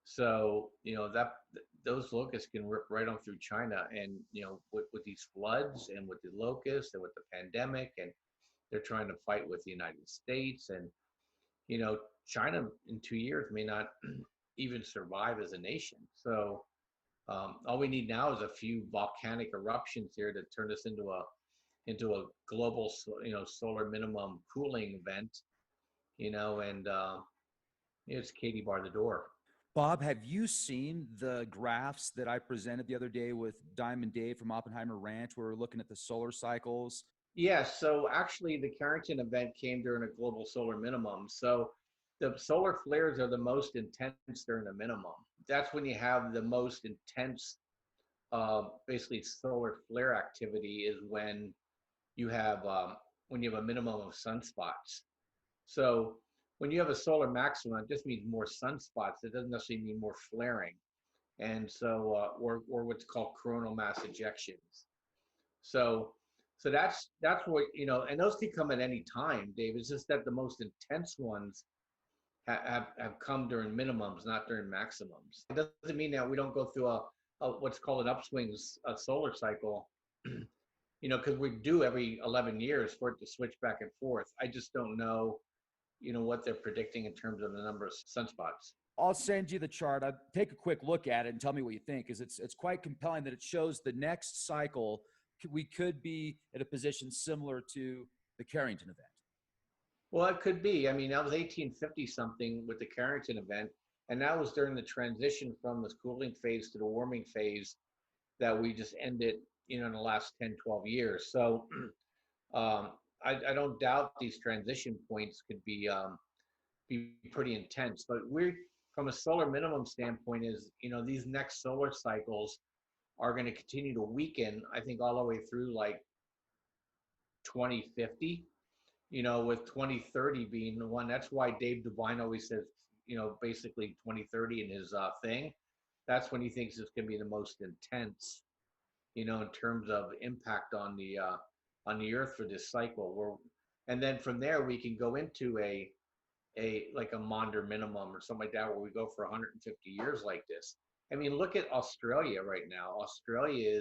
So, those locusts can rip right on through China. And, with these floods and with the locusts and with the pandemic, and they're trying to fight with the United States. And, China in 2 years may not even survive as a nation. So all we need now is a few volcanic eruptions here to turn this into a global, solar minimum cooling event, and it's Katie bar the door. Bob, have you seen the graphs that I presented the other day with Diamond Dave from Oppenheimer Ranch, where we're looking at the solar cycles? Yeah, so actually the Carrington event came during a global solar minimum. So the solar flares are the most intense during the minimum. That's when you have the most intense, basically solar flare activity, is when you have a minimum of sunspots. So when you have a solar maximum, it just means more sunspots. It doesn't necessarily mean more flaring. And so, or what's called coronal mass ejections. So that's what, and those can come at any time, Dave. It's just that the most intense ones have come during minimums, not during maximums. It doesn't mean that we don't go through a what's called an upswing solar cycle, because we do every 11 years for it to switch back and forth. I just don't know, what they're predicting in terms of the number of sunspots. I'll send you the chart. Take a quick look at it and tell me what you think, because it's quite compelling that it shows the next cycle we could be at a position similar to the Carrington event. Well, it could be. I mean, that was 1850 something with the Carrington event, and that was during the transition from the cooling phase to the warming phase that we just ended, in the last 10, 12 years. So I don't doubt these transition points could be pretty intense. But from a solar minimum standpoint, is these next solar cycles are going to continue to weaken, I think, all the way through like 2050, with 2030 being the one. That's why Dave Devine always says, basically 2030 in his thing. That's when he thinks it's going to be the most intense, in terms of impact on the earth for this cycle. And then from there, we can go into a Maunder minimum or something like that, where we go for 150 years like this. I mean, look at Australia right now. Australia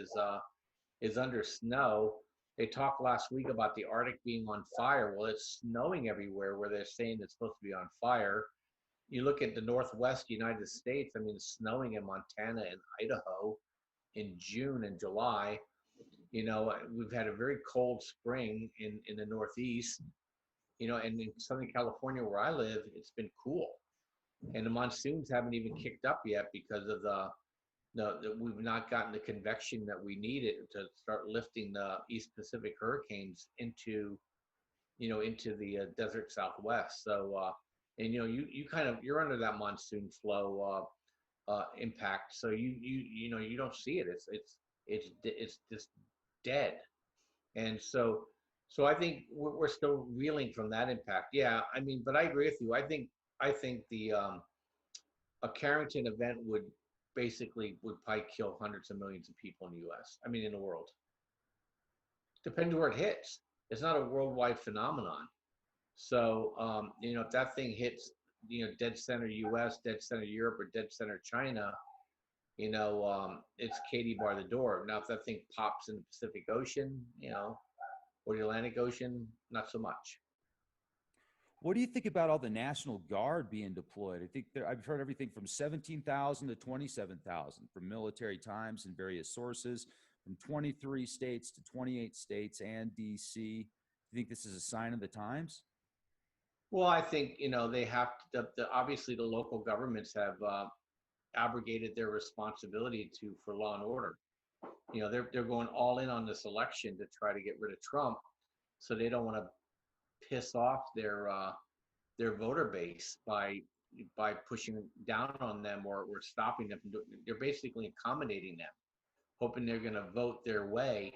is under snow. They talked last week about the Arctic being on fire. Well, it's snowing everywhere where they're saying it's supposed to be on fire. You look at the Northwest United States. I mean, it's snowing in Montana and Idaho in June and July. We've had a very cold spring in the Northeast. And in Southern California, where I live, it's been cool. And the monsoons haven't even kicked up yet because of we've not gotten the convection that we needed to start lifting the East Pacific hurricanes into the desert Southwest. So, and you're under that monsoon flow impact. So you don't see it. It's just dead. And so I think we're still reeling from that impact. Yeah, I mean, but I agree with you. I think the a Carrington event would probably kill hundreds of millions of people in the U.S. I mean, in the world. Depends where it hits. It's not a worldwide phenomenon. So, if that thing hits, dead center U.S., dead center Europe, or dead center China, it's Katie bar the door. Now, if that thing pops in the Pacific Ocean, or the Atlantic Ocean, not so much. What do you think about all the National Guard being deployed? I think I've heard everything from 17,000 to 27,000 from Military Times and various sources, from 23 states to 28 states and DC. Do you you think this is a sign of the times? Well, I think, you know, they have to, obviously the local governments have abrogated their responsibility for law and order. You know, they're going all in on this election to try to get rid of Trump, so they don't want to piss off their voter base by pushing down on them or stopping them from doing. They're basically accommodating them, hoping they're going to vote their way.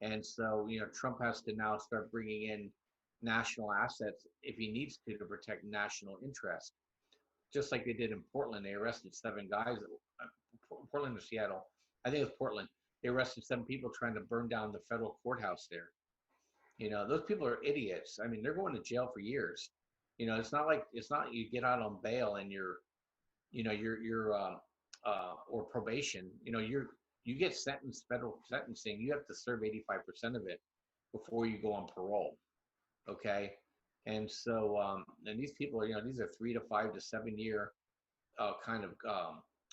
And so, you know, Trump has to now start bringing in national assets if he needs to protect national interest. Just like they did in Portland. They arrested 7 guys, Portland or Seattle. I think it was Portland. They arrested 7 people trying to burn down the federal courthouse there. You know, those people are idiots. I mean, they're going to jail for years. You know, it's not you get out on bail and you're or probation. You know, you get sentenced, federal sentencing. You have to serve 85% of it before you go on parole. Okay. And so, and these people are, you know, these are 3 to 5 to 7 year kind of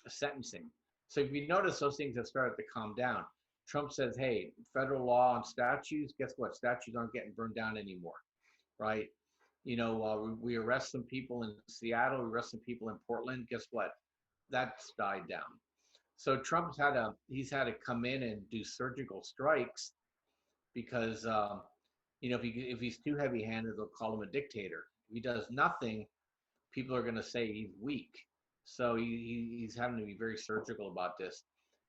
sentencing. So if you notice, those things have started to calm down. Trump says, hey, federal law and statutes, guess what? Statutes aren't getting burned down anymore, right? You know, we arrest some people in Seattle, we arrest some people in Portland. Guess what? That's died down. So Trump's he's had to come in and do surgical strikes because, you know, if he's too heavy-handed, they'll call him a dictator. If he does nothing, people are going to say he's weak. So he's having to be very surgical about this.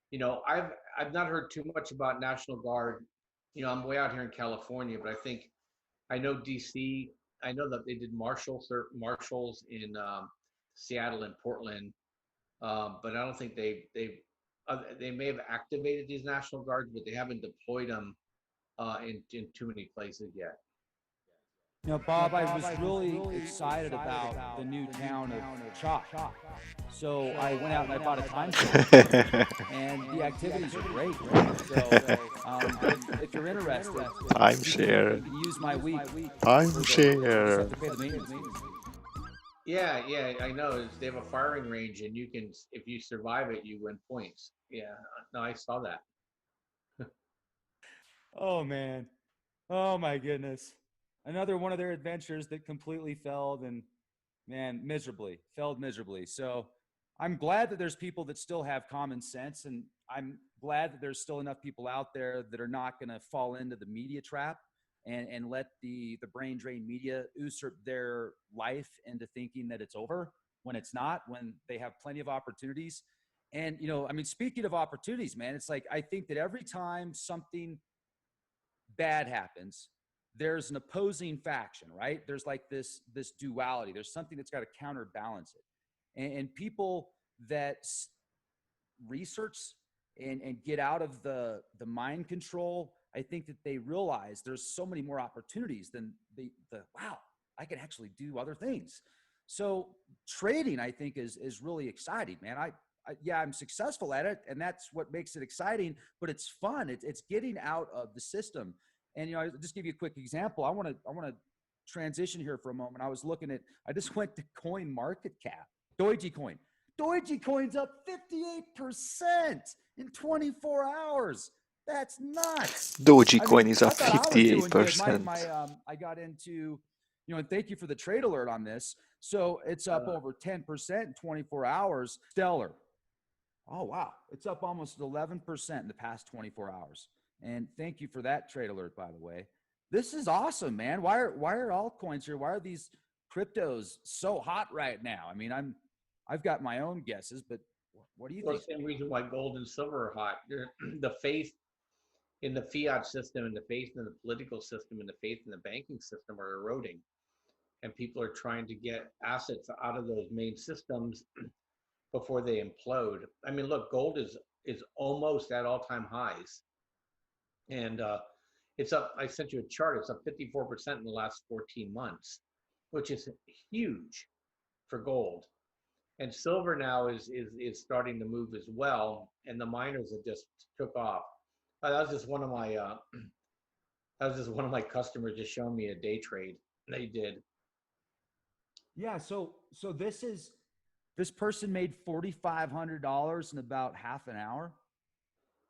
You know, I've not heard too much about National Guard. You know, I'm way out here in California, but I know DC. I know that they did marshals in Seattle and Portland, but I don't think they may have activated these National Guards, but they haven't deployed them in too many places yet. You know, Bob, I was really excited about the new town of Chalk. So I went out and I bought a time zone, and the activities are great. So if you're interested, I'm sure. you can use my week. I'm sure. Yeah, I know. They have a firing range, and you can, if you survive it, you win points. Yeah, no, I saw that. Oh man, oh my goodness. Another one of their adventures that completely failed and failed miserably. So I'm glad that there's people that still have common sense, and I'm glad that there's still enough people out there that are not going to fall into the media trap and let the brain drain media usurp their life into thinking that it's over when it's not, when they have plenty of opportunities. And, you know, I mean, speaking of opportunities, man, it's like, I think that every time something bad happens, there's an opposing faction, right? There's like this duality. There's something that's got to counterbalance it. And people that research and get out of the mind control, I think that they realize there's so many more opportunities than wow, I can actually do other things. So trading, I think, is really exciting, man. I'm successful at it, and that's what makes it exciting, but it's fun. It's getting out of the system. And, you know, I'll just give you a quick example. I want to transition here for a moment. I just went to Coin Market Cap, Dogecoin. Dogecoin's up 58% in 24 hours. That's nuts. Dogecoin is up I thought I was doing good. 58%. I got into, you know, and thank you for the trade alert on this. So it's up over 10% in 24 hours. Stellar. Oh, wow. It's up almost 11% in the past 24 hours. And thank you for that trade alert, by the way. This is awesome, man. Why are altcoins here? Why are these cryptos so hot right now? I mean, I've got my own guesses, but what do you think? Same reason why gold and silver are hot. The faith in the fiat system and the faith in the political system and the faith in the banking system are eroding. And people are trying to get assets out of those main systems before they implode. I mean, look, gold is almost at all-time highs. And it's up, I sent you a chart, it's up 54% in the last 14 months, which is huge for gold. And silver now is starting to move as well, and the miners have just took off. That was just one of my customers just showing me a day trade they did. Yeah, so this person made $4,500 in about half an hour.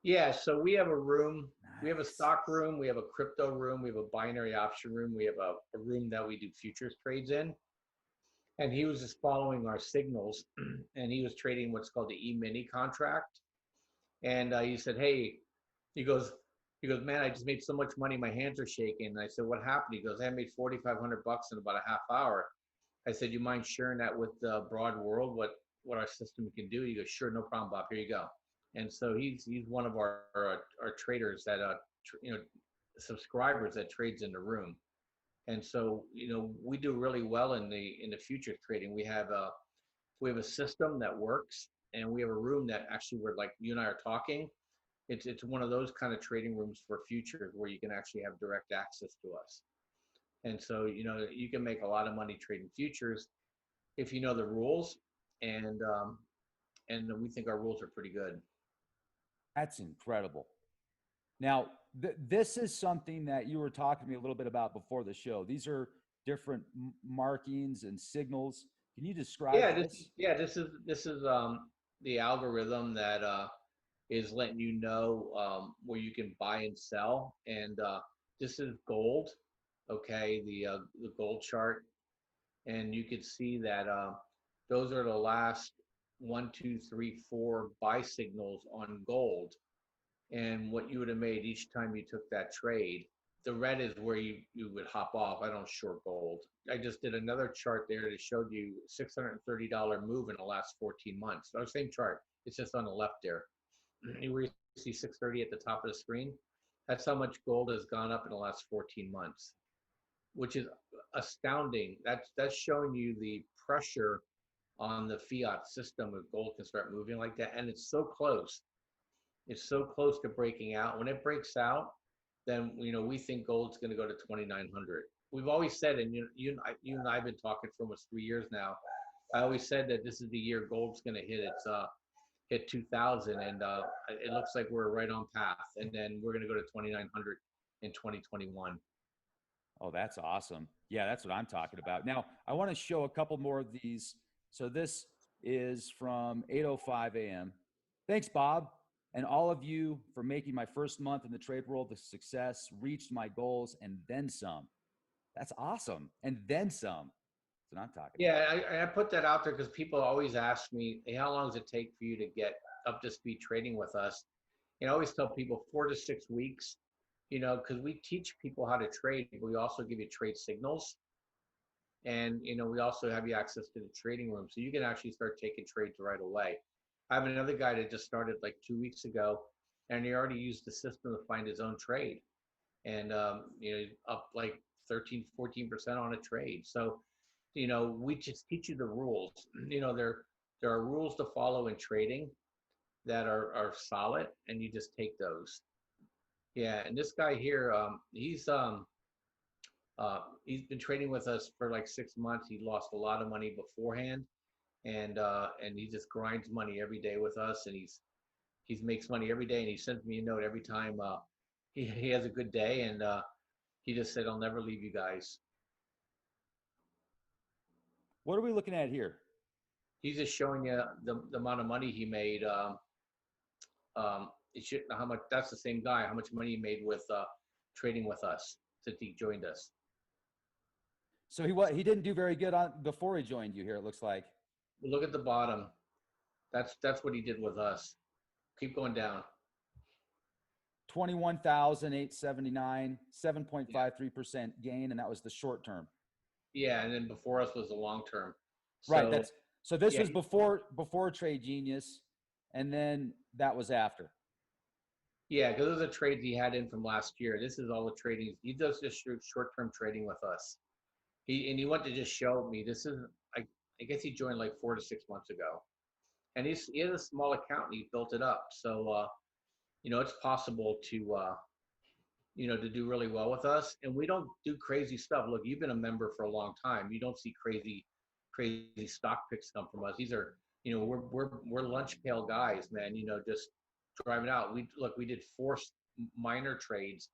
Yeah, so we have a room We have a stock room, we have a crypto room, we have a binary option room, we have a room that we do futures trades in. And he was just following our signals, and he was trading what's called the E-mini contract. And he said, "Hey," he goes, "Man, I just made so much money, my hands are shaking." And I said, "What happened?" He goes, "I made $4,500 in about a half hour." I said, "You mind sharing that with the broad world? What our system can do?" He goes, "Sure, no problem, Bob. Here you go." And so he's one of our traders that subscribers that trades in the room. And so we do really well in the futures trading. We have a system that works, and we have a room that actually, where like you and I are talking, it's one of those kind of trading rooms for futures where you can actually have direct access to us. And so you can make a lot of money trading futures if you know the rules, and we think our rules are pretty good. That's incredible. Now, this is something that you were talking to me a little bit about before the show. These are different markings and signals. Can you describe this? This is the algorithm that is letting you know where you can buy and sell. And this is gold, okay, the gold chart. And you can see that those are the last 1, 2, 3, 4 buy signals on gold. And what you would have made each time you took that trade. The red is where you would hop off. I don't short gold. I just did another chart there that showed you $630 move in the last 14 months. So same chart. It's just on the left there. You see 630 at the top of the screen. That's how much gold has gone up in the last 14 months, which is astounding. That's showing you the pressure on the fiat system if gold can start moving like that. And it's so close. It's so close to breaking out. When it breaks out, then we think gold's going to go to 2,900. We've always said, and you and I have been talking for almost 3 years now. I always said that this is the year gold's going to hit 2,000, and it looks like we're right on path. And then we're going to go to 2,900 in 2021. Oh, that's awesome. Yeah, that's what I'm talking about. Now, I want to show a couple more of these. So this is from 8:05 a.m. Thanks, Bob, and all of you for making my first month in the trade world a success, reached my goals, and then some. That's awesome. And then some. That's what I'm talking about. Yeah, I put that out there because people always ask me, "Hey, how long does it take for you to get up to speed trading with us?" And I always tell people 4 to 6 weeks, because we teach people how to trade, but we also give you trade signals. And, we also have you access to the trading room. So you can actually start taking trades right away. I have another guy that just started like 2 weeks ago, and he already used the system to find his own trade. And, up like 13, 14% on a trade. So, we just teach you the rules. There are rules to follow in trading that are solid, and you just take those. Yeah, and this guy here, he's been trading with us for like 6 months. He lost a lot of money beforehand, and he just grinds money every day with us, and he makes money every day, and he sends me a note every time he has a good day, and he just said, "I'll never leave you guys." What are we looking at here? He's just showing you the amount of money he made. How much? That's the same guy. How much money he made with trading with us since he joined us. So he didn't do very good before he joined you here. It looks like. Look at the bottom. That's what he did with us. Keep going down. 21,879, 7.53% gain, and that was the short term. Yeah, and then before us was the long term. Right. This was before Trade Genius, and then that was after. Yeah, because those are trades he had in from last year. This is all the trading. He does just short-term trading with us. He wanted to just show me. This is I guess he joined like 4 to 6 months ago, and he has a small account and he built it up. So it's possible to to do really well with us. And we don't do crazy stuff. Look, you've been a member for a long time. You don't see crazy stock picks come from us. These are we're lunch pail guys, man. Just driving out. We did 4 minor trades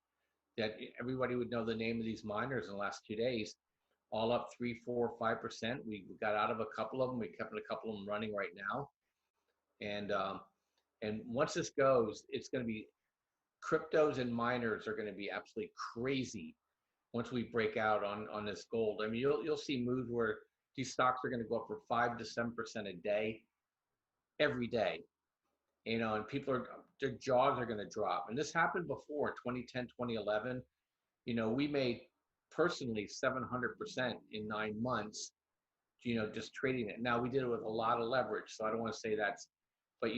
that everybody would know the name of these miners in the last 2 days, all up 3, 4, 5%. We got out of a couple of them. We kept a couple of them running right now. And once this goes, it's going to be cryptos and miners are going to be absolutely crazy once we break out on this gold. I mean, you'll see moves where these stocks are going to go up for 5 to 7% a day, every day. And people their jaws are going to drop. And this happened before, 2010, 2011. We made personally 700% in 9 months, just trading it. Now we did it with a lot of leverage, so I don't want to say but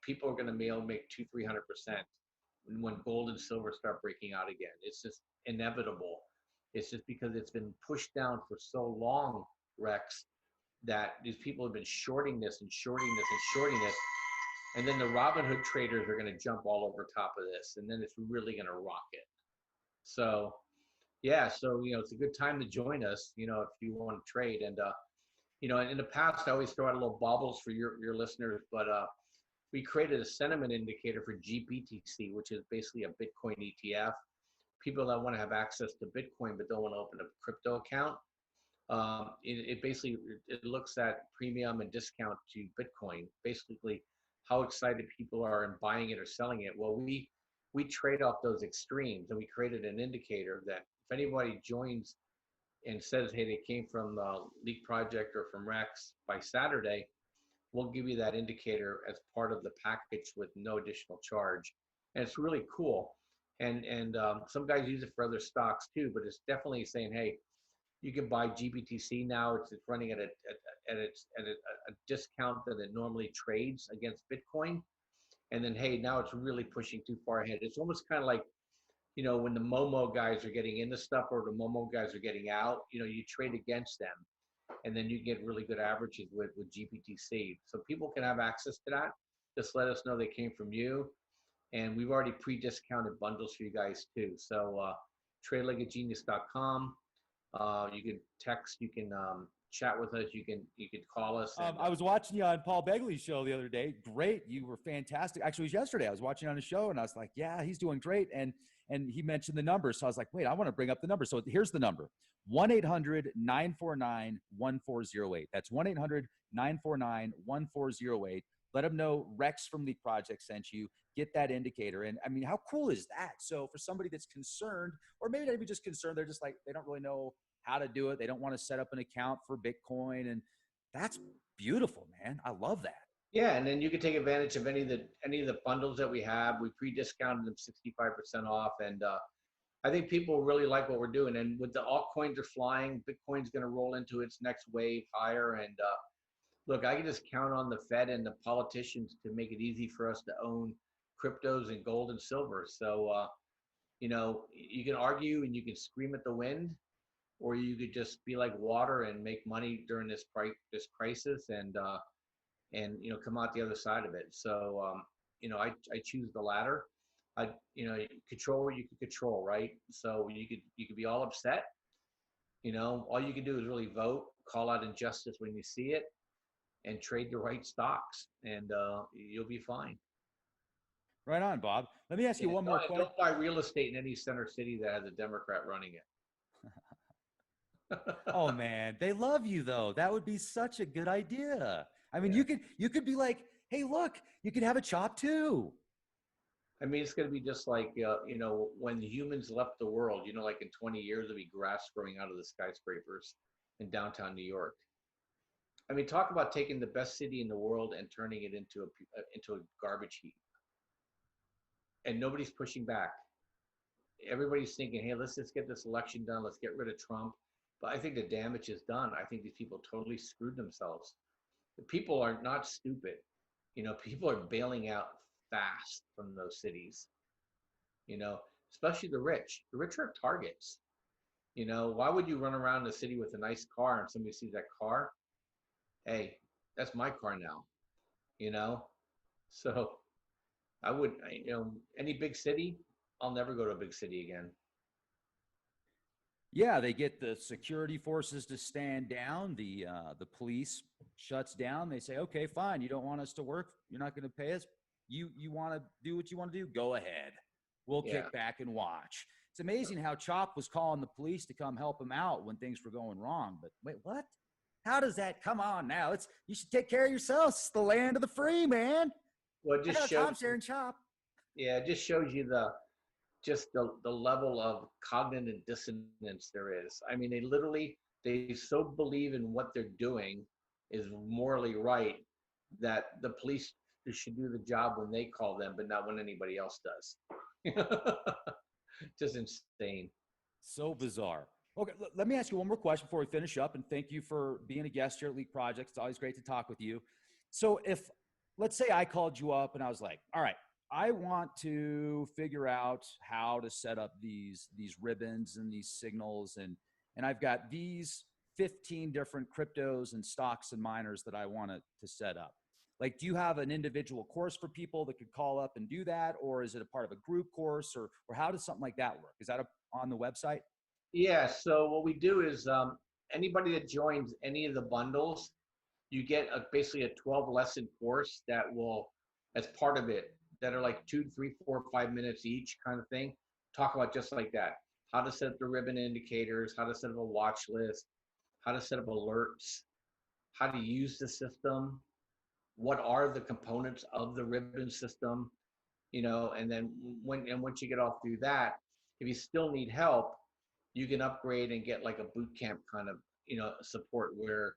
people are going to make 200-300% when gold and silver start breaking out again. It's just inevitable. It's just because it's been pushed down for so long, Rex, that these people have been shorting this and shorting this and shorting this. And then the Robinhood traders are going to jump all over top of this, and then it's really going to rocket. So, yeah, it's a good time to join us, if you want to trade. And, in the past, I always throw out little baubles for your listeners, but we created a sentiment indicator for GBTC, which is basically a Bitcoin ETF. People that want to have access to Bitcoin but don't want to open a crypto account. It basically looks at premium and discount to Bitcoin, basically how excited people are in buying it or selling it. Well, we trade off those extremes, and we created an indicator that if anybody joins and says, hey, they came from Leak Project or from Rex by Saturday, we'll give you that indicator as part of the package with no additional charge. And it's really cool. And some guys use it for other stocks too, but it's definitely saying, hey, you can buy GBTC now. It's running at a discount that it normally trades against Bitcoin. And then, hey, now it's really pushing too far ahead. It's almost kind of like, when the Momo guys are getting into stuff or the Momo guys are getting out, you trade against them. And then you get really good averages with GBTC. So people can have access to that. Just let us know they came from you. And we've already pre-discounted bundles for you guys too. So tradelikeagenius.com. You can text, you can chat with us, you can call us. I was watching you on Paul Begley's show the other day. Great. You were fantastic. Actually, it was yesterday. I was watching on his show and I was like, yeah, he's doing great. And he mentioned the number. So I was like, wait, I want to bring up the number. So here's the number: 1-800-949-1408. That's 1-800-949-1408. Let them know Rex from Leak Project sent you. Get that indicator. And I mean, how cool is that? So for somebody that's concerned, or maybe not even just concerned, they're just like, they don't really know how to do it. They don't want to set up an account for Bitcoin. And that's beautiful, man. I love that. Yeah. And then you can take advantage of any of the bundles that we have. We pre-discounted them 65% off. And I think people really like what we're doing. And with the altcoins are flying, Bitcoin's going to roll into its next wave higher. And look, I can just count on the Fed and the politicians to make it easy for us to own cryptos and gold and silver. So, you can argue and you can scream at the wind, or you could just be like water and make money during this crisis and come out the other side of it. So, I choose the latter. Control what you can control, right? So you could be all upset. All you can do is really vote, call out injustice when you see it, and trade the right stocks, and you'll be fine. Right on, Bob. Let me ask you one more question. Don't buy real estate in any center city that has a Democrat running it. Oh man, they love you though. That would be such a good idea. I mean, you could be like, hey, look, you could have a chop too. I mean, it's going to be just like, when humans left the world, like in 20 years, there'll be grass growing out of the skyscrapers in downtown New York. I mean, talk about taking the best city in the world and turning it into a garbage heap. And nobody's pushing back. Everybody's thinking, hey, let's just get this election done. Let's get rid of Trump. But I think the damage is done. I think these people totally screwed themselves. The people are not stupid. People are bailing out fast from those cities. Especially the rich. The rich are targets. Why would you run around the city with a nice car and somebody sees that car? Hey, that's my car now. So I would, any big city, I'll never go to a big city again. Yeah, they get the security forces to stand down. The police shuts down. They say, okay, fine. You don't want us to work. You're not going to pay us. You want to do what you want to do? Go ahead. We'll kick back and watch. It's amazing how Chop was calling the police to come help him out when things were going wrong. But wait, what? How does that come on now? You should take care of yourselves. It's the land of the free, man. Well, it just shows, Chop's there and Chop. Yeah, it just shows you the level of cognitive dissonance there is. I mean, they so believe in what they're doing is morally right that the police should do the job when they call them, but not when anybody else does. Just insane. So bizarre. Okay, let me ask you one more question before we finish up, and thank you for being a guest here at Leak Projects. It's always great to talk with you. So if, let's say I called you up and I was like, all right, I want to figure out how to set up these ribbons and these signals, and I've got these 15 different cryptos and stocks and miners that I want to set up. Like, do you have an individual course for people that could call up and do that? Or is it a part of a group course, or how does something like that work? Is that on the website? Yeah, so what we do is anybody that joins any of the bundles, you get basically a 12 lesson course that will, as part of it, that are like 2, 3, 4, 5 minutes each kind of thing. Talk about just like that. How to set up the ribbon indicators, how to set up a watch list, how to set up alerts, how to use the system, what are the components of the ribbon system, and then once you get all through that, if you still need help, you can upgrade and get like a boot camp kind of, support where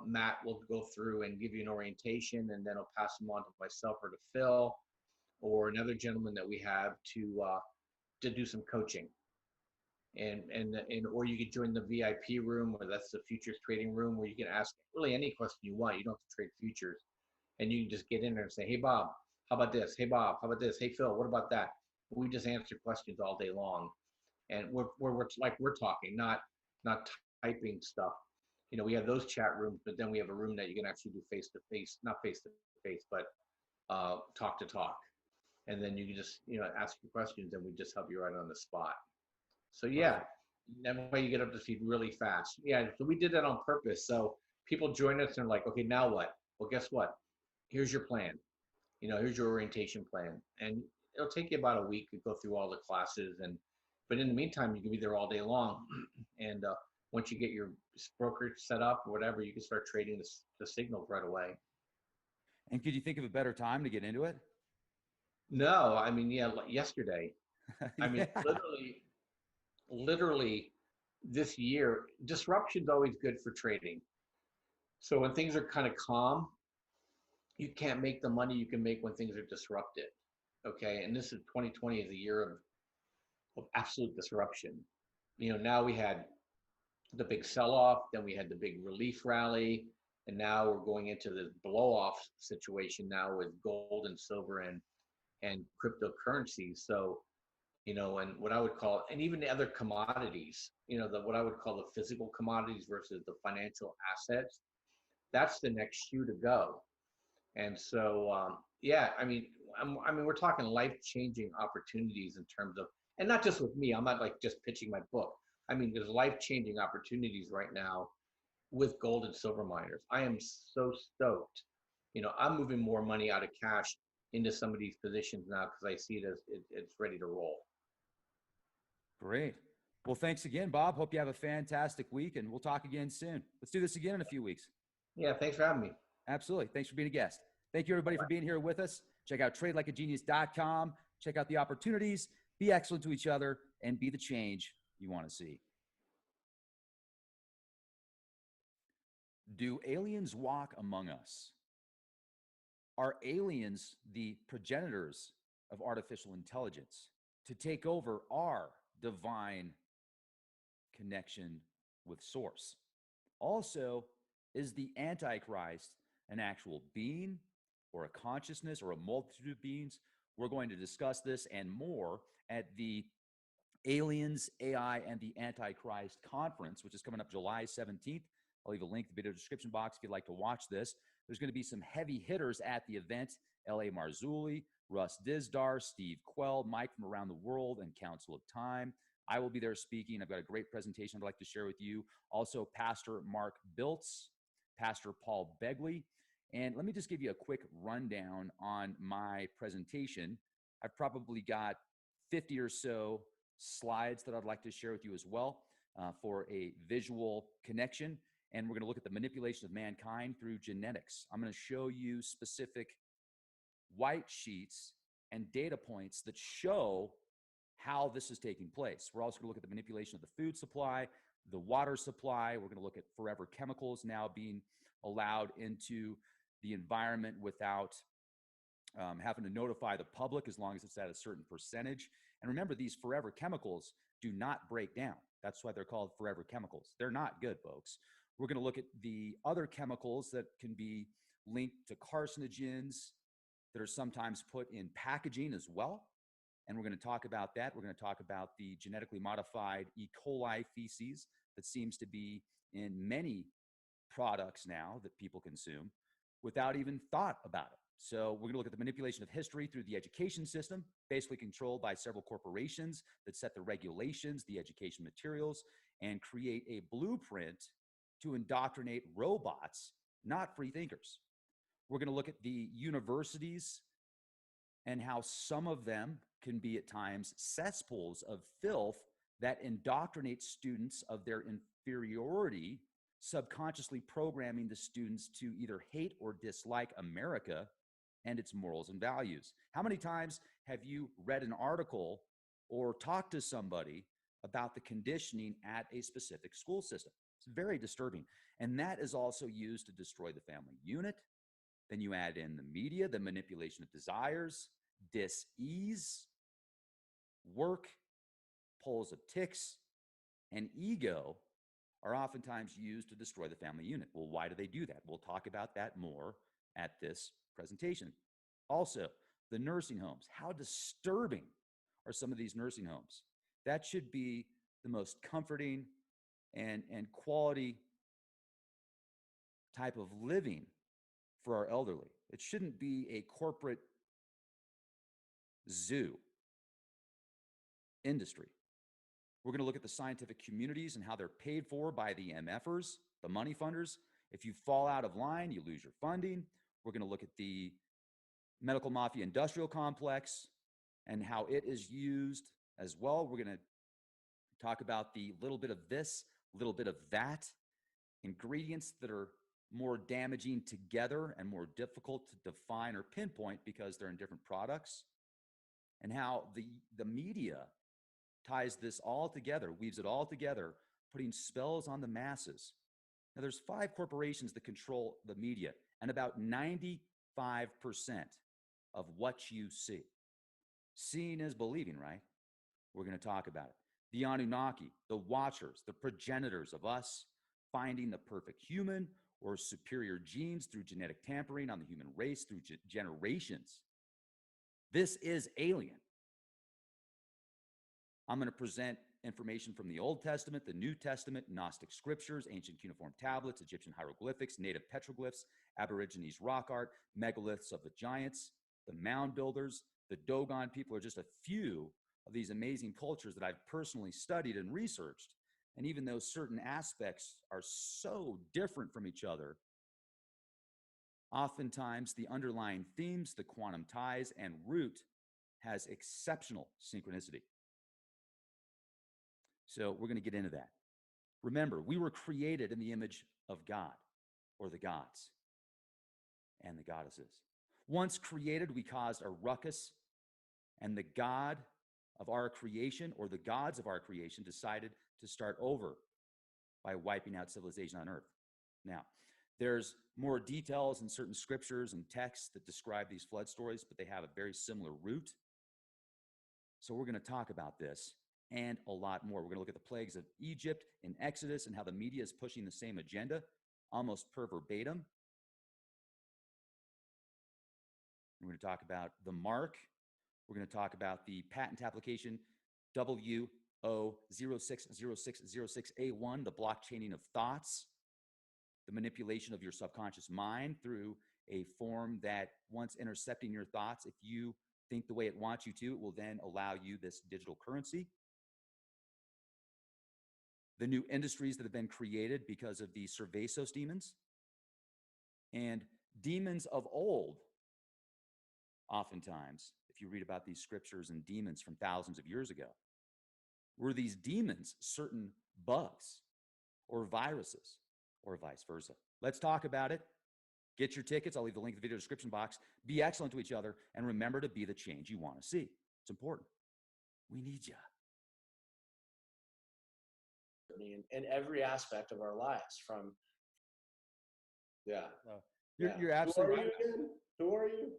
Matt will go through and give you an orientation, and then I'll pass them on to myself or to Phil or another gentleman that we have to do some coaching. And or you could join the VIP room, or that's the futures trading room, where you can ask really any question you want. You don't have to trade futures, and you can just get in there and say, hey Bob, how about this? Hey Bob, how about this? Hey Phil, what about that? We just answer questions all day long, and we're like we're talking, not typing stuff. We have those chat rooms, but then we have a room that you can actually do face to face, not face to face, but talk to talk, and then you can just ask your questions, and we just help you right on the spot. So yeah, that way you get up to speed really fast. Yeah, so we did that on purpose. So people join us and are like, okay, now what? Well, guess what? Here's your plan. Here's your orientation plan, and it'll take you about a week to go through all the classes. But in the meantime, you can be there all day long. And once you get your brokerage set up or whatever, you can start trading the signals right away. And could you think of a better time to get into it? No, I mean, yeah, like yesterday. I mean, Yeah. literally this year, disruption's always good for trading. So when things are kind of calm, you can't make the money you can make when things are disrupted. Okay. And this is 2020 is a year of absolute disruption. Now we had the big sell-off, then we had the big relief rally, and now we're going into this blow-off situation now with gold and silver and cryptocurrencies. So and what I would call, and even the other commodities, what I would call the physical commodities versus the financial assets, that's the next shoe to go. And so, yeah, I mean, we're talking life-changing opportunities in terms of, and not just with me, I'm not like just pitching my book. I mean, there's life-changing opportunities right now with gold and silver miners. I am so stoked. I'm moving more money out of cash into some of these positions now because I see it as it's ready to roll. Great. Well, thanks again, Bob. Hope you have a fantastic week, and we'll talk again soon. Let's do this again in a few weeks. Yeah, thanks for having me. Absolutely. Thanks for being a guest. Thank you, everybody, for being here with us. Check out tradelikeagenius.com. Check out the opportunities. Be excellent to each other, and be the change you want to see. Do aliens walk among us? Are aliens the progenitors of artificial intelligence to take over our divine connection with source? Also, is the Antichrist an actual being or a consciousness or a multitude of beings? We're going to discuss this and more at the Aliens, AI, and the Antichrist conference, which is coming up July 17th. I'll leave a link in the video description box if you'd like to watch this. There's going to be some heavy hitters at the event. L.A. Marzulli, Russ Dizdar, Steve Quell, Mike from around the world, and Council of Time. I will be there speaking. I've got a great presentation I'd like to share with you. Also, Pastor Mark Biltz, Pastor Paul Begley. And let me just give you a quick rundown on my presentation. I've probably got 50 or so slides that I'd like to share with you as well for a visual connection. And we're going to look at the manipulation of mankind through genetics. I'm going to show you specific white sheets and data points that show how this is taking place. We're also going to look at the manipulation of the food supply, the water supply. We're going to look at forever chemicals now being allowed into the environment without having to notify the public as long as it's at a certain percentage. And remember, these forever chemicals do not break down. That's why they're called forever chemicals. They're not good, folks. We're going to look at the other chemicals that can be linked to carcinogens that are sometimes put in packaging as well. And we're going to talk about that. We're going to talk about the genetically modified E. coli feces that seems to be in many products now that people consume without even thought about it. So we're going to look at the manipulation of history through the education system, basically controlled by several corporations that set the regulations, the education materials, and create a blueprint to indoctrinate robots, not free thinkers. We're going to look at the universities and how some of them can be at times cesspools of filth that indoctrinate students of their inferiority, subconsciously programming the students to either hate or dislike America and its morals and values. How many times have you read an article or talked to somebody about the conditioning at a specific school system? It's very disturbing. And that is also used to destroy the family unit. Then you add in the media, the manipulation of desires, dis-ease, work, pulls of ticks, and ego are oftentimes used to destroy the family unit. Well, why do they do that? We'll talk about that more at this presentation. Also, the nursing homes. How disturbing are some of these nursing homes? That should be the most comforting and quality type of living for our elderly. It shouldn't be a corporate zoo industry. We're going to look at the scientific communities and how they're paid for by the MFers, the money funders. If you fall out of line, you lose your funding. We're going to look at the medical mafia industrial complex and how it is used as well. We're going to talk about the little bit of this, little bit of that, ingredients that are more damaging together and more difficult to define or pinpoint because they're in different products, and how the media ties this all together, weaves it all together, putting spells on the masses. Now, there's 5 corporations that control the media, and about 95% of what you see. Seeing is believing, right? We're going to talk about it. The Anunnaki, the watchers, the progenitors of us, finding the perfect human or superior genes through genetic tampering on the human race through generations. This is alien. I'm going to present information from the Old Testament, the New Testament, Gnostic scriptures, ancient cuneiform tablets, Egyptian hieroglyphics, native petroglyphs, Aborigines rock art, megaliths of the giants, the mound builders, the Dogon people are just a few of these amazing cultures that I've personally studied and researched. And even though certain aspects are so different from each other, oftentimes the underlying themes, the quantum ties, and root has exceptional synchronicity. So we're going to get into that. Remember, we were created in the image of God, or the gods, and the goddesses. Once created, we caused a ruckus, and the God of our creation, or the gods of our creation, decided to start over by wiping out civilization on Earth. Now, there's more details in certain scriptures and texts that describe these flood stories, but they have a very similar root. So we're going to talk about this and a lot more. We're going to look at the plagues of Egypt in Exodus and how the media is pushing the same agenda, almost per verbatim. We're going to talk about the mark. We're going to talk about the patent application WO060606A1, the blockchaining of thoughts, the manipulation of your subconscious mind through a form that, once intercepting your thoughts, if you think the way it wants you to, it will then allow you this digital currency. The new industries that have been created because of the Cervasos demons. And demons of old, oftentimes, if you read about these scriptures and demons from thousands of years ago, were these demons certain bugs or viruses or vice versa? Let's talk about it. Get your tickets. I'll leave the link in the video description box. Be excellent to each other, and remember to be the change you want to see. It's important. We need you. In every aspect of our lives, from You're absolutely right. Who are you?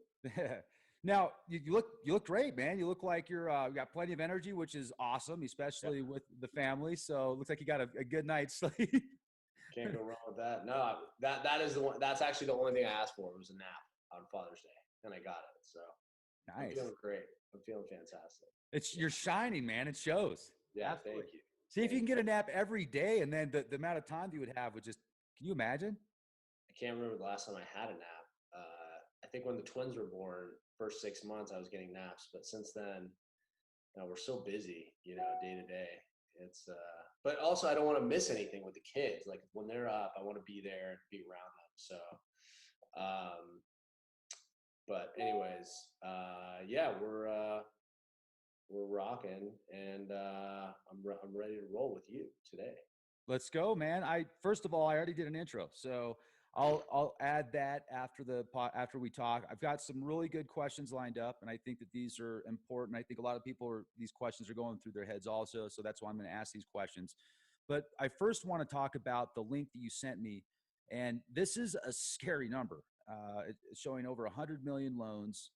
Now you look great, man. You look like you got plenty of energy, which is awesome, especially with the family. So it looks like you got a good night's sleep. Can't go wrong with that. No, that is the one. That's actually the only thing I asked for was a nap on Father's Day, and I got it. So nice. I'm feeling great. I'm feeling fantastic. You're shining, man. It shows. Yeah, absolutely. thank you. See if you can get a nap every day, and then the amount of time you would have would just. Can you imagine? I can't remember the last time I had a nap. I think when the twins were born, first 6 months I was getting naps, but since then, we're so busy, day to day. It's but also I don't want to miss anything with the kids. Like when they're up, I want to be there and be around them. So, but anyways, we're rocking, and I'm ready to roll with you today. Let's go, man. First of all, I already did an intro, so I'll add that after we talk. I've got some really good questions lined up, and I think that these are important. I think a lot of people these questions are going through their heads also, so that's why I'm going to ask these questions. But I first want to talk about the link that you sent me, and this is a scary number. It's showing over 100 million loans